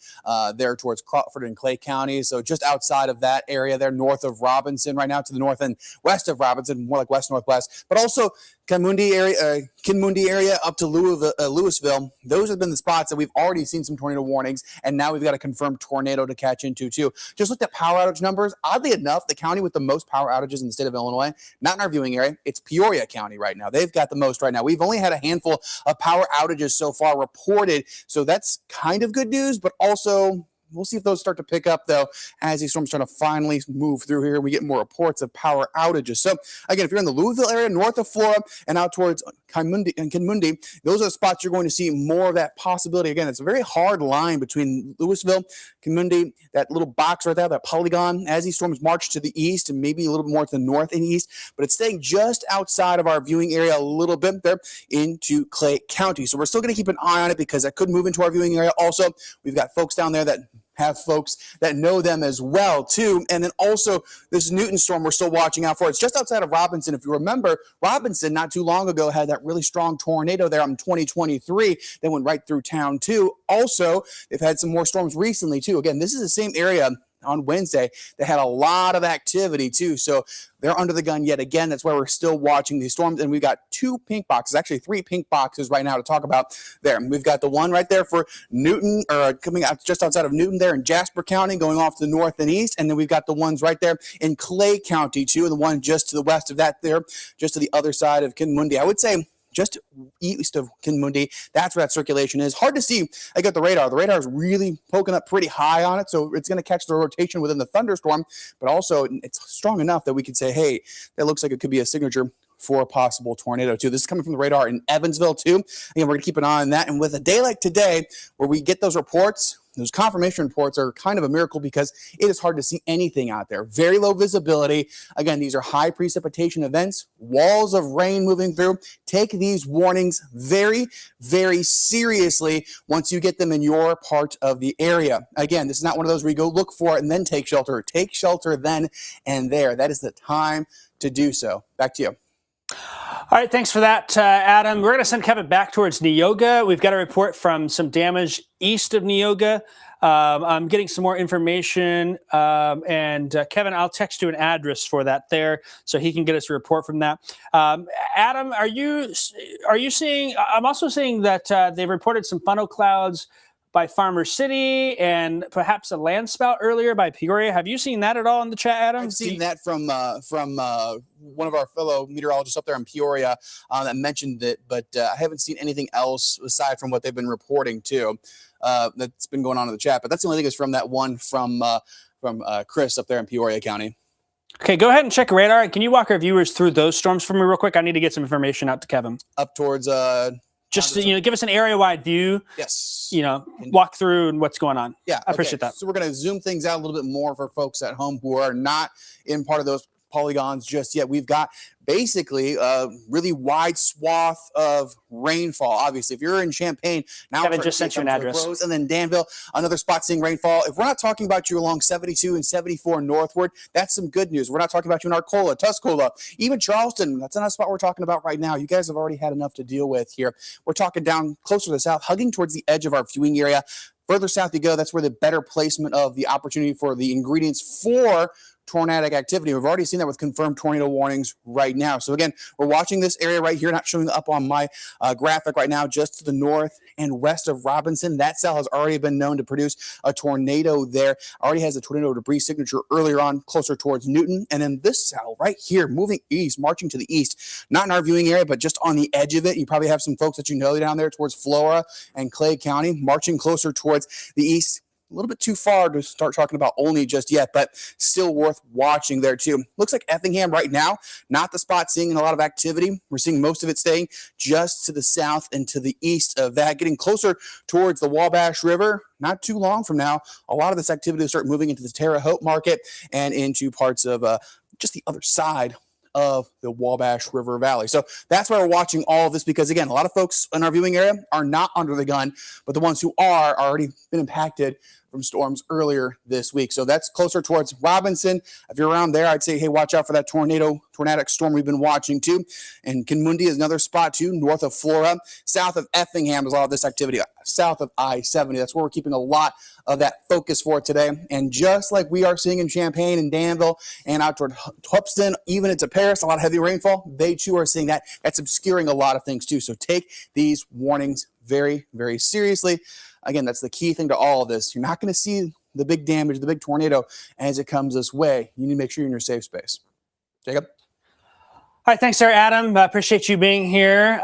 there towards Crawford and Clay County. So just outside of that area there, north of Robinson right now, to the north and west of Robinson, more like west-northwest. But also Kinmundi area up to Louisville. Those have been the spots that we've already seen some tornado warnings, and now we've got a confirmed tornado to catch into too. Just looked at power outage numbers. Oddly enough, the county with the most power outages in the state of Illinois, not in our viewing area, it's Peoria County right now. They've got the most right now. We've only had a handful of power outages so far reported, so that's kind of good news, but also we'll see if those start to pick up, though, as these storms start to finally move through here. We get more reports of power outages. So, again, if you're in the Louisville area, north of Flora, and out towards Kinmundi, those are the spots you're going to see more of that possibility. Again, it's a very hard line between Louisville, Kinmundi, that little box right there, that polygon, as these storms march to the east and maybe a little bit more to the north and east. But it's staying just outside of our viewing area a little bit there into Clay County. So we're still going to keep an eye on it because that could move into our viewing area. Also, we've got folks down there that have folks that know them as well, too. And then also this Newton storm we're still watching out for. It's just outside of Robinson. If you remember, Robinson not too long ago had that really strong tornado there in 2023 that went right through town, too. Also, they've had some more storms recently, too. Again, this is the same area on Wednesday that had a lot of activity, too. So they're under the gun yet again. That's why we're still watching these storms. And we've got 2 pink boxes, actually 3 pink boxes right now to talk about there. We've got the one right there for Newton, or coming out just outside of Newton there in Jasper County, going off to the north and east. And then we've got the ones right there in Clay County, too. And the one just to the west of that there, just to the other side of Kinmundi. I would say just east of Kinmundi, that's where that circulation is. Hard to see. I got the radar. The radar is really poking up pretty high on it, so it's going to catch the rotation within the thunderstorm, but also it's strong enough that we could say, hey, that looks like it could be a signature for a possible tornado, too. This is coming from the radar in Evansville, too. Again, we're going to keep an eye on that. And with a day like today, where we get those reports, those confirmation reports are kind of a miracle because it is hard to see anything out there. Very low visibility. Again, these are high precipitation events, walls of rain moving through. Take these warnings very, very seriously once you get them in your part of the area. Again, this is not one of those where you go look for it and then take shelter. Take shelter then and there. That is the time to do so. Back to you. All right, thanks for that, Adam. We're going to send Kevin back towards Neoga. We've got a report from some damage east of Neoga. I'm getting some more information, and Kevin, I'll text you an address for that there, so he can get us a report from that. Adam, are you seeing? I'm also seeing that they've reported some funnel clouds by Farmer City and perhaps a landspout earlier by Peoria. Have you seen that at all in the chat, Adam? I've seen that from one of our fellow meteorologists up there in Peoria that mentioned it, but I haven't seen anything else aside from what they've been reporting too. That's been going on in the chat, but that's the only thing is from that one from Chris up there in Peoria County. Okay, go ahead and check radar. Can you walk our viewers through those storms for me real quick? I need to get some information out to Kevin. Up towards just to, give us an area-wide view. Yes. Walk through and what's going on. Yeah, I appreciate that. So we're going to zoom things out a little bit more for folks at home who are not in part of those polygons just yet. We've got basically a really wide swath of rainfall. Obviously, if you're in Champaign, now Kevin just sent you an address. And then Danville, another spot seeing rainfall. If we're not talking about you along 72 and 74 northward, that's some good news. We're not talking about you in Arcola, Tuscola, even Charleston. That's another spot we're talking about right now. You guys have already had enough to deal with here. We're talking down closer to the south, hugging towards the edge of our viewing area. Further south you go, that's where the better placement of the opportunity for the ingredients for tornadic activity. We've already seen that with confirmed tornado warnings right now. So again, we're watching this area right here, not showing up on my graphic right now, just to the north and west of Robinson. That cell has already been known to produce a tornado there. Already has a tornado debris signature earlier on, closer towards Newton. And then this cell right here, moving east, marching to the east, not in our viewing area, but just on the edge of it. You probably have some folks that you know down there towards Flora and Clay County, marching closer towards the east. A little bit too far to start talking about Olney just yet, but still worth watching there too. Looks like Effingham right now, not the spot seeing a lot of activity. We're seeing most of it staying just to the south and to the east of that, getting closer towards the Wabash River. Not too long from now, a lot of this activity will start moving into the Terre Haute market and into parts of just the other side of the Wabash River Valley. So that's why we're watching all of this, because again, a lot of folks in our viewing area are not under the gun, but the ones who are already been impacted from storms earlier this week. So that's closer towards Robinson. If you're around there, I'd say, hey, watch out for that tornadic storm we've been watching too. And Kinmundi is another spot too, north of Flora. South of Effingham is all of this activity. South of I-70, that's where we're keeping a lot of that focus for today. And just like we are seeing in Champaign and Danville and out toward Hoopeston, even into Paris, a lot of heavy rainfall, they too are seeing that. That's obscuring a lot of things too. So take these warnings very, very seriously. Again, that's the key thing to all of this. You're not going to see the big damage, the big tornado as it comes this way. You need to make sure you're in your safe space. Jacob? All right, thanks, there, Adam. I appreciate you being here.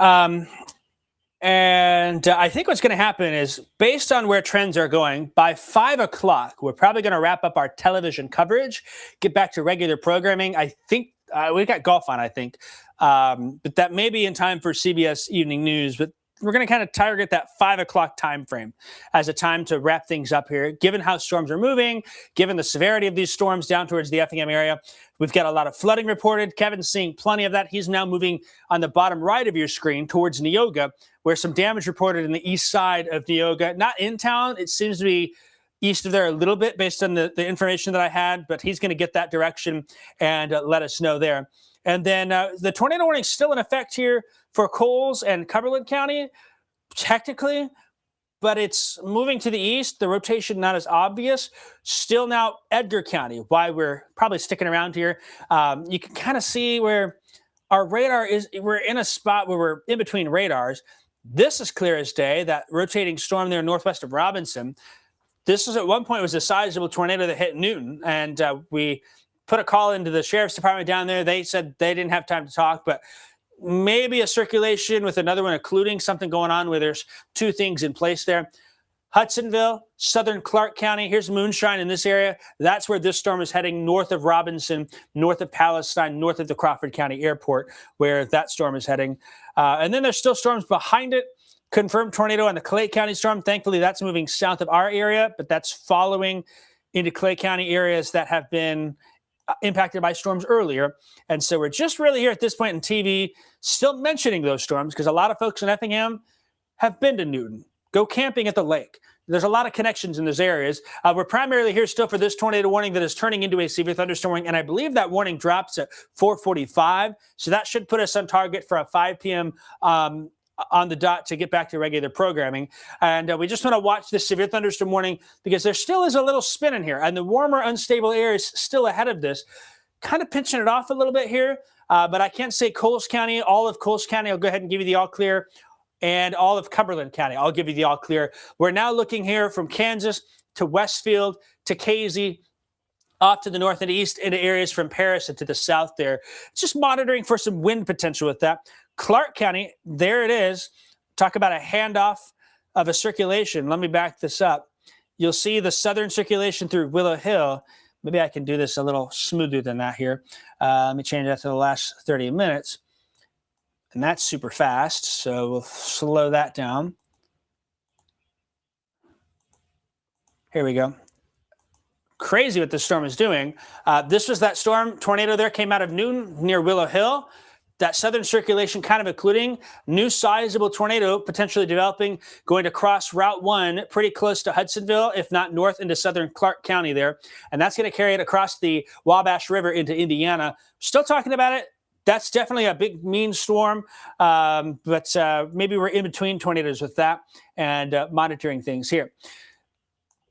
And I think what's going to happen is, based on where trends are going, by 5 o'clock, we're probably going to wrap up our television coverage, get back to regular programming. I think we've got golf on, I think. But that may be in time for CBS Evening News. But we're going to kind of target that 5 o'clock time frame as a time to wrap things up here. Given how storms are moving, given the severity of these storms down towards the Effingham area, we've got a lot of flooding reported. Kevin's seeing plenty of that. He's now moving on the bottom right of your screen towards Neoga, where some damage reported in the east side of Neoga. Not in town. It seems to be east of there a little bit based on the information that I had, but he's going to get that direction and let us know there. And then the tornado warning is still in effect here for Coles and Cumberland County, technically, but it's moving to the east. The rotation not as obvious. Still now Edgar County, why we're probably sticking around here. You can kind of see where our radar is. We're in a spot where we're in between radars. This is clear as day, that rotating storm there northwest of Robinson. This is at one point was a sizable tornado that hit Newton, and we put a call into the sheriff's department down there. They said they didn't have time to talk, but maybe a circulation with another one occluding, something going on where there's two things in place there. Hudsonville, southern Clark County. Here's moonshine in this area. That's where this storm is heading, north of Robinson, north of Palestine, north of the Crawford County Airport, where that storm is heading. And then there's still storms behind it. Confirmed tornado on the Clay County storm. Thankfully, that's moving south of our area, but that's following into Clay County areas that have been impacted by storms earlier. And so we're just really here at this point in TV still mentioning those storms, because a lot of folks in Effingham have been to Newton. Go camping at the lake. There's a lot of connections in those areas. We're primarily here still for this tornado warning that is turning into a severe thunderstorm warning, and I believe that warning drops at 4:45. So that should put us on target for a 5 p.m. On the dot to get back to regular programming. And we just want to watch this severe thunderstorm warning, because there still is a little spin in here, and the warmer, unstable air is still ahead of this, kind of pinching it off a little bit here. But I can't say Coles County, all of Coles County. I'll go ahead and give you the all clear. And all of Cumberland County, I'll give you the all clear. We're now looking here from Kansas to Westfield to Casey, off to the north and east into areas from Paris and to the south there. Just monitoring for some wind potential with that. Clark County, there it is. Talk about a handoff of a circulation. Let me back this up. You'll see the southern circulation through Willow Hill. Maybe I can do this a little smoother than that here. Let me change that to the last 30 minutes. And that's super fast, so we'll slow that down. Here we go. Crazy what this storm is doing. This was that storm tornado there, came out of Newton near Willow Hill. That southern circulation kind of including new sizable tornado potentially developing, going to cross Route 1 pretty close to Hudsonville, if not north into southern Clark County there. And that's going to carry it across the Wabash River into Indiana. Still talking about it. That's definitely a big, mean storm, but maybe we're in between tornadoes with that and monitoring things here.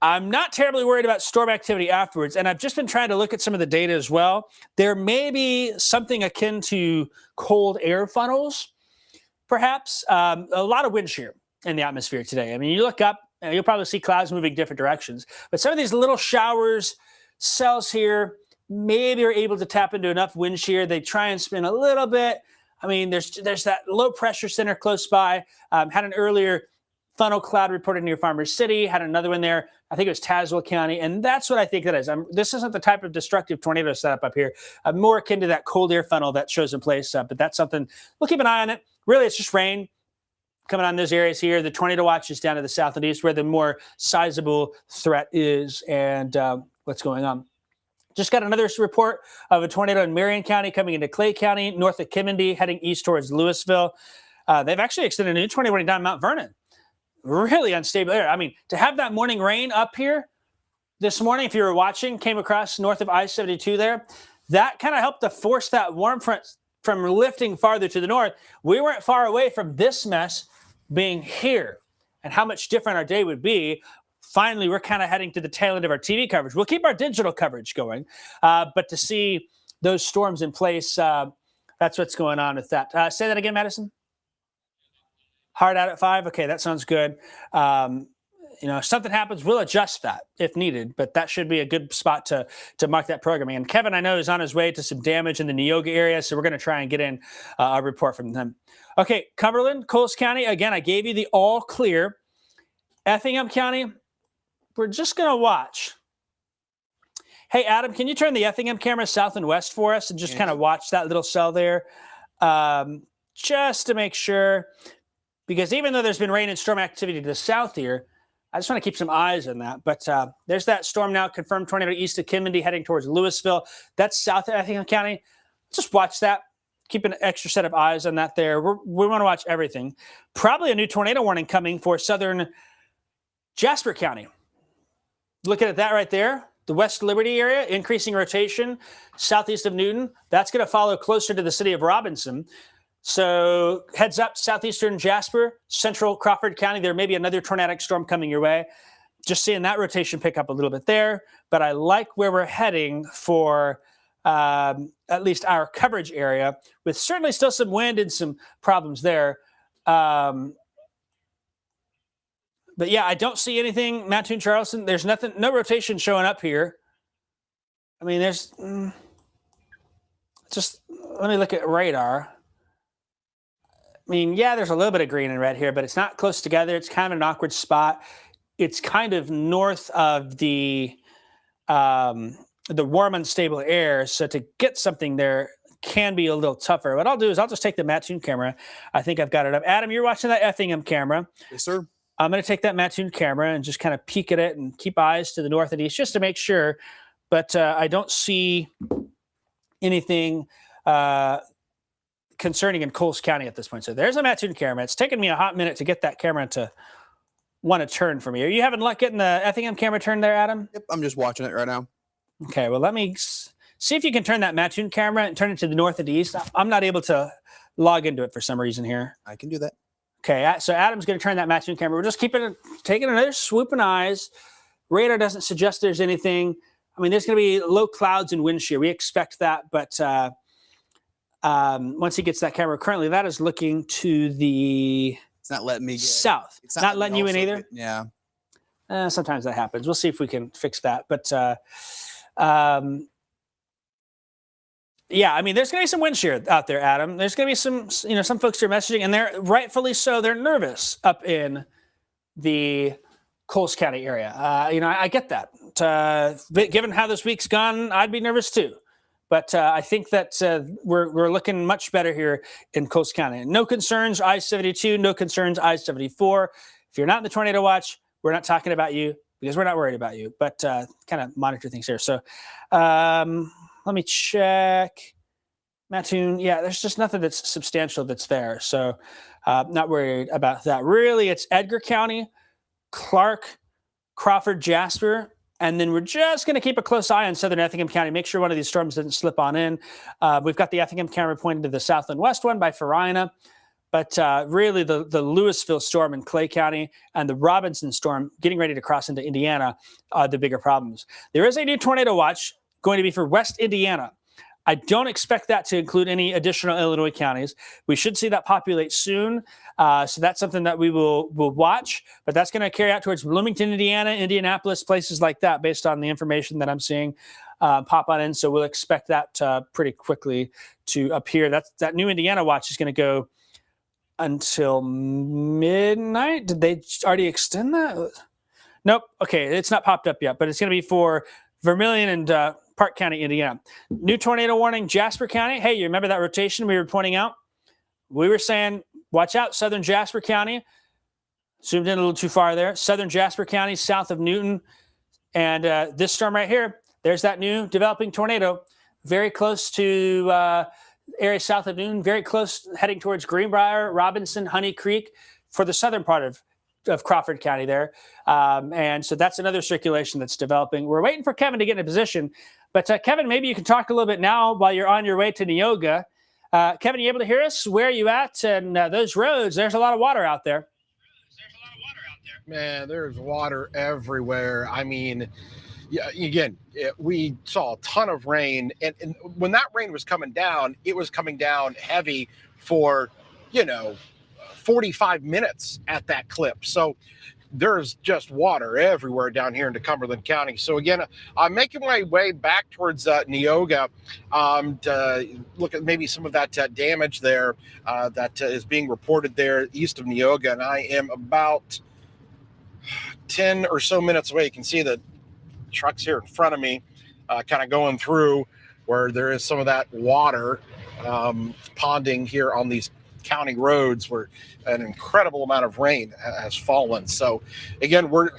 I'm not terribly worried about storm activity afterwards, and I've just been trying to look at some of the data as well. There may be something akin to cold air funnels, perhaps. A lot of wind shear in the atmosphere today. I mean, you look up, and you'll probably see clouds moving different directions, but some of these little showers, cells here, maybe are able to tap into enough wind shear. They try and spin a little bit. I mean, there's that low pressure center close by. Had an earlier funnel cloud reported near Farmers City. Had another one there. I think it was Tazewell County. And that's what I think that is. This isn't the type of destructive tornado setup up here. More akin to that cold air funnel that shows in place. But that's something, we'll keep an eye on it. Really, it's just rain coming on those areas here. The tornado watch is down to the south and east where the more sizable threat is and what's going on. Just got another report of a tornado in Marion County coming into Clay County, north of Kimmondy, heading east towards Louisville. They've actually extended a new tornado down Mount Vernon. Really unstable air. I mean, to have that morning rain up here, this morning, if you were watching, came across north of I-72 there. That kind of helped to force that warm front from lifting farther to the north. We weren't far away from this mess being here and how much different our day would be. Finally, we're kind of heading to the tail end of our TV coverage. We'll keep our digital coverage going, but to see those storms in place, that's what's going on with that. Say that again, Madison. Hard out at 5. Okay, that sounds good. If something happens, we'll adjust that if needed, but that should be a good spot to mark that programming. And Kevin, I know, is on his way to some damage in the Neoga area, so we're going to try and get in a report from them. Okay, Cumberland, Coles County. Again, I gave you the all clear. Effingham County, we're just going to watch. Hey, Adam, can you turn the Effingham camera south and west for us and just kind of watch that little cell there just to make sure? Because even though there's been rain and storm activity to the south here, I just want to keep some eyes on that. But there's that storm now, confirmed tornado east of Kimmindy heading towards Louisville. That's south of Effingham County. Just watch that. Keep an extra set of eyes on that there. We want to watch everything. Probably a new tornado warning coming for southern Jasper County. Looking at that right there. The West Liberty area, increasing rotation, southeast of Newton. That's going to follow closer to the city of Robinson. So heads up, southeastern Jasper, central Crawford County. There may be another tornadic storm coming your way. Just seeing that rotation pick up a little bit there. But I like where we're heading for at least our coverage area, with certainly still some wind and some problems there. But yeah, I don't see anything. Mattoon, Charleston, there's nothing, no rotation showing up here. I mean, there's just, let me look at radar. I mean, yeah, there's a little bit of green and red here, but it's not close together. It's kind of an awkward spot. It's kind of north of the warm, unstable air. So to get something there can be a little tougher. What I'll do is I'll just take the Mattoon camera. I think I've got it up. Adam, you're watching that Effingham camera. Yes, sir. I'm going to take that Mattoon camera and just kind of peek at it and keep eyes to the north and east just to make sure. But I don't see anything concerning in Coles County at this point. So there's a Mattoon camera. It's taken me a hot minute to get that camera to want to turn for me. Are you having luck getting the Effingham camera turned there, Adam? Yep, I'm just watching it right now. Okay, well, let me see if you can turn that Mattoon camera and turn it to the north and the east. I'm not able to log into it for some reason here. I can do that. Okay, so Adam's going to turn that Mattoon camera. We're just taking another swoop and eyes. Radar doesn't suggest there's anything. I mean, there's going to be low clouds and wind shear. We expect that, but once he gets that camera, currently that is looking to the It's not letting me get south. It's not letting you in either. Yeah. Sometimes that happens. We'll see if we can fix that. But yeah, I mean, there's going to be some wind shear out there, Adam. There's going to be some folks are messaging, and they're rightfully so. They're nervous up in the Coles County area. I get that. But given how this week's gone, I'd be nervous too. But I think that we're looking much better here in Coles County. No concerns, I-72. No concerns, I-74. If you're not in the tornado watch, we're not talking about you because we're not worried about you. But kind of monitor things here. So let me check. Mattoon, yeah, there's just nothing that's substantial that's there. So not worried about that. Really, it's Edgar County, Clark, Crawford, Jasper. And then we're just going to keep a close eye on southern Effingham County, make sure one of these storms doesn't slip on in. We've got the Effingham camera pointed to the south and west one by Farina. But really, the Louisville storm in Clay County and the Robinson storm getting ready to cross into Indiana are the bigger problems. There is a new tornado watch going to be for West Indiana. I don't expect that to include any additional Illinois counties. We should see that populate soon. So that's something that we'll watch. But that's going to carry out towards Bloomington, Indiana, Indianapolis, places like that, based on the information that I'm seeing pop on in. So we'll expect that pretty quickly to appear. That new Indiana watch is going to go until midnight. Did they already extend that? Nope. Okay, it's not popped up yet, but it's going to be for Vermilion and Park County, Indiana. New tornado warning, Jasper County. Hey, you remember that rotation we were pointing out? We were saying, watch out, southern Jasper County. Zoomed in a little too far there. Southern Jasper County, south of Newton. And this storm right here, there's that new developing tornado. Very close to area south of Newton. Very close, heading towards Greenbrier, Robinson, Honey Creek for the southern part of of Crawford County there. And so that's another circulation that's developing. We're waiting for Kevin to get in a position. But Kevin, maybe you can talk a little bit now while you're on your way to Neoga. Kevin, you able to hear us? Where are you at? And those roads, there's a lot of water out there. Man, there's water everywhere. I mean, yeah, again, we saw a ton of rain. And when that rain was coming down, it was coming down heavy for, 45 minutes at that clip. So there's just water everywhere down here into Cumberland County. So again, I'm making my way back towards Neoga to look at maybe some of that damage there that is being reported there east of Neoga. And I am about 10 or so minutes away. You can see the trucks here in front of me kind of going through where there is some of that water ponding here on these county roads where an incredible amount of rain has fallen. So again, we're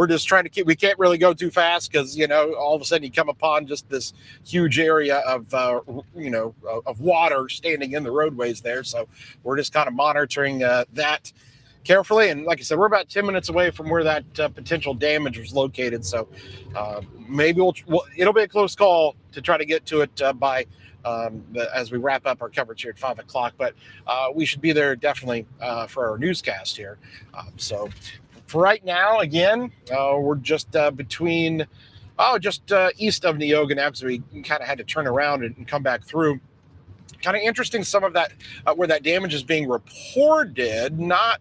just trying to we can't really go too fast because, all of a sudden you come upon just this huge area of, of water standing in the roadways there. So we're just kind of monitoring that carefully. And like I said, we're about 10 minutes away from where that potential damage was located. So maybe it'll be a close call to try to get to it by as we wrap up our coverage here at 5 o'clock, but we should be there definitely for our newscast here. So for right now, again, we're just between, just east of Neoga now because we kind of had to turn around and come back through. Kind of interesting some of that, where that damage is being reported, not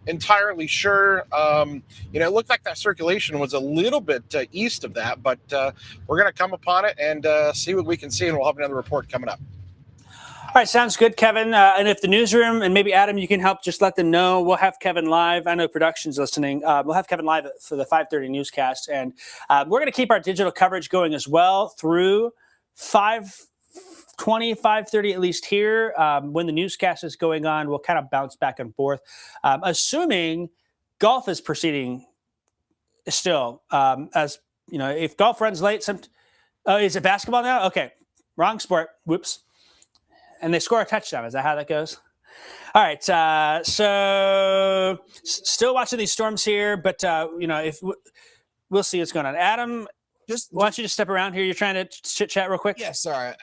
entirely sure. It looked like that circulation was a little bit east of that, but we're going to come upon it and see what we can see, and we'll have another report coming up. All right, sounds good, Kevin. And if the newsroom and maybe Adam, you can help, just let them know. We'll have Kevin live. I know production's listening. We'll have Kevin live for the 5:30 newscast, and we're going to keep our digital coverage going as well through 5:20, 5:30 at least here. When the newscast is going on, we'll kind of bounce back and forth, assuming golf is proceeding still. As if golf runs late, is it basketball now? Okay, wrong sport. Whoops. And they score a touchdown. Is that how that goes? All right. So still watching these storms here, but if we'll see what's going on. Adam, why don't you just step around here? You're trying to chit chat real quick. Yeah, sorry.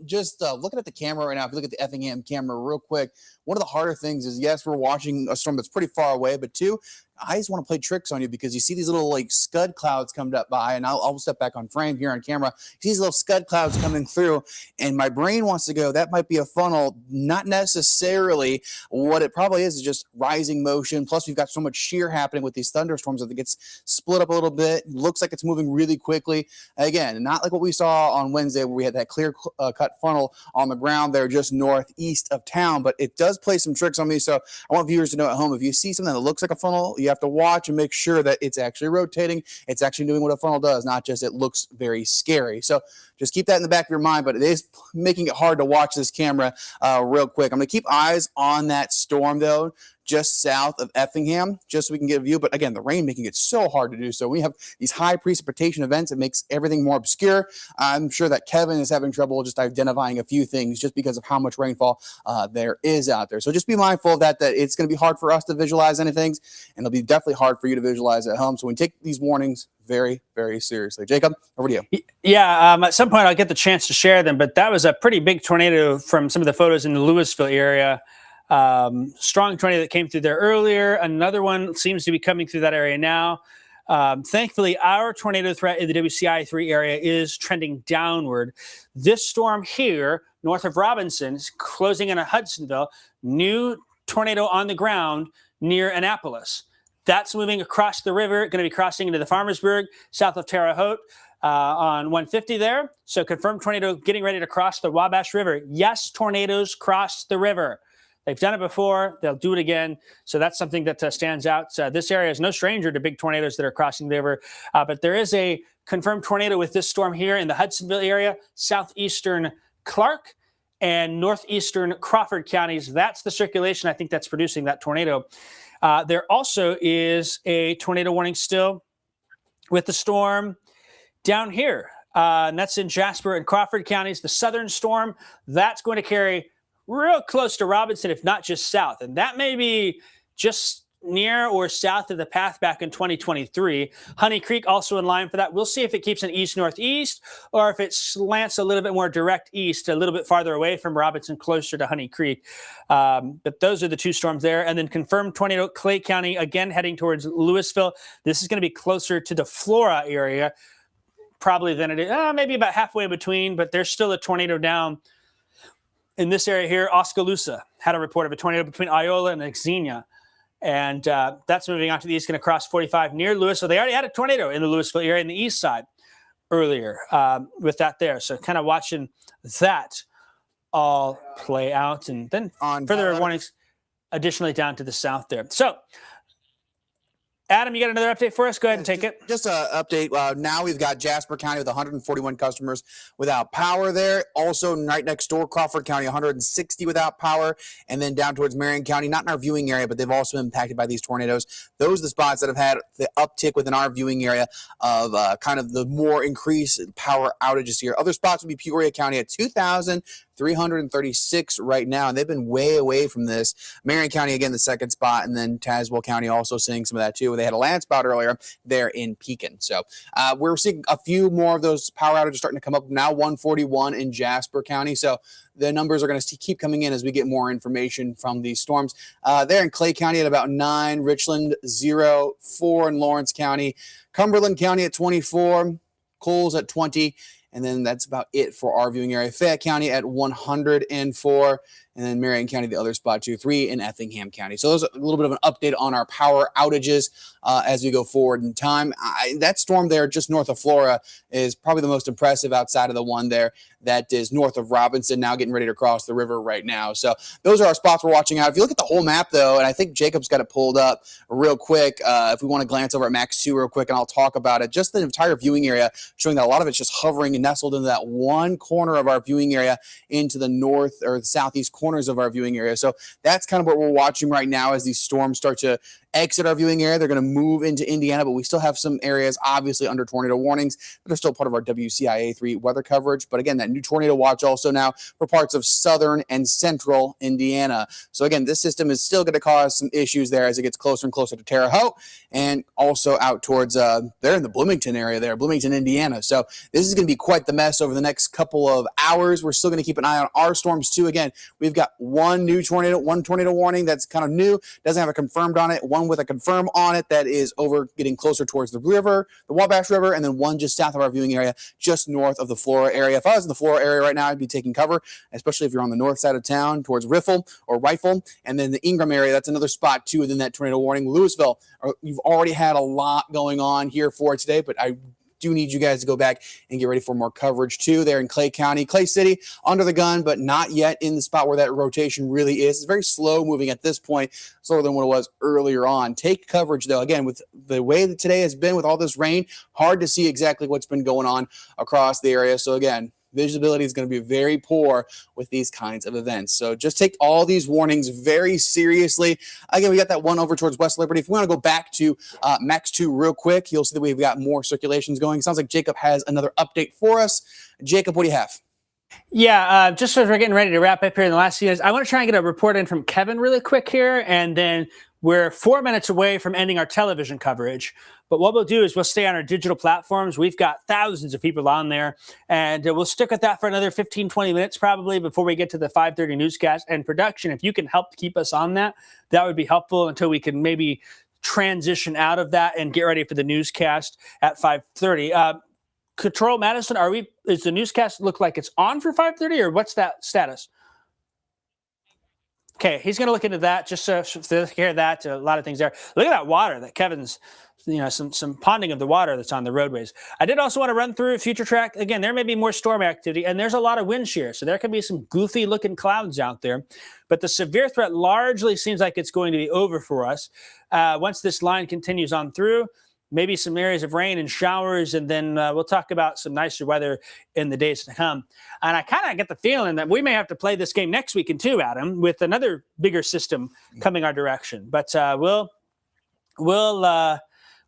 Just looking at the camera right now. If you look at the Effingham camera real quick, one of the harder things is, yes, we're watching a storm that's pretty far away, but two, eyes want to play tricks on you because you see these little scud clouds come up by, and I'll step back on frame here on camera. You see these little scud clouds coming through, and my brain wants to go, that might be a funnel. Not necessarily. What it probably is just rising motion. Plus, we've got so much shear happening with these thunderstorms that it gets split up a little bit. Looks like it's moving really quickly. Again, not like what we saw on Wednesday where we had that clear cut funnel on the ground there just northeast of town, but it does play some tricks on me. So I want viewers to know at home, if you see something that looks like a funnel, you have to watch and make sure that it's actually rotating. It's actually doing what a funnel does, not just it looks very scary. So just keep that in the back of your mind, but it is making it hard to watch this camera real quick. I'm going to keep eyes on that storm, though, just south of Effingham, just so we can get a view. But again, the rain making it so hard to do so. We have these high precipitation events. It makes everything more obscure. I'm sure that Kevin is having trouble just identifying a few things just because of how much rainfall there is out there. So just be mindful of that it's going to be hard for us to visualize anything, and it'll be definitely hard for you to visualize at home. So we take these warnings very, very seriously. Jacob, over to you. Yeah, at some point I'll get the chance to share them, but that was a pretty big tornado from some of the photos in the Louisville area. Strong tornado that came through there earlier. Another one seems to be coming through that area now. Thankfully, our tornado threat in the WCIA 3 area is trending downward. This storm here, north of Robinson, is closing in on Hudsonville. New tornado on the ground near Annapolis. That's moving across the river, going to be crossing into the Farmersburg, south of Terre Haute on 150 there. So confirmed tornado getting ready to cross the Wabash River. Yes, tornadoes cross the river. They've done it before. They'll do it again. So that's something that stands out. This area is no stranger to big tornadoes that are crossing the river. But there is a confirmed tornado with this storm here in the Hudsonville area, southeastern Clark, and northeastern Crawford counties. That's the circulation, I think, that's producing that tornado. There also is a tornado warning still with the storm down here. And that's in Jasper and Crawford counties. The southern storm, that's going to carry real close to Robinson, if not just south. And that may be just near or south of the path back in 2023. Honey Creek also in line for that. We'll see if it keeps an east-northeast or if it slants a little bit more direct east, a little bit farther away from Robinson, closer to Honey Creek. But those are the two storms there. And then confirmed tornado, Clay County, again heading towards Louisville. This is going to be closer to the Flora area probably than it is, maybe about halfway between, but there's still a tornado down in this area here. Oskaloosa had a report of a tornado between Iola and Xenia. And that's moving on to the east, going to cross 45 near Louisville. They already had a tornado in the Louisville area in the east side earlier with that there. So kind of watching that all play out. And then on further warnings additionally down to the south there. So, Adam, you got another update for us? Go ahead and take it. Just an update. Now we've got Jasper County with 141 customers without power there. Also, right next door, Crawford County, 160 without power. And then down towards Marion County, not in our viewing area, but they've also been impacted by these tornadoes. Those are the spots that have had the uptick within our viewing area of kind of the more increased power outages here. Other spots would be Peoria County at 2,336 right now, and they've been way away from this. Marion County, again, the second spot, and then Tazewell County also seeing some of that too. They had a land spout earlier there in Pekin. So we're seeing a few more of those power outages starting to come up now, 141 in Jasper County. So the numbers are going to keep coming in as we get more information from these storms. There in Clay County at about 9, Richland 0, 4 in Lawrence County, Cumberland County at 24, Coles at 20, and then that's about it for our viewing area. Fayette County at 104, and then Marion County, the other spot, 3 in Effingham County. So there's a little bit of an update on our power outages as we go forward in time. That storm there just north of Flora is probably the most impressive outside of the one there that is north of Robinson, now getting ready to cross the river right now. So those are our spots we're watching out. If you look at the whole map, though, and I think Jacob's got it pulled up real quick, if we want to glance over at Max 2 real quick, and I'll talk about it, just the entire viewing area, showing that a lot of it's just hovering and nestled into that one corner of our viewing area into the north or the southeast corners of our viewing area. So that's kind of what we're watching right now as these storms start to exit our viewing area. They're going to move into Indiana, but we still have some areas obviously under tornado warnings that are still part of our WCIA 3 weather coverage. But again, that new tornado watch also now for parts of southern and central Indiana. So again, this system is still going to cause some issues there as it gets closer and closer to Terre Haute and also out towards there in the Bloomington area there, Bloomington, Indiana. So this is going to be quite the mess over the next couple of hours. We're still going to keep an eye on our storms too. Again, we've got one tornado warning that's kind of new, doesn't have a confirmed on it, one with a confirm on it that is over getting closer towards the river, the Wabash River, and then one just south of our viewing area, just north of the Flora area. If I was in the Flora area right now, I'd be taking cover, especially if you're on the north side of town towards Riffle or Rifle. And then the Ingram area, that's another spot too within that tornado warning. Louisville, you've already had a lot going on here for today, but I do need you guys to go back and get ready for more coverage too. There in Clay County, Clay City, under the gun, but not yet in the spot where that rotation really is. It's very slow moving at this point, slower than what it was earlier on. Take coverage though. Again, with the way that today has been with all this rain, hard to see exactly what's been going on across the area. So again, visibility is going to be very poor with these kinds of events. So just take all these warnings very seriously. Again, we got that one over towards West Liberty. If we want to go back to Max 2 real quick, you'll see that we've got more circulations going. Sounds like Jacob has another update for us. Jacob, what do you have? Yeah, just as we're getting ready to wrap up here in the last few days, I want to try and get a report in from Kevin really quick here, and then we're 4 minutes away from ending our television coverage. But what we'll do is we'll stay on our digital platforms. We've got thousands of people on there, and we'll stick with that for another 15, 20 minutes probably before we get to the 5:30 newscast and production. If you can help keep us on that, that would be helpful until we can maybe transition out of that and get ready for the newscast at 5:30. Control Madison, is the newscast look like it's on for 5:30 or what's that status? Okay, he's going to look into that just to hear that. A lot of things there. Look at that water that Kevin's, some ponding of the water that's on the roadways. I did also want to run through future track. Again, there may be more storm activity, and there's a lot of wind shear, so there can be some goofy looking clouds out there. But the severe threat largely seems like it's going to be over for us. Once this line continues on through, maybe some areas of rain and showers, and then we'll talk about some nicer weather in the days to come. And I kind of get the feeling that we may have to play this game next weekend too, Adam, with another bigger system coming our direction. But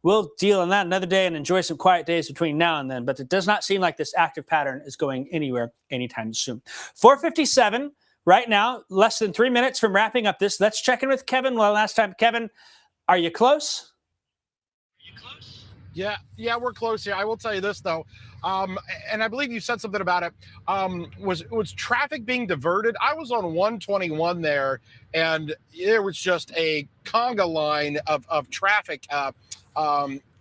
we'll deal on that another day and enjoy some quiet days between now and then. But it does not seem like this active pattern is going anywhere anytime soon. 4:57 right now, less than 3 minutes from wrapping up this. Let's check in with Kevin one last time. Kevin, Are you close? Yeah, we're close here. I will tell you this though, and I believe you said something about it. Was traffic being diverted? I was on 121 there, and there was just a conga line of traffic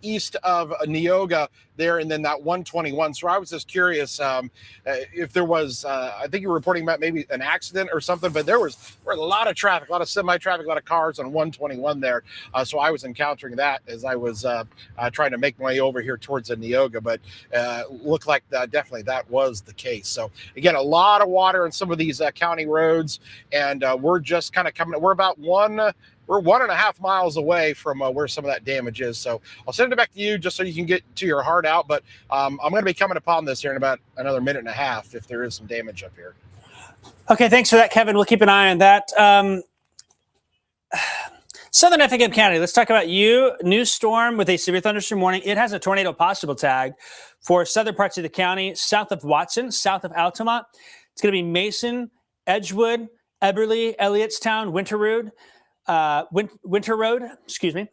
east of Neoga there, and then that 121. So I was just curious if there was. I think you were reporting about maybe an accident or something, but there was a lot of traffic, a lot of semi-traffic, a lot of cars on 121 there. So I was encountering that as I was trying to make my way over here towards the Neoga, but looked like definitely that was the case. So again, a lot of water on some of these county roads, and we're just kind of coming. We're about 1.5 miles away from where some of that damage is. So I'll send it back to you just so you can get to your heart out. But I'm going to be coming upon this here in about another minute and a half if there is some damage up here. Okay, thanks for that, Kevin. We'll keep an eye on that. Southern Effingham County, let's talk about you. New storm with a severe thunderstorm warning. It has a tornado possible tag for southern parts of the county, south of Watson, south of Altamont. It's going to be Mason, Edgewood, Eberly, Elliottstown, Winter Road, excuse me.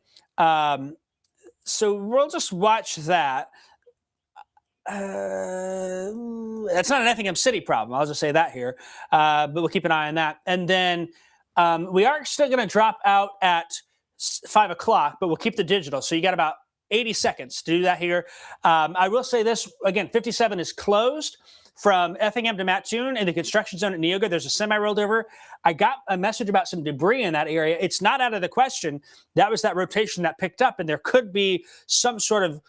So we'll just watch that. That's not an Effingham City problem. I'll just say that here. But we'll keep an eye on that. And then we are still going to drop out at 5 o'clock, but we'll keep the digital. So you got about 80 seconds to do that here. I will say this, again, 57 is closed from Effingham to Mattoon in the construction zone at Neoga. There's a semi rolled over. I got a message about some debris in that area. It's not out of the question. That was that rotation that picked up, and there could be some sort of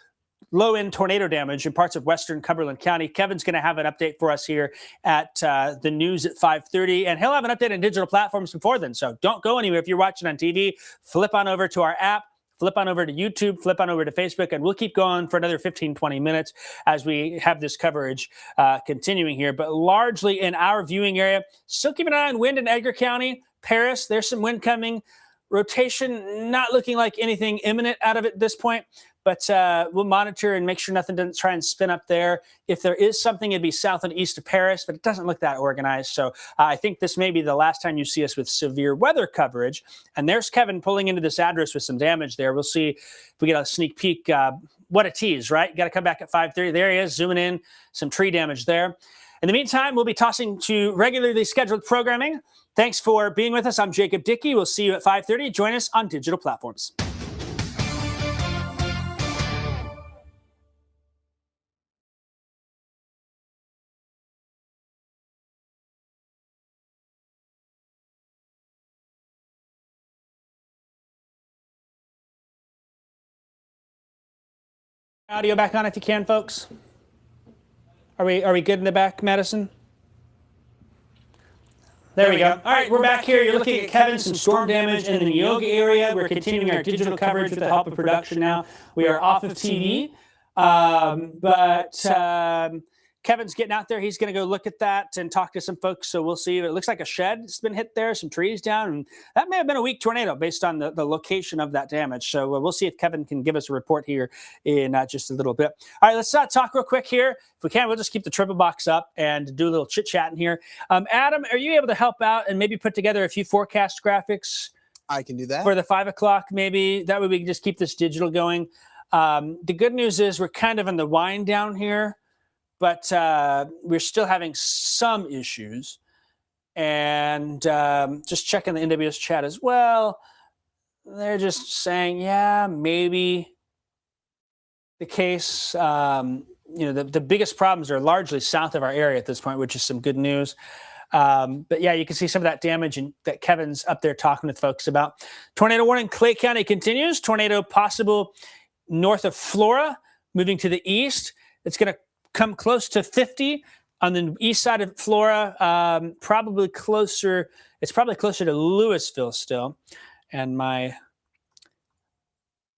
low-end tornado damage in parts of western Cumberland County. Kevin's going to have an update for us here at the news at 5:30, and he'll have an update on digital platforms before then. So don't go anywhere. If you're watching on TV, flip on over to our app, flip on over to YouTube, flip on over to Facebook, and we'll keep going for another 15, 20 minutes as we have this coverage continuing here. But largely in our viewing area, still keep an eye on wind in Edgar County, Paris. There's some wind coming. Rotation not looking like anything imminent out of it at this point, but we'll monitor and make sure nothing doesn't try and spin up there. If there is something, it'd be south and east of Paris, but it doesn't look that organized. So I think this may be the last time you see us with severe weather coverage. And there's Kevin pulling into this address with some damage there. We'll see if we get a sneak peek. What a tease, right? Got to come back at 5:30. There he is, zooming in, some tree damage there. In the meantime, we'll be tossing to regularly scheduled programming. Thanks for being with us. I'm Jacob Dickey. We'll see you at 5:30. Join us on digital platforms. Audio back on if you can, folks. Are we good in the back, Madison? There we go. All right, we're back here. You're looking at Kevin, some storm damage in the Neoga area. We're continuing our digital coverage with the help of production now. We are off of TV, but Kevin's getting out there. He's going to go look at that and talk to some folks. So we'll see. It looks like a shed's been hit there, some trees down, and that may have been a weak tornado based on the location of that damage. So we'll see if Kevin can give us a report here in just a little bit. All right, let's talk real quick here. If we can, we'll just keep the triple box up and do a little chit-chatting here. Adam, are you able to help out and maybe put together a few forecast graphics? I can do that. For the 5 o'clock, maybe. That way we can just keep this digital going. The good news is we're kind of in the wind down here, but we're still having some issues. And just checking the NWS chat as well. They're just saying, yeah, maybe the case. The biggest problems are largely south of our area at this point, which is some good news. But yeah, you can see some of that damage that Kevin's up there talking with folks about. Tornado warning, Clay County continues. Tornado possible north of Flora, moving to the east. It's going to come close to 50 on the east side of Flora, probably closer. It's probably closer to Louisville still. And my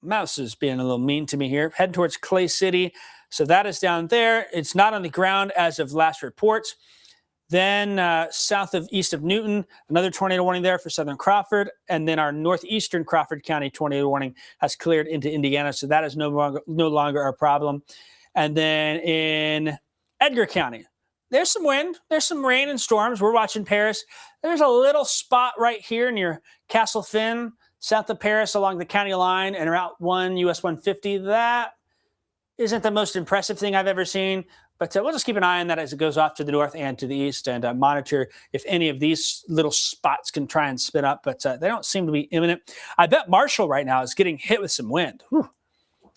mouse is being a little mean to me here. Heading towards Clay City. So that is down there. It's not on the ground as of last reports. Then south of east of Newton, another tornado warning there for southern Crawford. And then our northeastern Crawford County tornado warning has cleared into Indiana. So that is no longer a problem. And then in Edgar County, there's some wind. There's some rain and storms. We're watching Paris. There's a little spot right here near Castle Finn, south of Paris along the county line and Route 1, US 150. That isn't the most impressive thing I've ever seen, but we'll just keep an eye on that as it goes off to the north and to the east and monitor if any of these little spots can try and spin up, but they don't seem to be imminent. I bet Marshall right now is getting hit with some wind. Whew.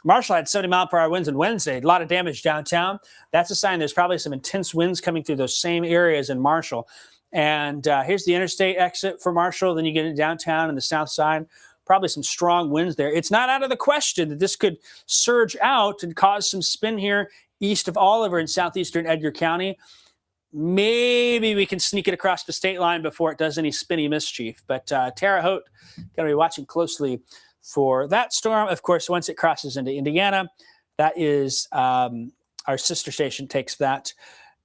Marshall had 70-mile-per-hour winds on Wednesday. A lot of damage downtown. That's a sign there's probably some intense winds coming through those same areas in Marshall. And here's the interstate exit for Marshall. Then you get into downtown and the south side. Probably some strong winds there. It's not out of the question that this could surge out and cause some spin here east of Oliver in southeastern Edgar County. Maybe we can sneak it across the state line before it does any spinny mischief. But Terre Haute, got to be watching closely for that storm. Of course, once it crosses into Indiana, that is our sister station takes that,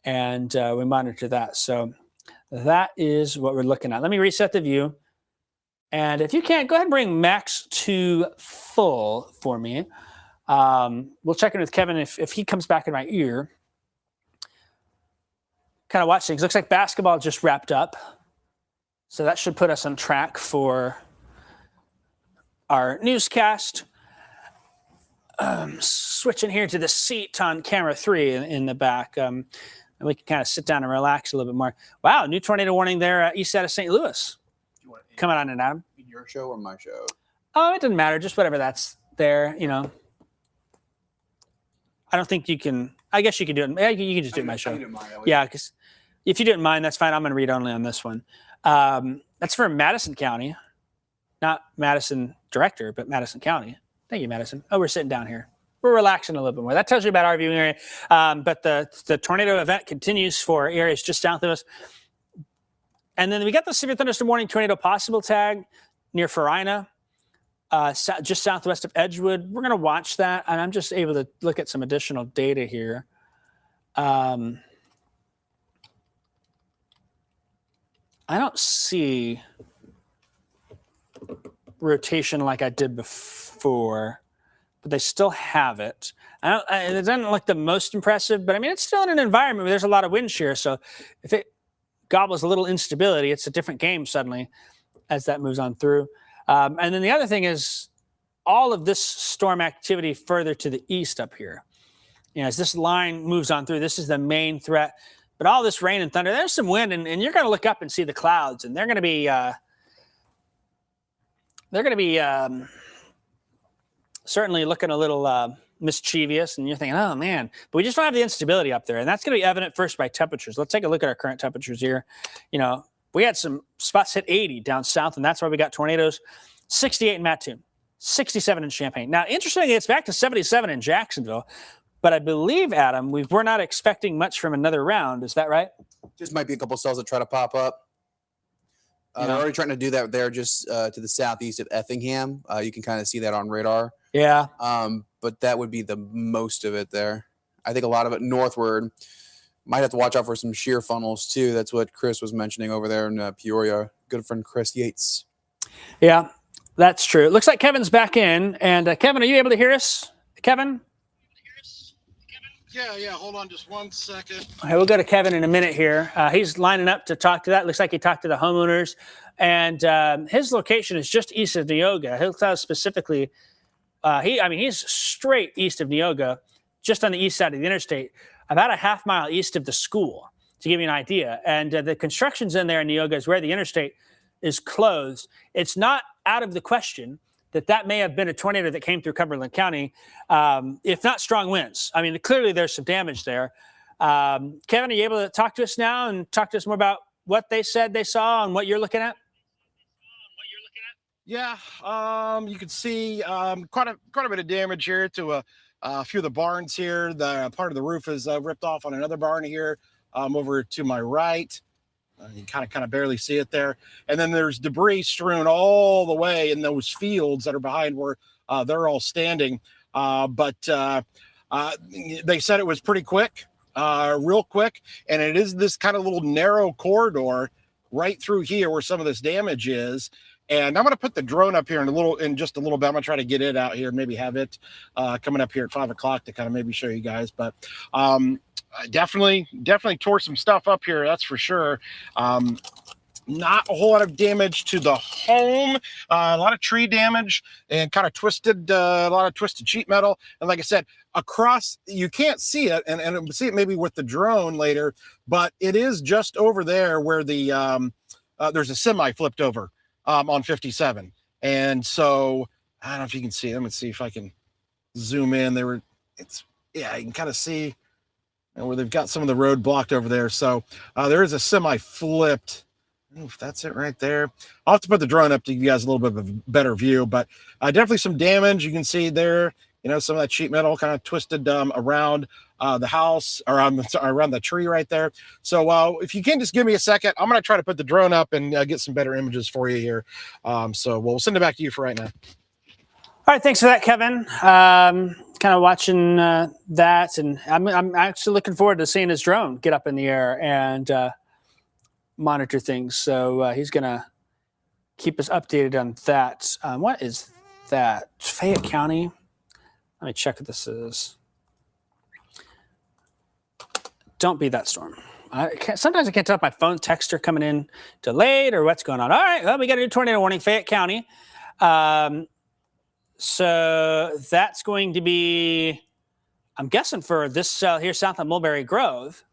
and we monitor that. So that is what we're looking at. Let me reset the view. And if you can't, go ahead and bring max to full for me. We'll check in with Kevin if he comes back in my ear. Kind of watch things. Looks like basketball just wrapped up. So that should put us on track for our newscast. Switching here to the seat on camera 3 in the back. And we can kind of sit down and relax a little bit more. Wow, new tornado warning there east side of St. Louis. Coming on in, Adam. Your show or my show? Oh, it doesn't matter. Just whatever that's there, you know. I don't think you can. I guess you can do it. Yeah, you can just do it in my show. Yeah, because if you do it in mine, that's fine. I'm going to read only on this one. That's for Madison County. Not Madison Director, but Madison County. Thank you, Madison. Oh, we're sitting down here. We're relaxing a little bit more. That tells you about our viewing area. But the tornado event continues for areas just south of us. And then we got the severe thunderstorm warning tornado possible tag near Farina, just southwest of Edgewood. We're going to watch that, and I'm just able to look at some additional data here. I don't see rotation like I did before, but they still have it. It doesn't look the most impressive, but I mean, it's still in an environment where there's a lot of wind shear. So if it gobbles a little instability, it's a different game suddenly as that moves on through. And then the other thing is all of this storm activity further to the east up here. You know, as this line moves on through, this is the main threat. But all this rain and thunder, there's some wind, and you're going to look up and see the clouds, and they're going to be certainly looking a little mischievous, and you're thinking, oh man, but we just don't have the instability up there, and that's going to be evident first by temperatures. Let's take a look at our current temperatures here. You know, we had some spots hit 80 down south, and that's why we got tornadoes. 68 in Mattoon, 67 in Champaign. Now, interestingly, it's back to 77 in Jacksonville, but I believe, Adam, we're not expecting much from another round. Is that right? Just might be a couple cells that try to pop up. They're already trying to do that there just to the southeast of Effingham. You can kind of see that on radar. Yeah. But that would be the most of it there. I think a lot of it northward. Might have to watch out for some shear funnels, too. That's what Chris was mentioning over there in Peoria. Good friend Chris Yates. Yeah, that's true. It looks like Kevin's back in. And Kevin, are you able to hear us? Kevin? Yeah. Hold on just 1 second. Okay, we'll go to Kevin in a minute here. He's lining up to talk to that. Looks like he talked to the homeowners. And his location is just east of Neoga. He'll tell us specifically. He's straight east of Neoga, just on the east side of the interstate, about a half mile east of the school, to give you an idea. And the construction's in there in Neoga is where the interstate is closed. It's not out of the question that may have been a tornado that came through Cumberland County, if not strong winds. I mean, clearly there's some damage there. Kevin, are you able to talk to us now and talk to us more about what they said they saw and what you're looking at? Yeah, you can see quite a bit of damage here to a few of the barns here. The part of the roof is ripped off on another barn here over to my right. You kind of barely see it there. And then there's debris strewn all the way in those fields that are behind where they're all standing. But they said it was pretty quick, real quick. And it is this kind of little narrow corridor right through here where some of this damage is. And I'm going to put the drone up here in just a little bit. I'm going to try to get it out here, maybe have it coming up here at 5 o'clock to kind of maybe show you guys. But definitely tore some stuff up here. That's for sure. Not a whole lot of damage to the home, a lot of tree damage and kind of twisted, a lot of twisted sheet metal. And like I said, across, you can't see it, and we'll see it maybe with the drone later, but it is just over there where the there's a semi flipped over on 57. And so I don't know if you can see it. Let me see if I can zoom in. Yeah, you can kind of see where they've got some of the road blocked over there. So there is a semi flipped. Oof, that's it right there. I'll have to put the drone up to give you guys a little bit of a better view, but definitely some damage. You can see there, some of that sheet metal kind of twisted around the house, or around the tree right there. So if you can just give me a second, I'm going to try to put the drone up and get some better images for you here. So we'll send it back to you for right now. All right, thanks for that, Kevin. Kind of watching that, and I'm actually looking forward to seeing his drone get up in the air and monitor things. So he's going to keep us updated on that. What is that? Fayette County? Let me check what this is. Don't be that storm. Sometimes I can't tell if my phone texts are coming in delayed or what's going on. All right, well, we got a new tornado warning, Fayette County. So that's going to be, I'm guessing, for this here south of Mulberry Grove.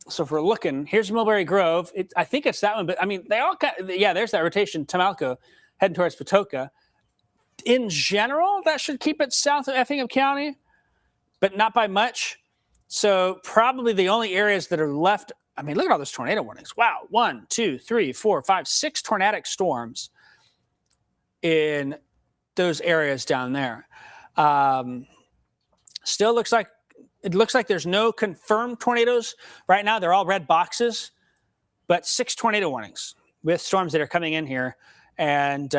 So if we're looking, here's Mulberry Grove. I think it's that one, but I mean, they all got, yeah, there's that rotation, Tamalco, heading towards Patoka. In general, that should keep it south of Effingham County, but not by much. So probably the only areas that are left, I mean, look at all those tornado warnings. Wow, 1, 2, 3, 4, 5, 6 tornadic storms in those areas down there. Still looks like, it looks like there's no confirmed tornadoes right now. They're all red boxes, but 6 tornado warnings with storms that are coming in here. And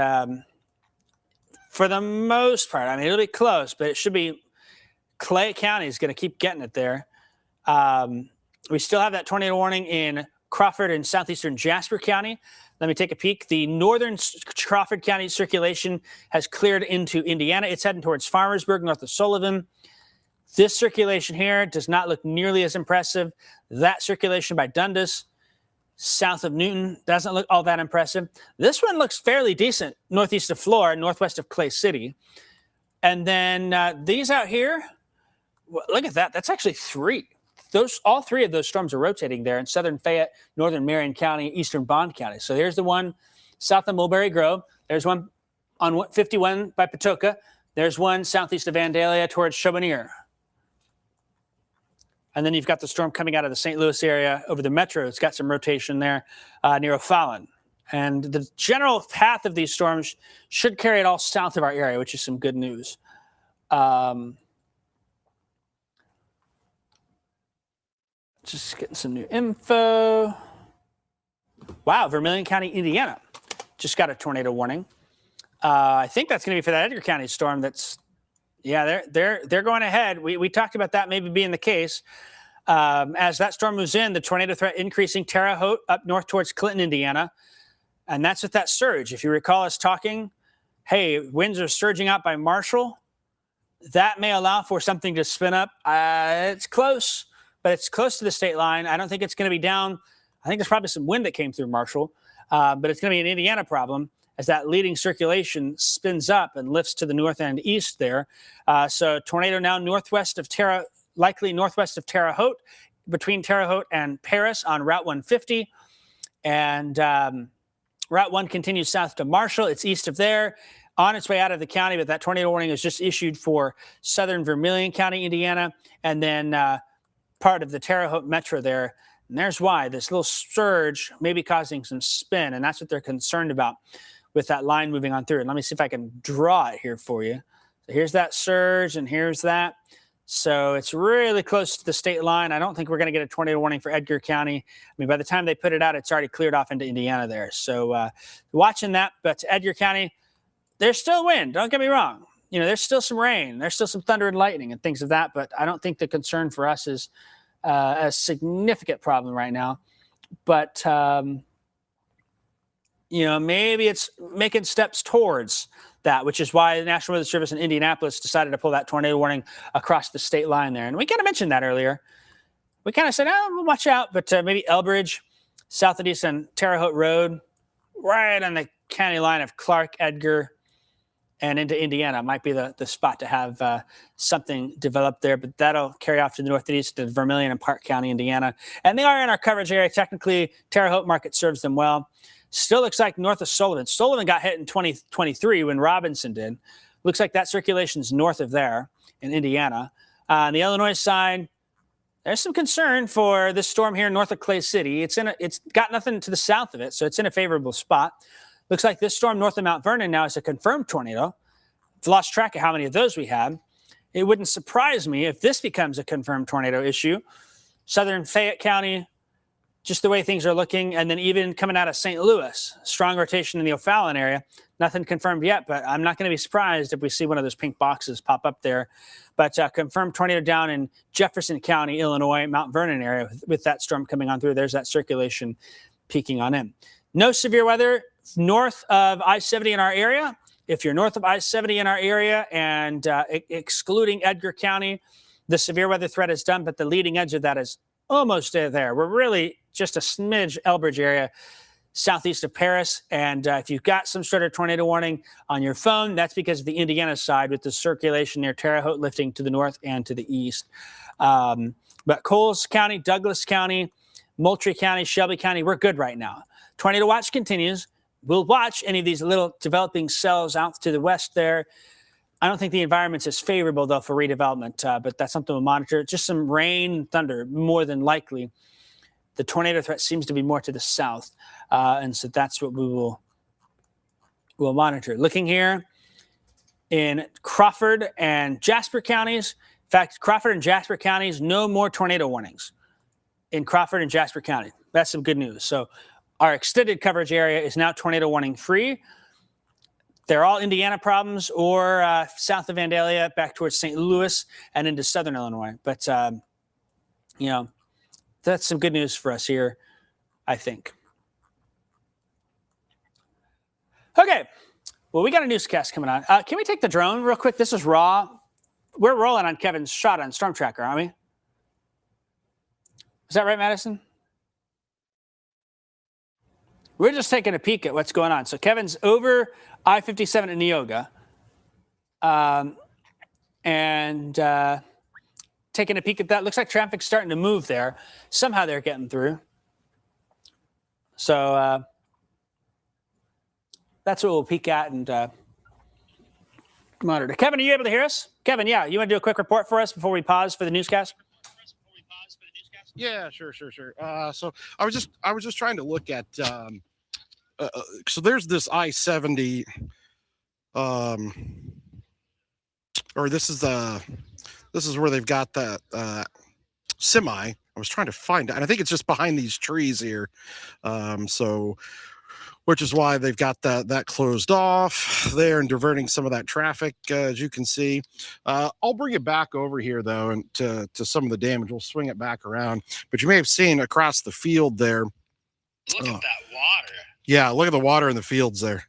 for the most part, I mean, it'll be close, but it should be, Clay County is going to keep getting it there. We still have that tornado warning in Crawford and southeastern Jasper County. Let me take a peek. The northern Crawford County circulation has cleared into Indiana. It's heading towards Farmersburg, north of Sullivan. This circulation here does not look nearly as impressive. That circulation by Dundas, south of Newton, doesn't look all that impressive. This one looks fairly decent, northeast of Flora, northwest of Clay City. And then these out here, look at that. That's actually 3. All 3 of those storms are rotating there in southern Fayette, northern Marion County, eastern Bond County. So here's the one south of Mulberry Grove. There's one on 51 by Patoka. There's one southeast of Vandalia towards Chauboneer. And then you've got the storm coming out of the St. Louis area over the metro. It's got some rotation there near O'Fallon. And the general path of these storms should carry it all south of our area, which is some good news. Just getting some new info. Wow, Vermilion County, Indiana just got a tornado warning. I think that's going to be for that Edgar County storm. That's, yeah, they're going ahead. We talked about that maybe being the case. As that storm moves in, the tornado threat increasing Terre Haute up north towards Clinton, Indiana. And that's with that surge. If you recall us talking, hey, winds are surging out by Marshall. That may allow for something to spin up. It's close, but it's close to the state line. I don't think it's going to be down. I think there's probably some wind that came through Marshall, but it's going to be an Indiana problem as that leading circulation spins up and lifts to the north and east there. So tornado now northwest of likely northwest of Terre Haute, between Terre Haute and Paris on Route 150. And Route 1 continues south to Marshall. It's east of there, on its way out of the county, but that tornado warning is just issued for southern Vermilion County, Indiana, and then part of the Terre Haute metro there. And there's why this little surge may be causing some spin, and that's what they're concerned about with that line moving on through. And let me see if I can draw it here for you. So here's that surge, and here's that. So it's really close to the state line. I don't think we're going to get a tornado warning for Edgar County. I mean, by the time they put it out, it's already cleared off into Indiana there. So watching that, but Edgar County, there's still wind. Don't get me wrong. You know, there's still some rain. There's still some thunder and lightning and things of that. But I don't think the concern for us is a significant problem right now. But maybe it's making steps towards that, which is why the National Weather Service in Indianapolis decided to pull that tornado warning across the state line there. And we kind of mentioned that earlier. We kind of said, we'll watch out, but maybe Elbridge, south of east on Terre Haute Road, right on the county line of Clark, Edgar, and into Indiana might be the spot to have something developed there, but that'll carry off to the northeast to Vermilion and Park County, Indiana. And they are in our coverage area. Technically, Terre Haute market serves them well. Still looks like north of Sullivan. Sullivan got hit in 2023 when Robinson did. Looks like that circulation's north of there in Indiana. On the Illinois side, there's some concern for this storm here north of Clay City. It's got nothing to the south of it, so it's in a favorable spot. Looks like this storm north of Mount Vernon now is a confirmed tornado. I've lost track of how many of those we had. It wouldn't surprise me if this becomes a confirmed tornado issue. Southern Fayette County, just the way things are looking, and then even coming out of St. Louis, strong rotation in the O'Fallon area. Nothing confirmed yet, but I'm not going to be surprised if we see one of those pink boxes pop up there. But confirmed tornado down in Jefferson County, Illinois, Mount Vernon area with that storm coming on through. There's that circulation peeking on in. No severe weather north of I-70 in our area. If you're north of I-70 in our area and excluding Edgar County, the severe weather threat is done, but the leading edge of that is almost there. We're really just a smidge Elbridge area, southeast of Paris. And if you've got some sort of tornado warning on your phone, that's because of the Indiana side with the circulation near Terre Haute lifting to the north and to the east. But Coles County, Douglas County, Moultrie County, Shelby County, we're good right now. Tornado watch continues. We'll watch any of these little developing cells out to the west there. I don't think the environment's as favorable, though, for redevelopment, but that's something we'll monitor. Just some rain and thunder, more than likely. The tornado threat seems to be more to the south, and so that's what we'll monitor. Looking here in Crawford and Jasper counties. In fact, Crawford and Jasper counties, no more tornado warnings in Crawford and Jasper County. That's some good news. So our extended coverage area is now tornado warning free. They're all Indiana problems or south of Vandalia back towards St. Louis and into southern Illinois. But, that's some good news for us here, I think. Okay. Well, we got a newscast coming on. Can we take the drone real quick? This is raw. We're rolling on Kevin's shot on Storm Tracker, aren't we? Is that right, Madison? We're just taking a peek at what's going on. So Kevin's over I-57 in Neoga. Taking a peek at that. Looks like traffic's starting to move there. Somehow they're getting through. So that's what we'll peek at and monitor. Kevin, are you able to hear us? Kevin, yeah. You want to do a quick report for us before we pause for the newscast? Yeah, sure. So I was just trying to look at so there's this I-70 or this is where they've got that semi. I was trying to find it, and I think it's just behind these trees here. Which is why they've got that closed off there and diverting some of that traffic, as you can see. I'll bring it back over here, though, and to some of the damage. We'll swing it back around. But you may have seen across the field there. Look at that water. Yeah, look at the water in the fields there.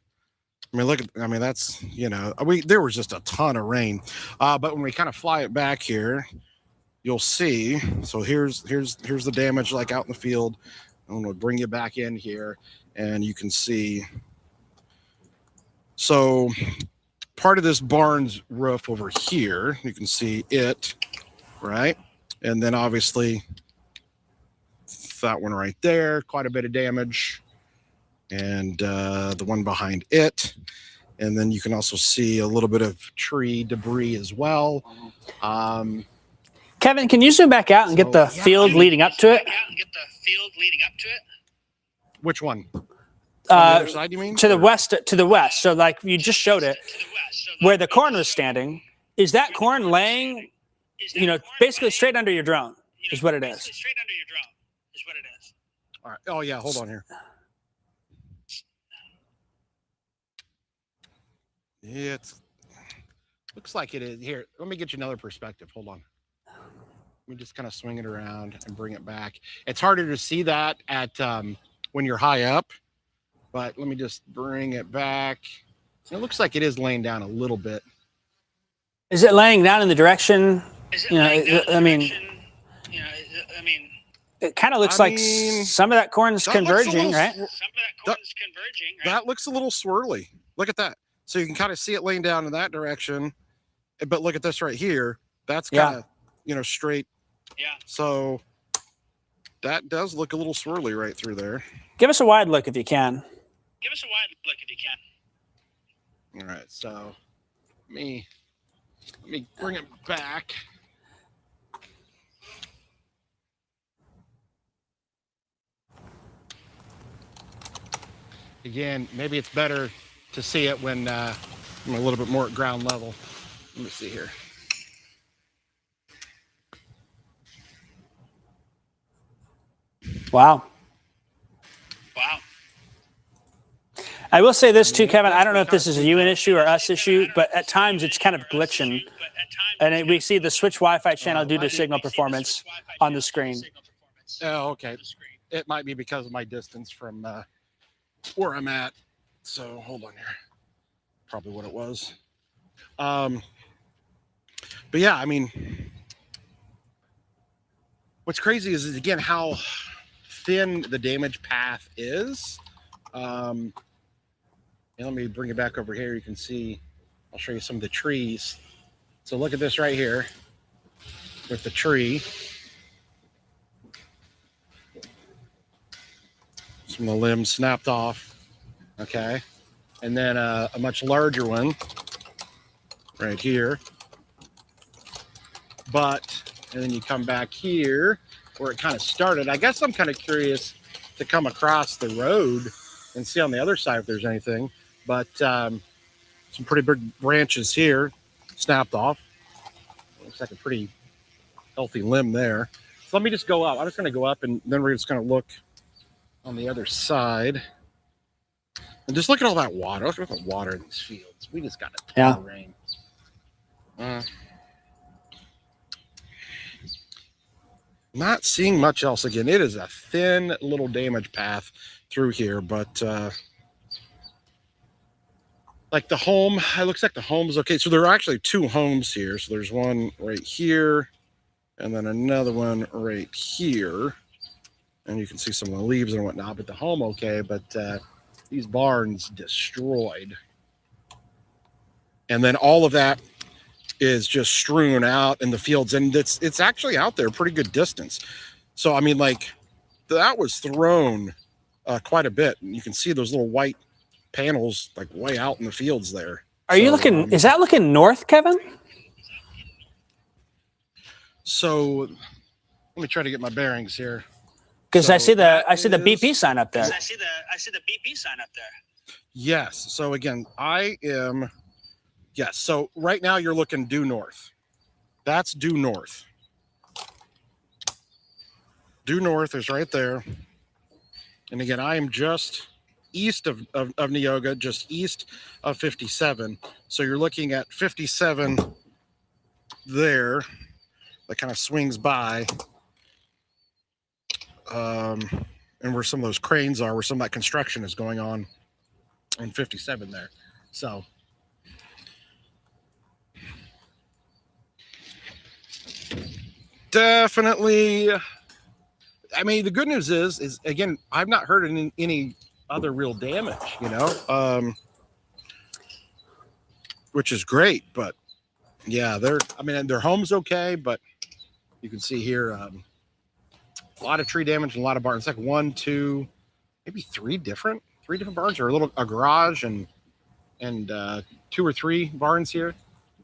That's, there was just a ton of rain. But when we kind of fly it back here, you'll see. So here's the damage like out in the field. I'm going to bring you back in here. And you can see, so part of this barn's roof over here, you can see it, right? And then obviously that one right there, quite a bit of damage. And the one behind it. And then you can also see a little bit of tree debris as well. Kevin, can you zoom back out and get the field leading up to it? Which one? On the other side, you mean? To the west. So like you just showed it, where the corn was standing. Is that corn laying, basically straight under your drone is what it is. All right. Oh yeah. Hold on here. Yeah, looks like it is. Here, let me get you another perspective. Hold on. Let me just kind of swing it around and bring it back. It's harder to see that at when you're high up. But let me just bring it back. It looks like it is laying down a little bit. Is it laying down in the direction? I mean, it kind of looks like some of that corn's converging, right? That looks a little swirly. Look at that. So you can kind of see it laying down in that direction. But look at this right here. That's kind of, straight. Yeah. So that does look a little swirly right through there. Give us a wide look if you can. All right. So let me bring it back. Again, maybe it's better to see it when I'm a little bit more at ground level. Let me see here. Wow. I will say this too, Kevin. I don't know if this is a you an issue or us issue, but at times it's kind of glitching. And we see the switch Wi-Fi channel due to signal performance on the screen. Oh, okay. It might be because of my distance from where I'm at. So hold on here. Probably what it was. But yeah, I mean, what's crazy is again how thin the damage path is. And let me bring it back over here. You can see, I'll show you some of the trees. So look at this right here with the tree. Some of the limbs snapped off. Okay. And then a much larger one right here. And then you come back here where it kind of started. I guess I'm kind of curious to come across the road and see on the other side if there's anything. But some pretty big branches here snapped off. Looks like a pretty healthy limb there. So let me just go up. I'm just going to go up and then we're just going to look on the other side. And just look at all that water. Look at the water in these fields. We just got a ton of rain. Not seeing much else. Again, it is a thin little damage path through here, but like the home, it looks like the home's okay. So there are actually two homes here. So there's one right here and then another one right here. And you can see some of the leaves and whatnot, but the home okay, but these barns destroyed. And then all of that is just strewn out in the fields, and it's actually out there a pretty good distance. So I mean, like, that was thrown quite a bit, and you can see those little white panels like way out in the fields there. Are you looking, is that looking north, Kevin? So let me try to get my bearings here. Because I see the BP sign up there. Yes. So again, yes. So right now you're looking due north. That's due north. Due north is right there. And again, I am just east of Neoga, just east of 57. So you're looking at 57 there. That kind of swings by. And where some of those cranes are, where some of that construction is going on 57 there. So definitely, I mean, the good news is again, I've not heard any other real damage, which is great. But yeah, their home's okay, but you can see here a lot of tree damage and a lot of barns. It's like 1, 2, maybe three different barns, or a garage and 2 or 3 barns here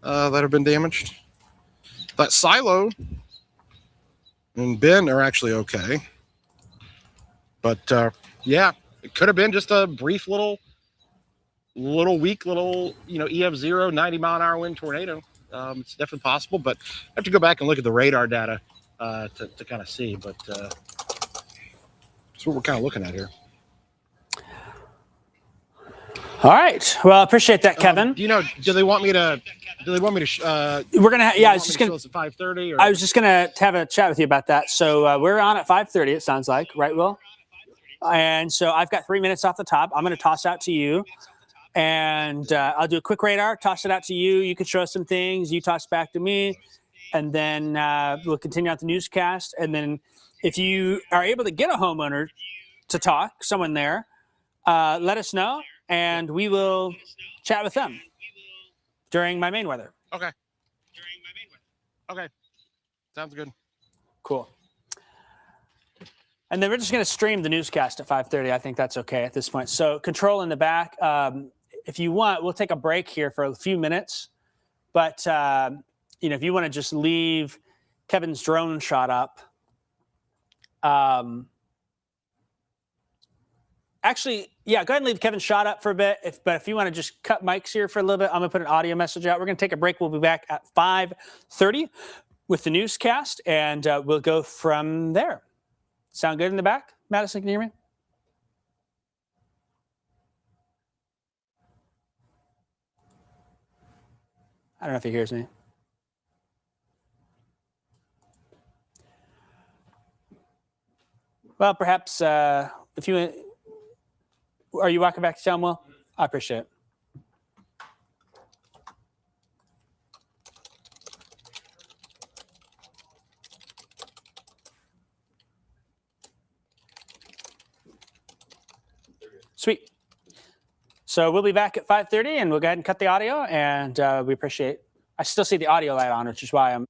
that have been damaged. That silo and bin are actually okay, but yeah, it could have been just a brief little weak EF0 90-mile-an-hour wind tornado. It's definitely possible, but I have to go back and look at the radar data to kind of see, but that's what we're kind of looking at here. All right. Well, I appreciate that, Kevin. Do they want me to? We're gonna. I was just gonna. At 5:30. I was just gonna have a chat with you about that. So we're on at 5:30. It sounds like, right, Will? And so I've got 3 minutes off the top. I'm going to toss out to you. And I'll do a quick radar, toss it out to you. You can show us some things. You toss back to me. And then we'll continue out the newscast. And then if you are able to get a homeowner to talk, someone there, let us know. And we will chat with them during my main weather. Okay. Okay. Sounds good. Cool. And then we're just going to stream the newscast at 5:30. I think that's okay at this point. So control in the back. If you want, we'll take a break here for a few minutes. But, if you want to just leave Kevin's drone shot up. Actually, yeah, go ahead and leave Kevin's shot up for a bit. But if you want to just cut mics here for a little bit, I'm going to put an audio message out. We're going to take a break. We'll be back at 5:30 with the newscast, and we'll go from there. Sound good in the back? Madison, can you hear me? I don't know if he hears me. Well, perhaps if you... Are you walking back to town, Will? I appreciate it. Sweet. So we'll be back at 5:30, and we'll go ahead and cut the audio, and we appreciate... I still see the audio light on, which is why I'm...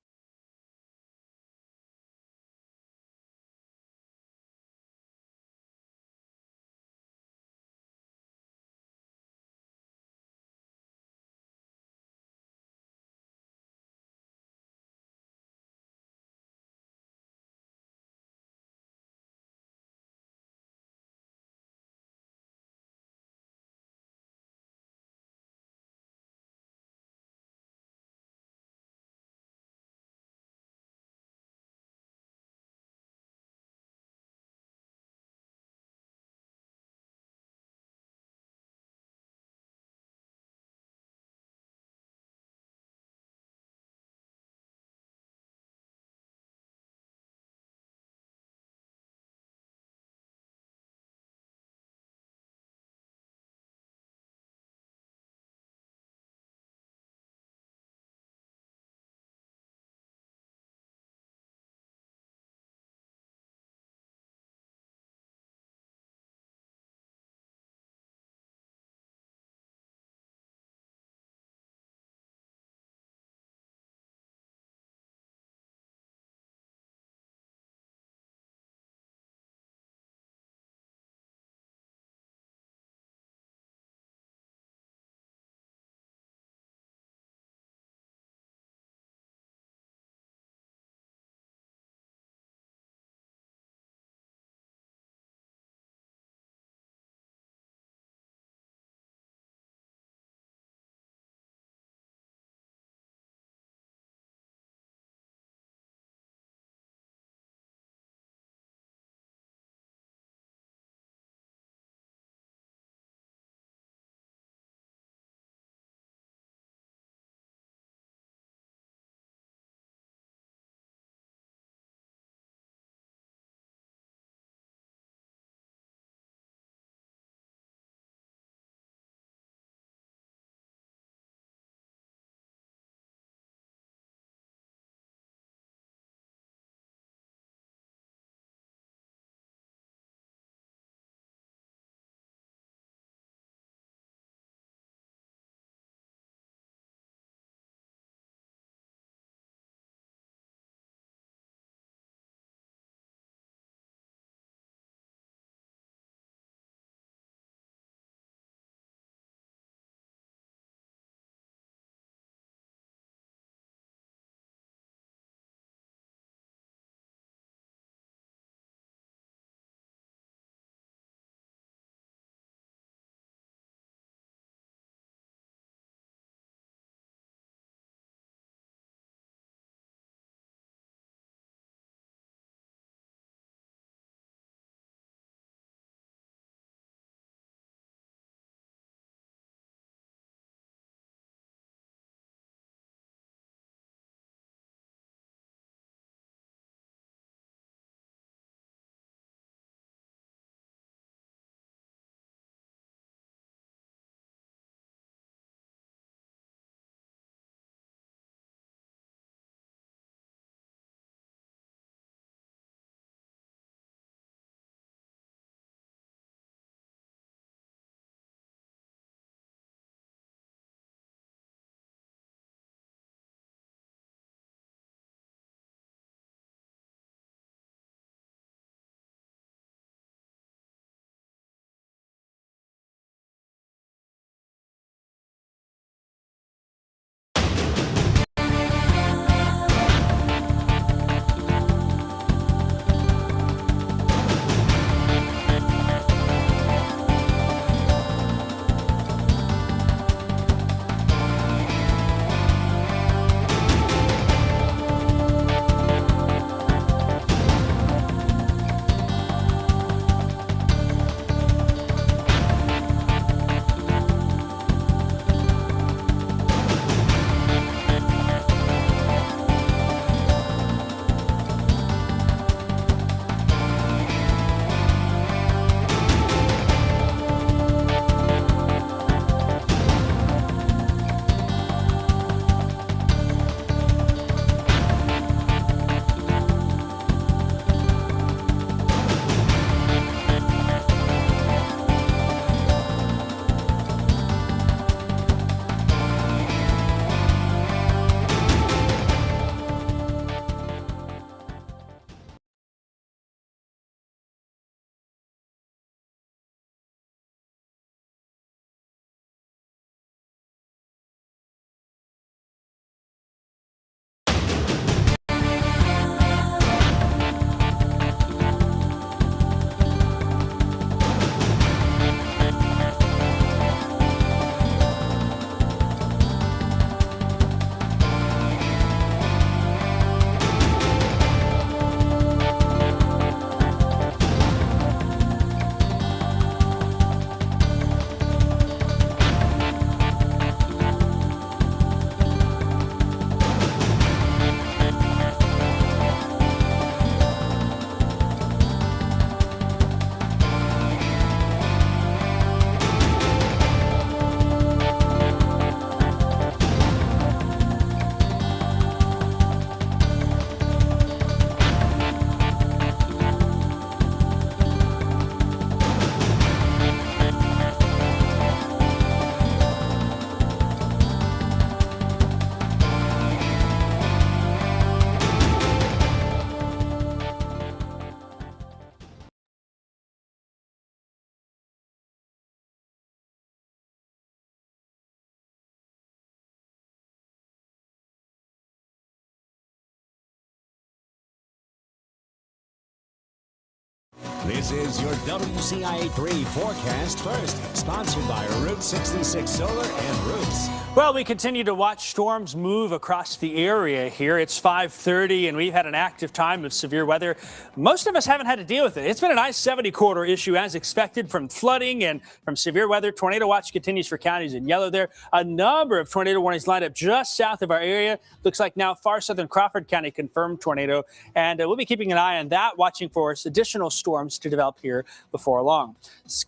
This is your WCIA 3 forecast first, sponsored by Route 66 Solar and Roofs. Well, we continue to watch storms move across the area here. It's 5:30 and we've had an active time of severe weather. Most of us haven't had to deal with it. It's been an I-70 corridor issue as expected from flooding and from severe weather. Tornado watch continues for counties in yellow there. A number of tornado warnings lined up just south of our area. Looks like now far southern Crawford County confirmed tornado. And we'll be keeping an eye on that, watching for additional storms to develop here before long.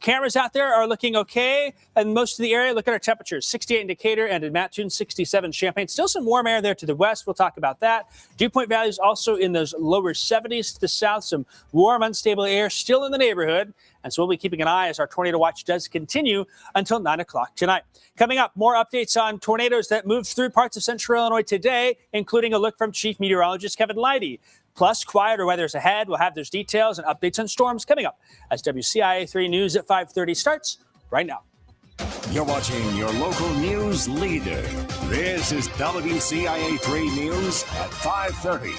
Cameras out there are looking okay in most of the area. Look at our temperatures, 68 in Decatur and in Mattoon, 67 Champaign. Still some warm air there to the west. We'll talk about that. Dew point values also in those lower 70s to the south. Some warm, unstable air still in the neighborhood. And so we'll be keeping an eye as our tornado watch does continue until 9 o'clock tonight. Coming up, more updates on tornadoes that moved through parts of central Illinois today, including a look from Chief Meteorologist Kevin Leidy. Plus, quieter weather's ahead. We'll have those details and updates on storms coming up as WCIA 3 News at 5:30 starts right now. You're watching your local news leader. This is WCIA 3 News at 5:30.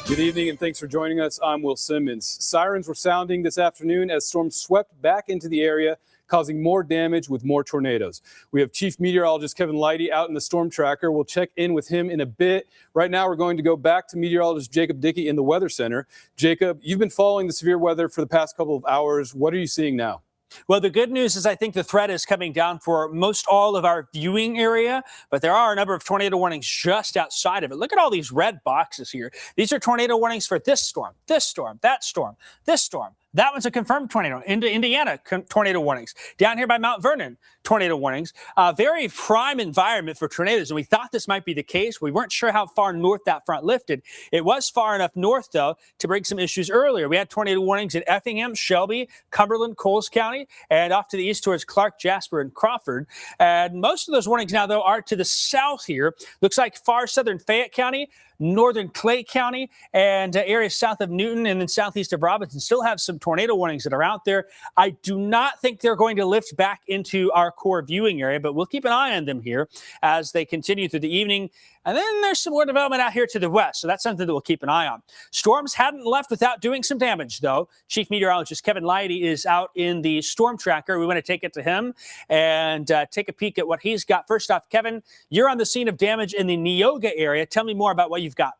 Good evening and thanks for joining us. I'm Will Simmons. Sirens were sounding this afternoon as storms swept back into the area, causing more damage with more tornadoes. We have Chief Meteorologist Kevin Leidy out in the storm tracker. We'll check in with him in a bit. Right now, we're going to go back to meteorologist Jacob Dickey in the Weather Center. Jacob, you've been following the severe weather for the past couple of hours. What are you seeing now? Well, the good news is I think the threat is coming down for most all of our viewing area, but there are a number of tornado warnings just outside of it. Look at all these red boxes here. These are tornado warnings for this storm, that storm, this storm. That one's a confirmed tornado. Into Indiana, tornado warnings. Down here by Mount Vernon, tornado warnings. Very prime environment for tornadoes, and we thought this might be the case. We weren't sure how far north that front lifted. It was far enough north, though, to bring some issues earlier. We had tornado warnings in Effingham, Shelby, Cumberland, Coles County, and off to the east towards Clark, Jasper, and Crawford. And most of those warnings now, though, are to the south here. Looks like far southern Fayette County, northern Clay County, and areas south of Newton and then southeast of Robinson still have some tornado warnings that are out there. I do not think they're going to lift back into our core viewing area, but we'll keep an eye on them here as they continue through the evening. And then there's some more development out here to the west, so that's something that we'll keep an eye on. Storms hadn't left without doing some damage, though. Chief Meteorologist Kevin Leidy is out in the storm tracker. We want to take it to him and take a peek at what he's got. First off, Kevin, you're on the scene of damage in the Neoga area. Tell me more about what you've got.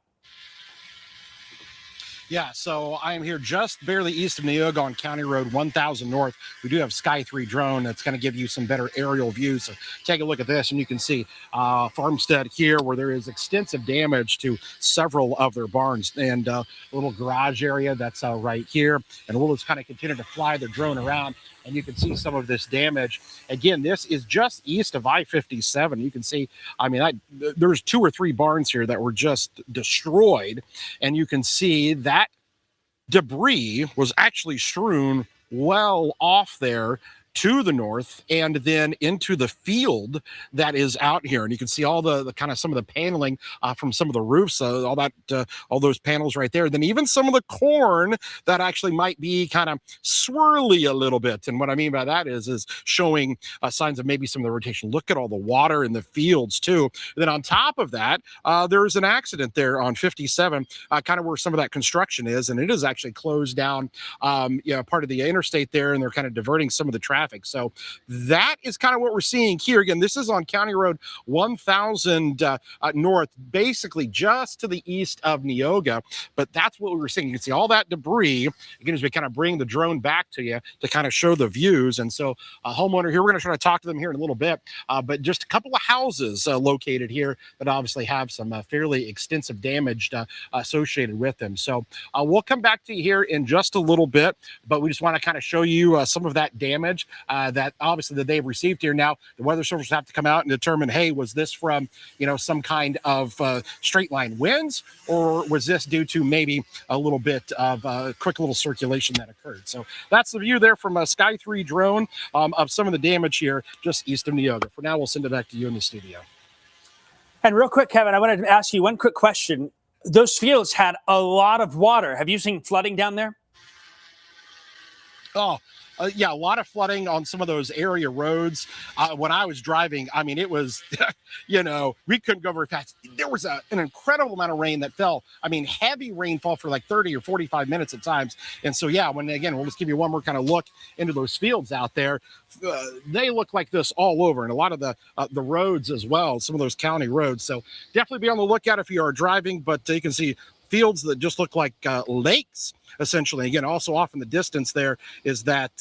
Yeah, so I am here just barely east of Neoga on County Road 1000 North. We do have Sky 3 drone that's going to give you some better aerial views. So take a look at this, and you can see farmstead here where there is extensive damage to several of their barns, and a little garage area that's right here. And we'll just kind of continue to fly the drone around, and you can see some of this damage. Again, this is just east of I-57. You can see, I mean, there's 2 or 3 barns here that were just destroyed, and you can see that debris was actually strewn well off there to the north and then into the field that is out here. And you can see all the kind of some of the paneling from some of the roofs, all those panels right there. Then even some of the corn that actually might be kind of swirly a little bit. And what I mean by that is showing signs of maybe some of the rotation. Look at all the water in the fields too. And then on top of that, there's an accident there on 57, kind of where some of that construction is. And it is actually closed down, part of the interstate there. And they're kind of diverting some of the traffic. So that is kind of what we're seeing here. Again, this is on County Road 1000 North, basically just to the east of Neoga. But that's what we were seeing. You can see all that debris. Again, as we kind of bring the drone back to you to kind of show the views. And so a homeowner here, we're going to try to talk to them here in a little bit. But just a couple of houses located here that obviously have some fairly extensive damage associated with them. So we'll come back to you here in just a little bit. But we just want to kind of show you some of that damage that obviously that they've received here. Now, the weather service have to come out and determine, hey, was this from, some kind of straight line winds, or was this due to maybe a little bit of quick little circulation that occurred? So that's the view there from a Sky 3 drone of some of the damage here just east of Neoga. For now, we'll send it back to you in the studio. And real quick, Kevin, I wanted to ask you one quick question. Those fields had a lot of water. Have you seen flooding down there? Oh, Yeah, a lot of flooding on some of those area roads. When I was driving, I mean, it was, we couldn't go very fast. There was an incredible amount of rain that fell. I mean, heavy rainfall for like 30 or 45 minutes at times. And so, yeah, we'll just give you one more kind of look into those fields out there. They look like this all over, and a lot of the roads as well, some of those county roads. So definitely be on the lookout if you are driving, but you can see fields that just look like lakes, essentially. Again, also off in the distance there is that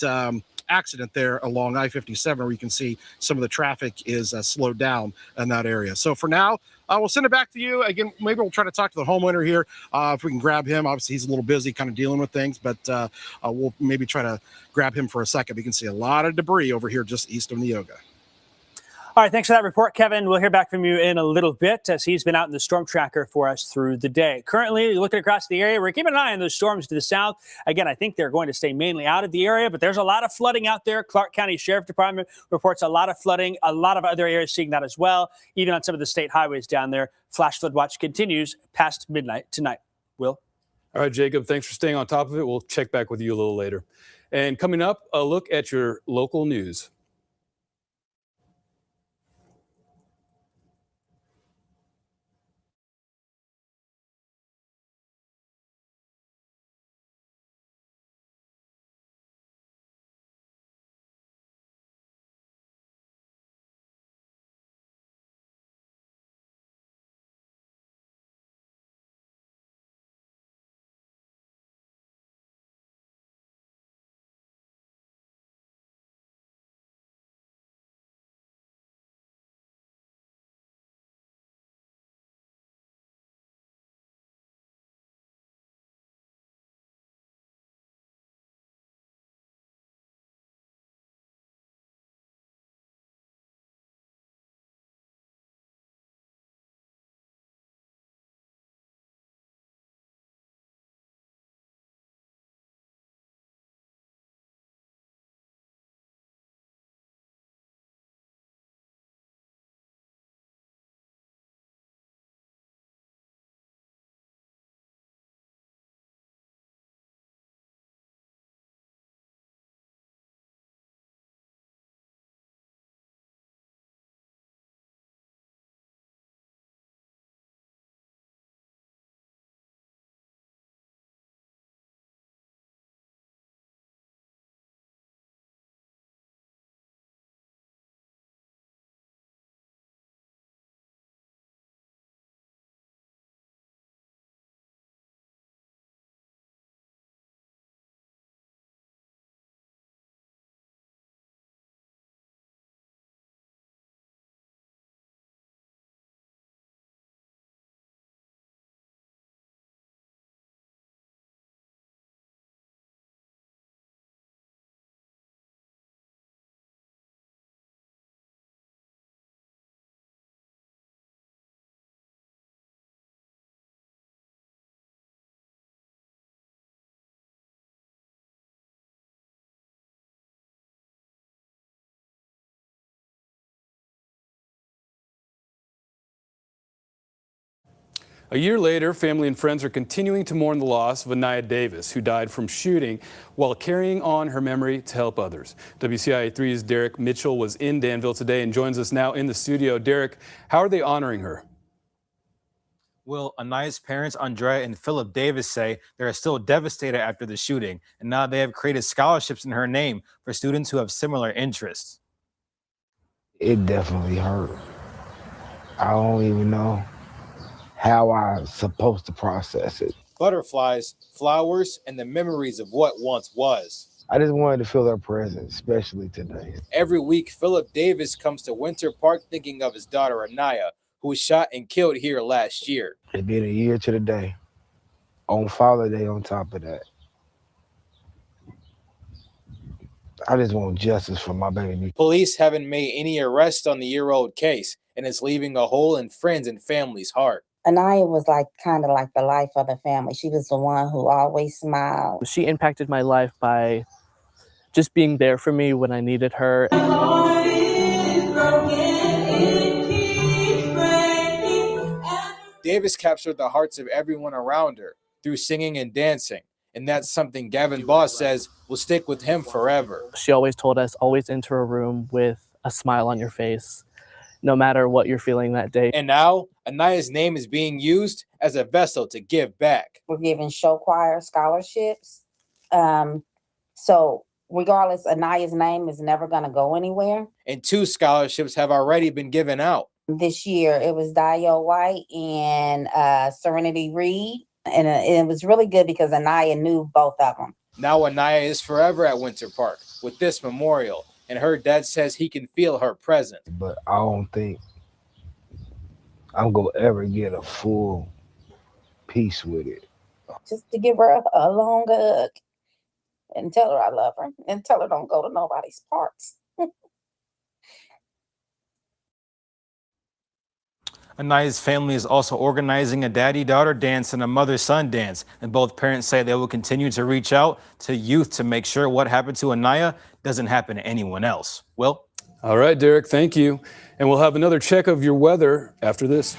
accident there along I-57 where you can see some of the traffic is slowed down in that area. So for now, we'll send it back to you. Again, maybe we'll try to talk to the homeowner here if we can grab him. Obviously, he's a little busy kind of dealing with things, but we'll maybe try to grab him for a second. We can see a lot of debris over here just east of Neoga. All right, thanks for that report, Kevin. We'll hear back from you in a little bit as he's been out in the storm tracker for us through the day. Currently, looking across the area, we're keeping an eye on those storms to the south. Again, I think they're going to stay mainly out of the area, but there's a lot of flooding out there. Clark County Sheriff Department reports a lot of flooding, a lot of other areas seeing that as well, even on some of the state highways down there. Flash flood watch continues past midnight tonight. Will? All right, Jacob, thanks for staying on top of it. We'll check back with you a little later. And coming up, a look at your local news. A year later, family and friends are continuing to mourn the loss of Anaya Davis, who died from shooting while carrying on her memory to help others. WCIA 3's Derek Mitchell was in Danville today and joins us now in the studio. Derek, how are they honoring her? Well, Anaya's parents, Andrea and Philip Davis, say they are still devastated after the shooting, and now they have created scholarships in her name for students who have similar interests. It definitely hurt. I don't even know how I'm supposed to process it. Butterflies, flowers, and the memories of what once was. I just wanted to feel their presence, especially today. Every week, Philip Davis comes to Winter Park thinking of his daughter, Anaya, who was shot and killed here last year. It been a year to the day. On Father's Day on top of that. I just want justice for my baby. Police haven't made any arrests on the year-old case, and it's leaving a hole in friends and family's heart. Anaya was kind of like the life of the family. She was the one who always smiled. She impacted my life by just being there for me when I needed her. Davis captured the hearts of everyone around her through singing and dancing, And that's something Gavin Boss says will stick with him forever. She always told us, always enter a room with a smile on your face, no matter what you're feeling that day. And now, Anaya's name is being used as a vessel to give back. We're giving show choir scholarships. So regardless, Anaya's name is never going to go anywhere. And 2 scholarships have already been given out. This year, it was Dio White and Serenity Reed. And it was really good because Anaya knew both of them. Now Anaya is forever at Winter Park with this memorial. And her dad says he can feel her presence. But I don't think I'm going to ever get a full peace with it. Just to give her a long hug and tell her I love her and tell her don't go to nobody's parks. Anaya's family is also organizing a daddy-daughter dance and a mother-son dance. And both parents say they will continue to reach out to youth to make sure what happened to Anaya doesn't happen to anyone else. Will? All right, Derek, thank you. And we'll have another check of your weather after this.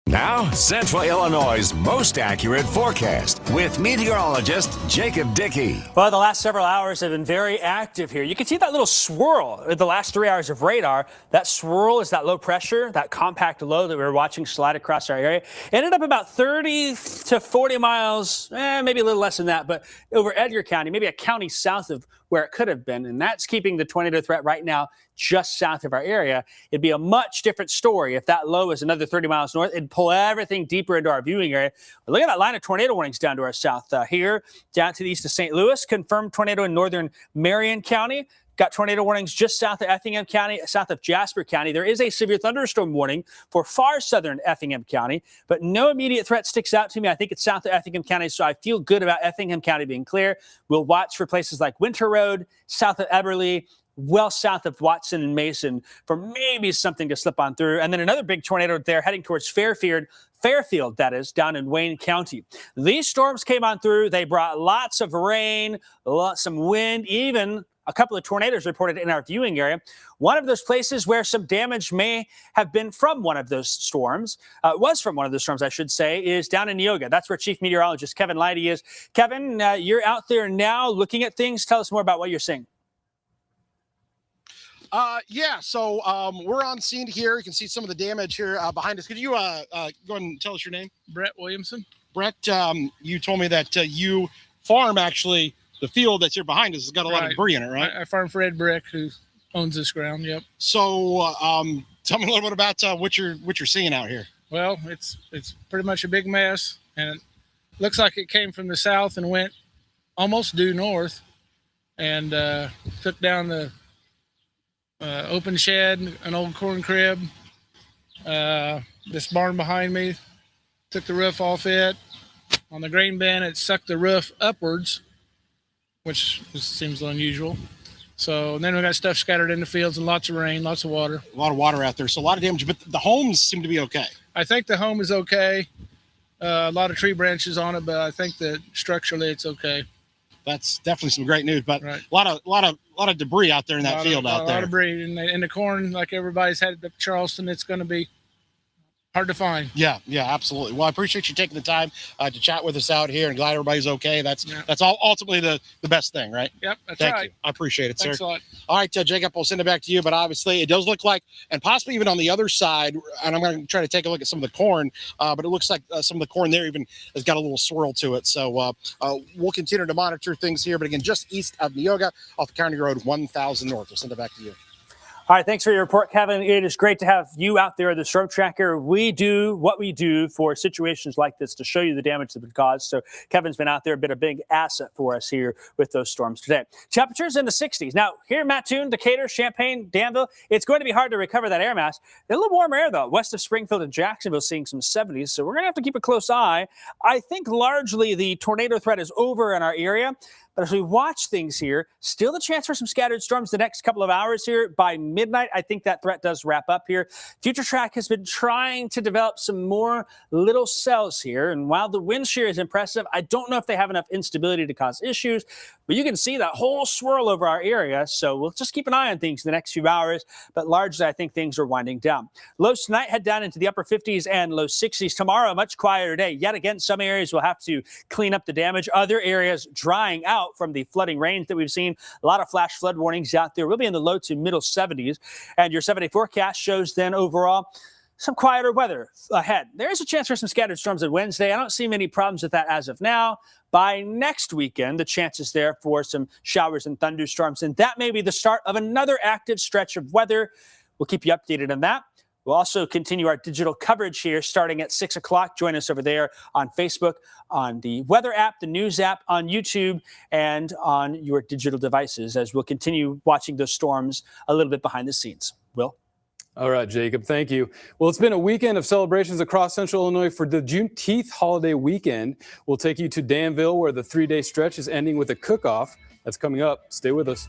Now, Central Illinois' most accurate forecast with meteorologist Jacob Dickey. Well, the last several hours have been very active here. You can see that little swirl in the last 3 hours of radar. That swirl is that low pressure, that compact low that we were watching slide across our area. Ended up about 30 to 40 miles, maybe a little less than that, but over Edgar County, maybe a county south of where it could have been. And that's keeping the tornado threat right now just south of our area. It'd be a much different story if that low is another 30 miles north. It'd pull everything deeper into our viewing area. But look at that line of tornado warnings down to our south here, down to the east of St. Louis. Confirmed tornado in northern Marion County. Got tornado warnings just south of Effingham County, south of Jasper County. There is a severe thunderstorm warning for far southern Effingham County, but no immediate threat sticks out to me. I think it's south of Effingham County, so I feel good about Effingham County being clear. We'll watch for places like Winter Road, south of Eberly, well south of Watson and Mason for maybe something to slip on through. And then another big tornado there heading towards Fairfield, that is, down in Wayne County. These storms came on through. They brought lots of rain, some wind, even a couple of tornadoes reported in our viewing area. One of those places where some damage may have been from one of those storms, I should say, is down in Neoga. That's where Chief Meteorologist Kevin Leidy is. Kevin, you're out there now looking at things. Tell us more about what you're seeing. So we're on scene here. You can see some of the damage here behind us. Could you go ahead and tell us your name? Brett Williamson. Brett, you told me that you farm actually the field that's here behind us has got a lot of debris in it, right? I farm for Ed Brick, who owns this ground. Yep. So tell me a little bit about what you're seeing out here. Well, it's pretty much a big mess, and it looks like it came from the south and went almost due north, and took down the open shed, an old corn crib, this barn behind me, took the roof off it. On the grain bin, it sucked the roof upwards, which seems unusual. So and then we got stuff scattered in the fields and lots of rain, lots of water. A lot of water out there, so a lot of damage. But the homes seem to be okay. I think the home is okay. A lot of tree branches on it, but I think that structurally it's okay. That's definitely some great news. But Right. a lot of debris out there in that field out there. A lot of debris in the corn, like everybody's had at Charleston. It's going to be hard to find. Yeah, absolutely. Well, I appreciate you taking the time to chat with us out here, and glad everybody's okay. That's all ultimately the best thing, right? Yep, that's Thank right. you. I appreciate it, Thanks sir. a lot. All right, Jacob, we'll send it back to you. But obviously, it does look like, and possibly even on the other side, and I'm going to try to take a look at some of the corn, but it looks like some of the corn there even has got a little swirl to it. So we'll continue to monitor things here. But again, just east of Neoga, off the County Road 1000 North. We'll send it back to you. All right, thanks for your report, Kevin. It is great to have you out there, the storm tracker. We do what we do for situations like this to show you the damage that's been caused. So Kevin's been out there, been a big asset for us here with those storms today. Temperatures in the 60s. Now, here in Mattoon, Decatur, Champaign, Danville, it's going to be hard to recover that air mass. A little warmer air, though. West of Springfield and Jacksonville seeing some 70s. So we're going to have to keep a close eye. I think largely the tornado threat is over in our area. But as we watch things here, still the chance for some scattered storms the next couple of hours here. By midnight, I think that threat does wrap up here. Future Track has been trying to develop some more little cells here. And while the wind shear is impressive, I don't know if they have enough instability to cause issues. But you can see that whole swirl over our area. So we'll just keep an eye on things in the next few hours. But largely, I think things are winding down. Lows tonight head down into the upper 50s and low 60s. Tomorrow, a much quieter day. Yet again, some areas will have to clean up the damage. Other areas drying out from the flooding rains that we've seen. A lot of flash flood warnings out there. We'll be in the low to middle 70s. And your 7-day forecast shows then overall some quieter weather ahead. There is a chance for some scattered storms on Wednesday. I don't see many problems with that as of now. By next weekend, the chances there for some showers and thunderstorms. And that may be the start of another active stretch of weather. We'll keep you updated on that. We'll also continue our digital coverage here starting at 6 o'clock. Join us over there on Facebook, on the weather app, the news app, on YouTube, and on your digital devices as we'll continue watching those storms a little bit behind the scenes. Will? All right, Jacob, thank you. Well, it's been a weekend of celebrations across Central Illinois for the Juneteenth holiday weekend. We'll take you to Danville, where the 3-day stretch is ending with a cook-off. That's coming up. Stay with us.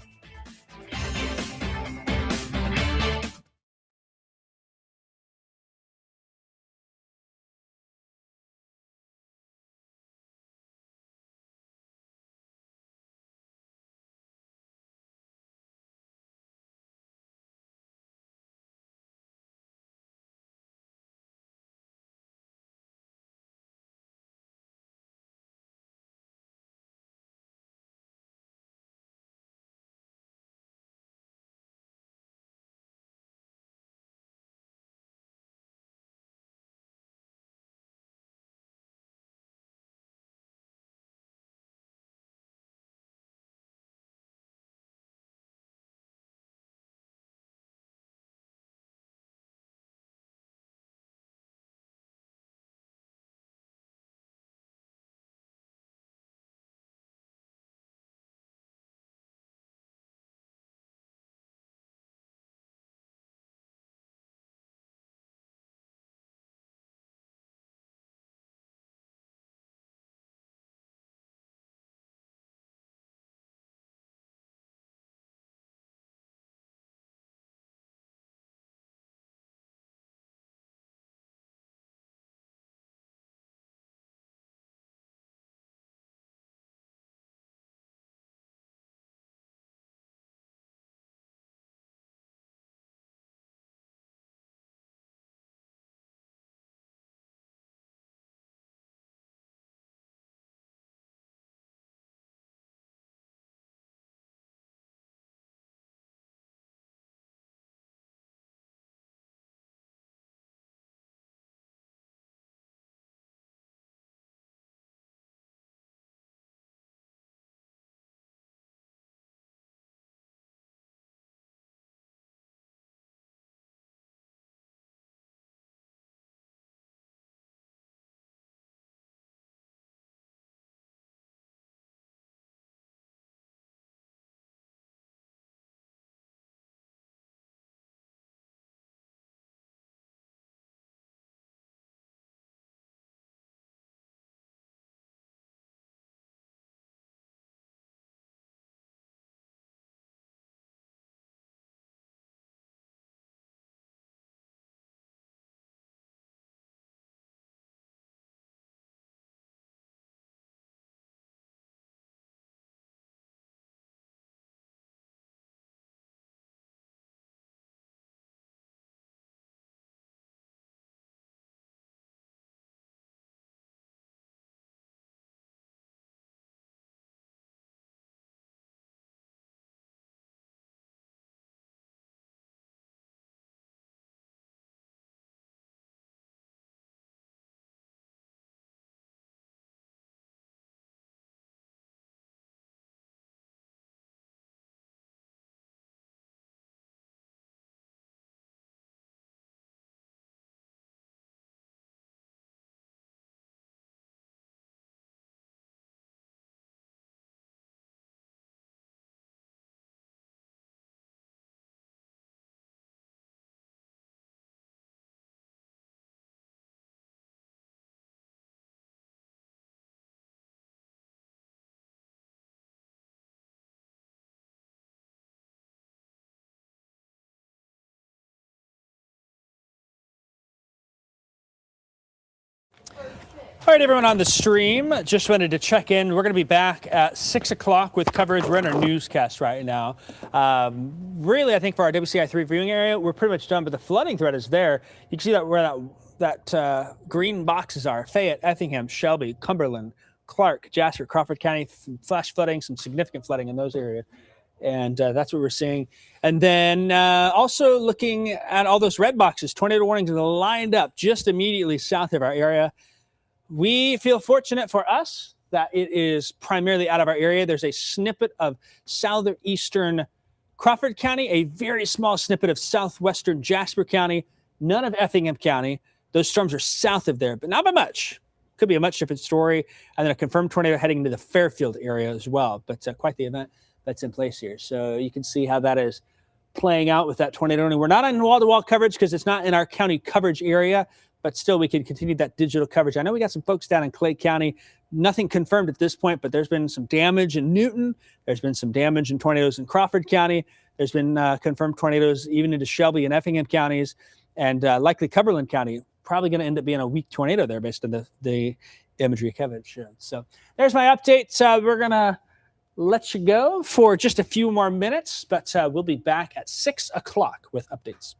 All right, everyone on the stream, just wanted to check in. We're going to be back at 6 o'clock with coverage. We're in our newscast right now. Really, I think for our WCIA3 viewing area, we're pretty much done, but the flooding threat is there. You can see that where that green boxes are: Fayette, Effingham, Shelby, Cumberland, Clark, Jasper, Crawford County, flash flooding, some significant flooding in those areas. And that's what we're seeing. And then also looking at all those red boxes, tornado warnings are lined up just immediately south of our area. We feel fortunate for us that it is primarily out of our area. There's a snippet of southeastern Crawford County, a very small snippet of southwestern Jasper County, none of Effingham County. Those storms are south of there, but not by much. Could be a much different story. And then a confirmed tornado heading into the Fairfield area as well. But quite the event that's in place here. So you can see how that is playing out with that tornado warning. We're not on wall-to-wall coverage because it's not in our county coverage area, but still we can continue that digital coverage. I know we got some folks down in Clay County. Nothing confirmed at this point, but there's been some damage in Newton. There's been some damage in tornadoes in Crawford County. There's been confirmed tornadoes even into Shelby and Effingham counties, and likely Cumberland County. Probably going to end up being a weak tornado there based on the imagery coverage. So there's my update. We're going to let you go for just a few more minutes, but we'll be back at 6 o'clock with updates.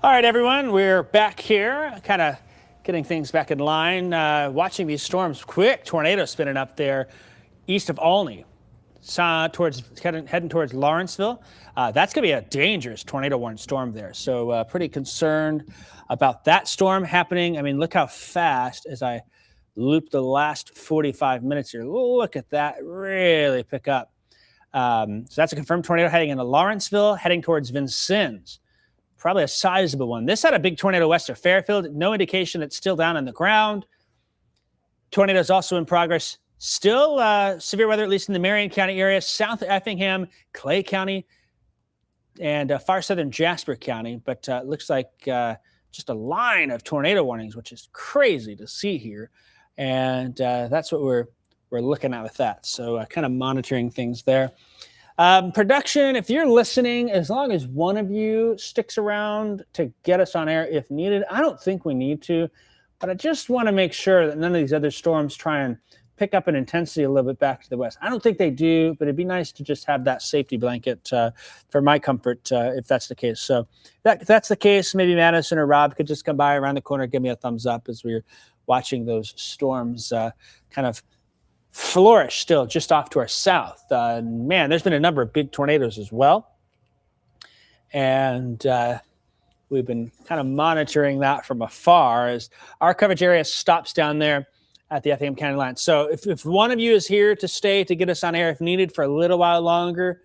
All right, everyone, we're back here, kind of getting things back in line, watching these storms. Quick tornado spinning up there east of Olney, heading towards Lawrenceville. That's going to be a dangerous tornado warning storm there. So pretty concerned about that storm happening. I mean, look how fast, as I loop the last 45 minutes here, look at that really pick up. So that's a confirmed tornado heading into Lawrenceville, heading towards Vincennes. Probably a sizable one. This had a big tornado west of Fairfield. No indication it's still down on the ground. Tornadoes also in progress. Still severe weather, at least in the Marion County area, south of Effingham, Clay County, and far southern Jasper County. But it looks like just a line of tornado warnings, which is crazy to see here. And that's what we're looking at with that. So kind of monitoring things there. Production, if you're listening, as long as one of you sticks around to get us on air if needed, I don't think we need to, but I just want to make sure that none of these other storms try and pick up in intensity a little bit back to the west. I don't think they do, but it'd be nice to just have that safety blanket for my comfort if that's the case. So if that's the case, maybe Madison or Rob could just come by around the corner, give me a thumbs up as we're watching those storms kind of flourish still just off to our south. Man, there's been a number of big tornadoes as well. And we've been kind of monitoring that from afar as our coverage area stops down there at the Effingham County line. So if one of you is here to stay to get us on air if needed for a little while longer,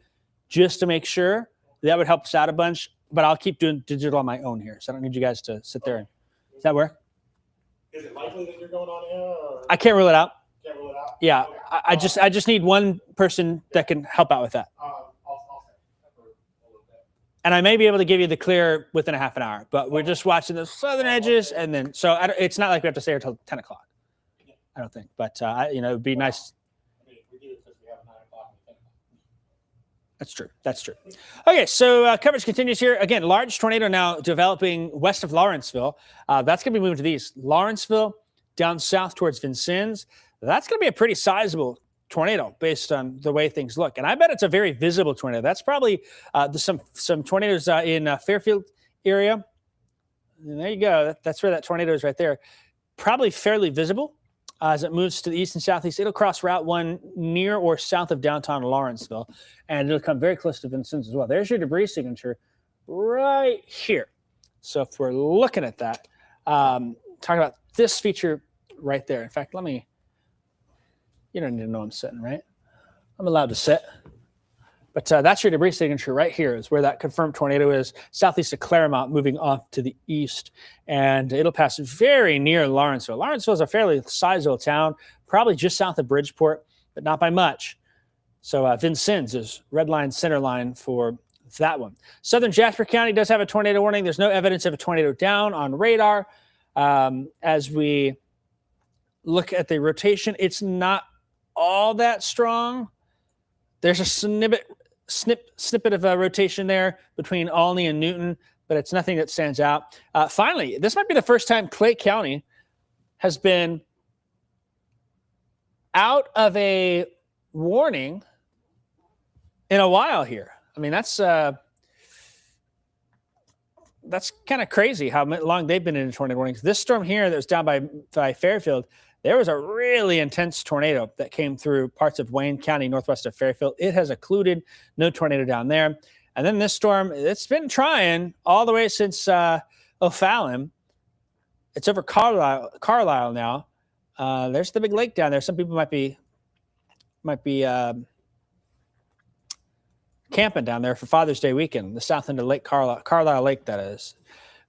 just to make sure, that would help us out a bunch. But I'll keep doing digital on my own here. So I don't need you guys to sit there. Does that work? Is it likely that you're going on air? Or? I can't rule it out. Can't rule it out? Yeah, Okay. I just need one person that can help out with that. And I may be able to give you the clear within a half an hour, but we're just watching the southern edges, and then so it's not like we have to stay here until 10 o'clock. I don't think, but it'd be nice. That's true. That's true. Okay, so coverage continues here. Again, large tornado now developing west of Lawrenceville. That's going to be moving to the east. Lawrenceville down south towards Vincennes. That's going to be a pretty sizable tornado based on the way things look. And I bet it's a very visible tornado. That's probably some tornadoes in Fairfield area. And there you go. That's where that tornado is right there. Probably fairly visible as it moves to the east and southeast. It'll cross Route 1 near or south of downtown Lawrenceville, and it'll come very close to Vincennes as well. There's your debris signature right here. So if we're looking at that, talking about this feature right there. In fact, you don't need to know I'm sitting, right? I'm allowed to sit. But that's your debris signature right here is where that confirmed tornado is, southeast of Claremont, moving off to the east. And it'll pass very near Lawrenceville. Lawrenceville is a fairly sizable town, probably just south of Bridgeport, but not by much. So Vincennes is red line, center line for that one. Southern Jasper County does have a tornado warning. There's no evidence of a tornado down on radar. As we look at the rotation, it's not all that strong. There's a snippet of a rotation there between Olney and Newton, but it's nothing that stands out. Finally, this might be the first time Clay County has been out of a warning in a while here. I mean, that's kind of crazy how long they've been in tornado warnings. This storm here that was down by Fairfield, there was a really intense tornado that came through parts of Wayne County, northwest of Fairfield. It has occluded, no tornado down there. And then this storm, it's been trying all the way since O'Fallon. It's over Carlisle now. There's the big lake down there. Some people might be camping down there for Father's Day weekend, the south end of Lake Carlisle Lake, that is.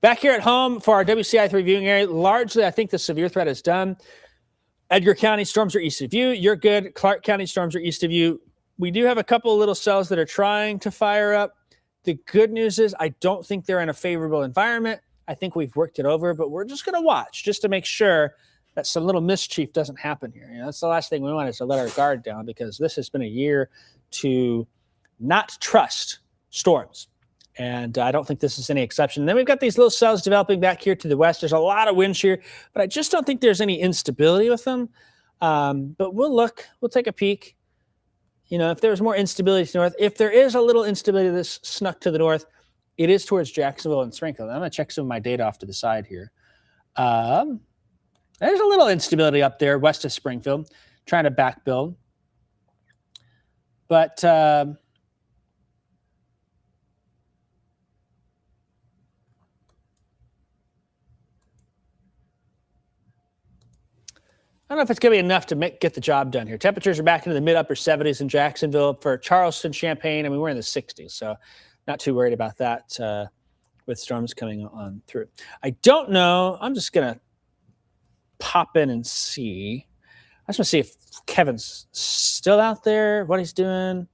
Back here at home for our WCIA viewing area, largely I think the severe threat is done. Edgar County storms are east of you. You're good. Clark County storms are east of you. We do have a couple of little cells that are trying to fire up. The good news is I don't think they're in a favorable environment. I think we've worked it over, but we're just going to watch just to make sure that some little mischief doesn't happen here. That's the last thing we want is to let our guard down, because this has been a year to not trust storms. And I don't think this is any exception. And then we've got these little cells developing back here to the west. There's a lot of wind shear, but I just don't think there's any instability with them. But we'll take a peek. If there's more instability to the north, if there is a little instability that's snuck to the north, it is towards Jacksonville and Springfield. I'm going to check some of my data off to the side here. There's a little instability up there west of Springfield, trying to back build. But I don't know if it's going to be enough to get the job done here. Temperatures are back into the mid-upper 70s in Jacksonville. For Charleston, Champaign, I mean, we're in the 60s, so not too worried about that with storms coming on through. I don't know. I'm just going to pop in and see. I just want to see if Kevin's still out there, what he's doing.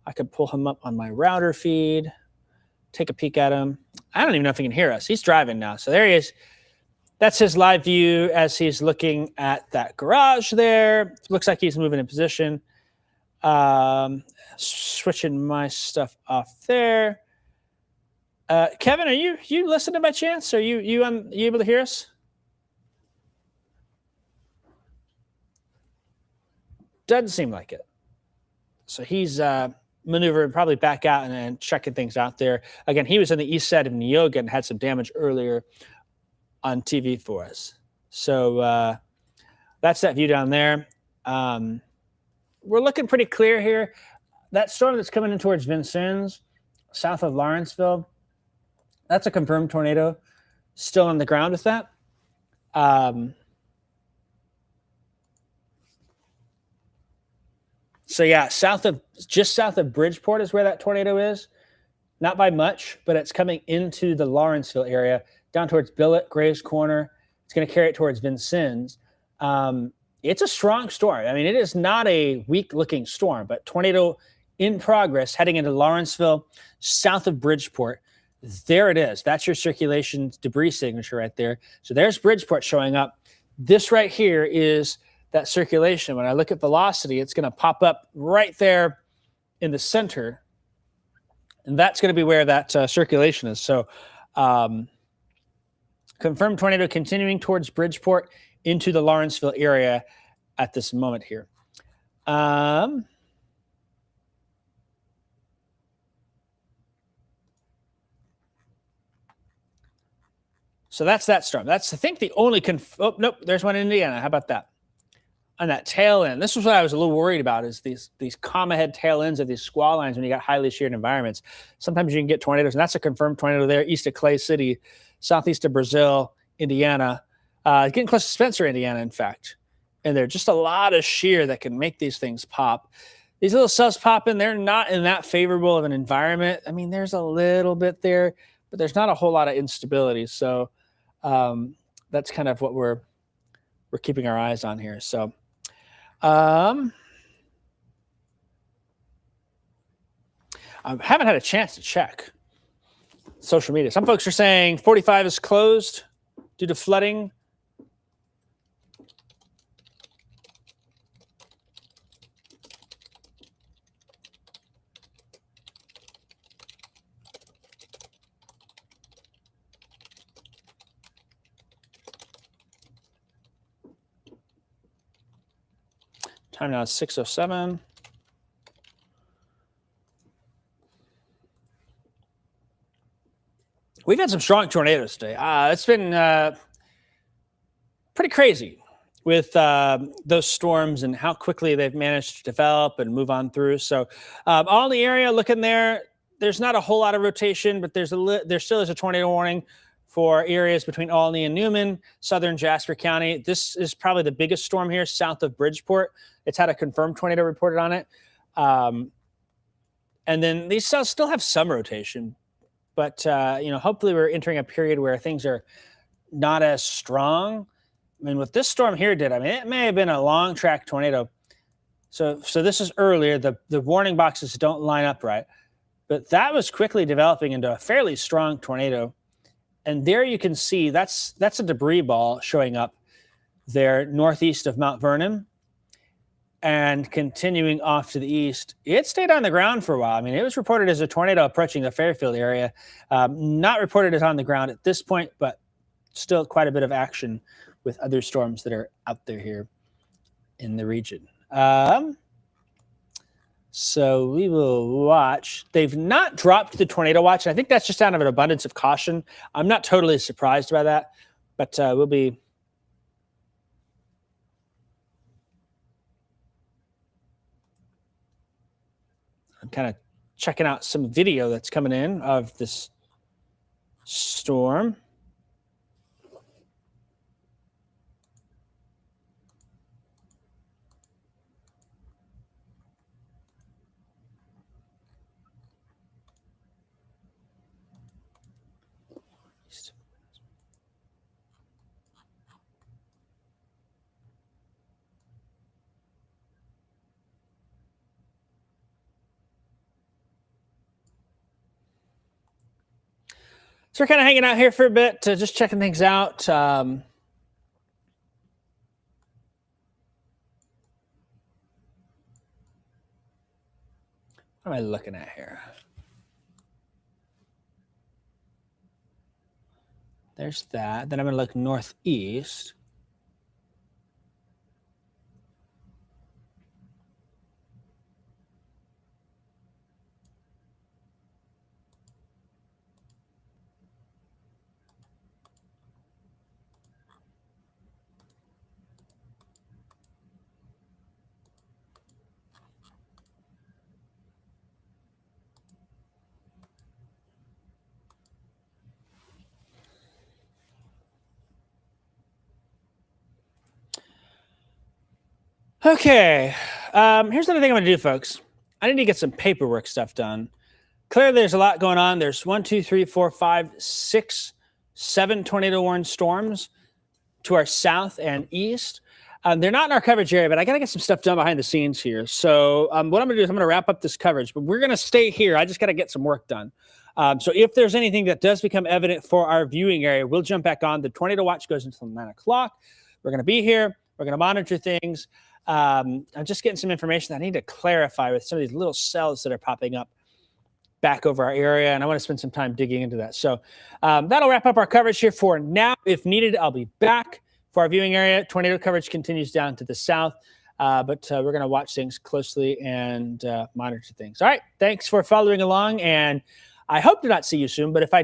I could pull him up on my router feed, take a peek at him. I don't even know if he can hear us. He's driving now, so there he is. That's his live view as he's looking at that garage there. Looks like he's moving in position. Switching my stuff off there. Kevin, are you listening by chance? Are you able to hear us? Doesn't seem like it. So he's maneuvering probably back out and checking things out there. Again, he was on the east side of Neoga and had some damage earlier on TV for us. So that's that view down there. We're looking pretty clear here. That storm that's coming in towards Vincennes, south of Lawrenceville, that's a confirmed tornado. Still on the ground with that. So yeah, just south of Bridgeport is where that tornado is. Not by much, but it's coming into the Lawrenceville area, down towards Billet, Grays Corner. It's going to carry it towards Vincennes. It's a strong storm. I mean, it is not a weak-looking storm, but tornado in progress heading into Lawrenceville, south of Bridgeport. There it is. That's your circulation debris signature right there. So there's Bridgeport showing up. This right here is that circulation. When I look at velocity, it's going to pop up right there in the center. And that's going to be where that circulation is. So confirmed tornado continuing towards Bridgeport into the Lawrenceville area at this moment here. So that's that storm. That's, I think, the only oh, nope, there's one in Indiana. How about that? On that tail end. This was what I was a little worried about, is these comma head tail ends of these squall lines when you got highly sheared environments. Sometimes you can get tornadoes, and that's a confirmed tornado there, east of Clay City, southeast of Brazil, Indiana, getting close to Spencer, Indiana, in fact. And there's just a lot of shear that can make these things pop. These little cells pop in, they're not in that favorable of an environment. I mean, there's a little bit there, but there's not a whole lot of instability. So that's kind of what we're keeping our eyes on here. So I haven't had a chance to check social media. Some folks are saying 45 is closed due to flooding. Time now is 6:07. We've had some strong tornadoes today. It's been pretty crazy with those storms and how quickly they've managed to develop and move on through. So all in the area, looking there, there's not a whole lot of rotation, but there still is a tornado warning for areas between Albany and Newman, southern Jasper County. This is probably the biggest storm here south of Bridgeport. It's had a confirmed tornado reported on it. And then these cells still have some rotation, but hopefully we're entering a period where things are not as strong. I mean, what this storm here did, I mean, it may have been a long track tornado. So this is earlier. The warning boxes don't line up right, but that was quickly developing into a fairly strong tornado. And there you can see that's a debris ball showing up there northeast of Mount Vernon. And continuing off to the east, it stayed on the ground for a while. I mean, it was reported as a tornado approaching the Fairfield area. Not reported as on the ground at this point, but still quite a bit of action with other storms that are out there here in the region. So we will watch. They've not dropped the tornado watch. And I think that's just out of an abundance of caution. I'm not totally surprised by that, but we'll be. I'm kind of checking out some video that's coming in of this storm. So we're kind of hanging out here for a bit, just checking things out. What am I looking at here? There's that. Then I'm going to look northeast. Okay. Here's the other thing I'm going to do, folks. I need to get some paperwork stuff done. Clearly, there's a lot going on. There's 1, 2, 3, 4, 5, 6, 7 tornado-warned storms to our south and east. They're not in our coverage area, but I got to get some stuff done behind the scenes here. So what I'm going to do is I'm going to wrap up this coverage, but we're going to stay here. I just got to get some work done. So if there's anything that does become evident for our viewing area, we'll jump back on. The tornado watch goes until 9 o'clock. We're going to be here. We're going to monitor things. I'm just getting some information that I need to clarify with some of these little cells that are popping up back over our area, and I want to spend some time digging into that. So that'll wrap up our coverage here for now. If needed, I'll be back for our viewing area. Tornado coverage continues down to the south, but we're going to watch things closely and monitor things. All right, thanks for following along, and I hope to not see you soon, but if I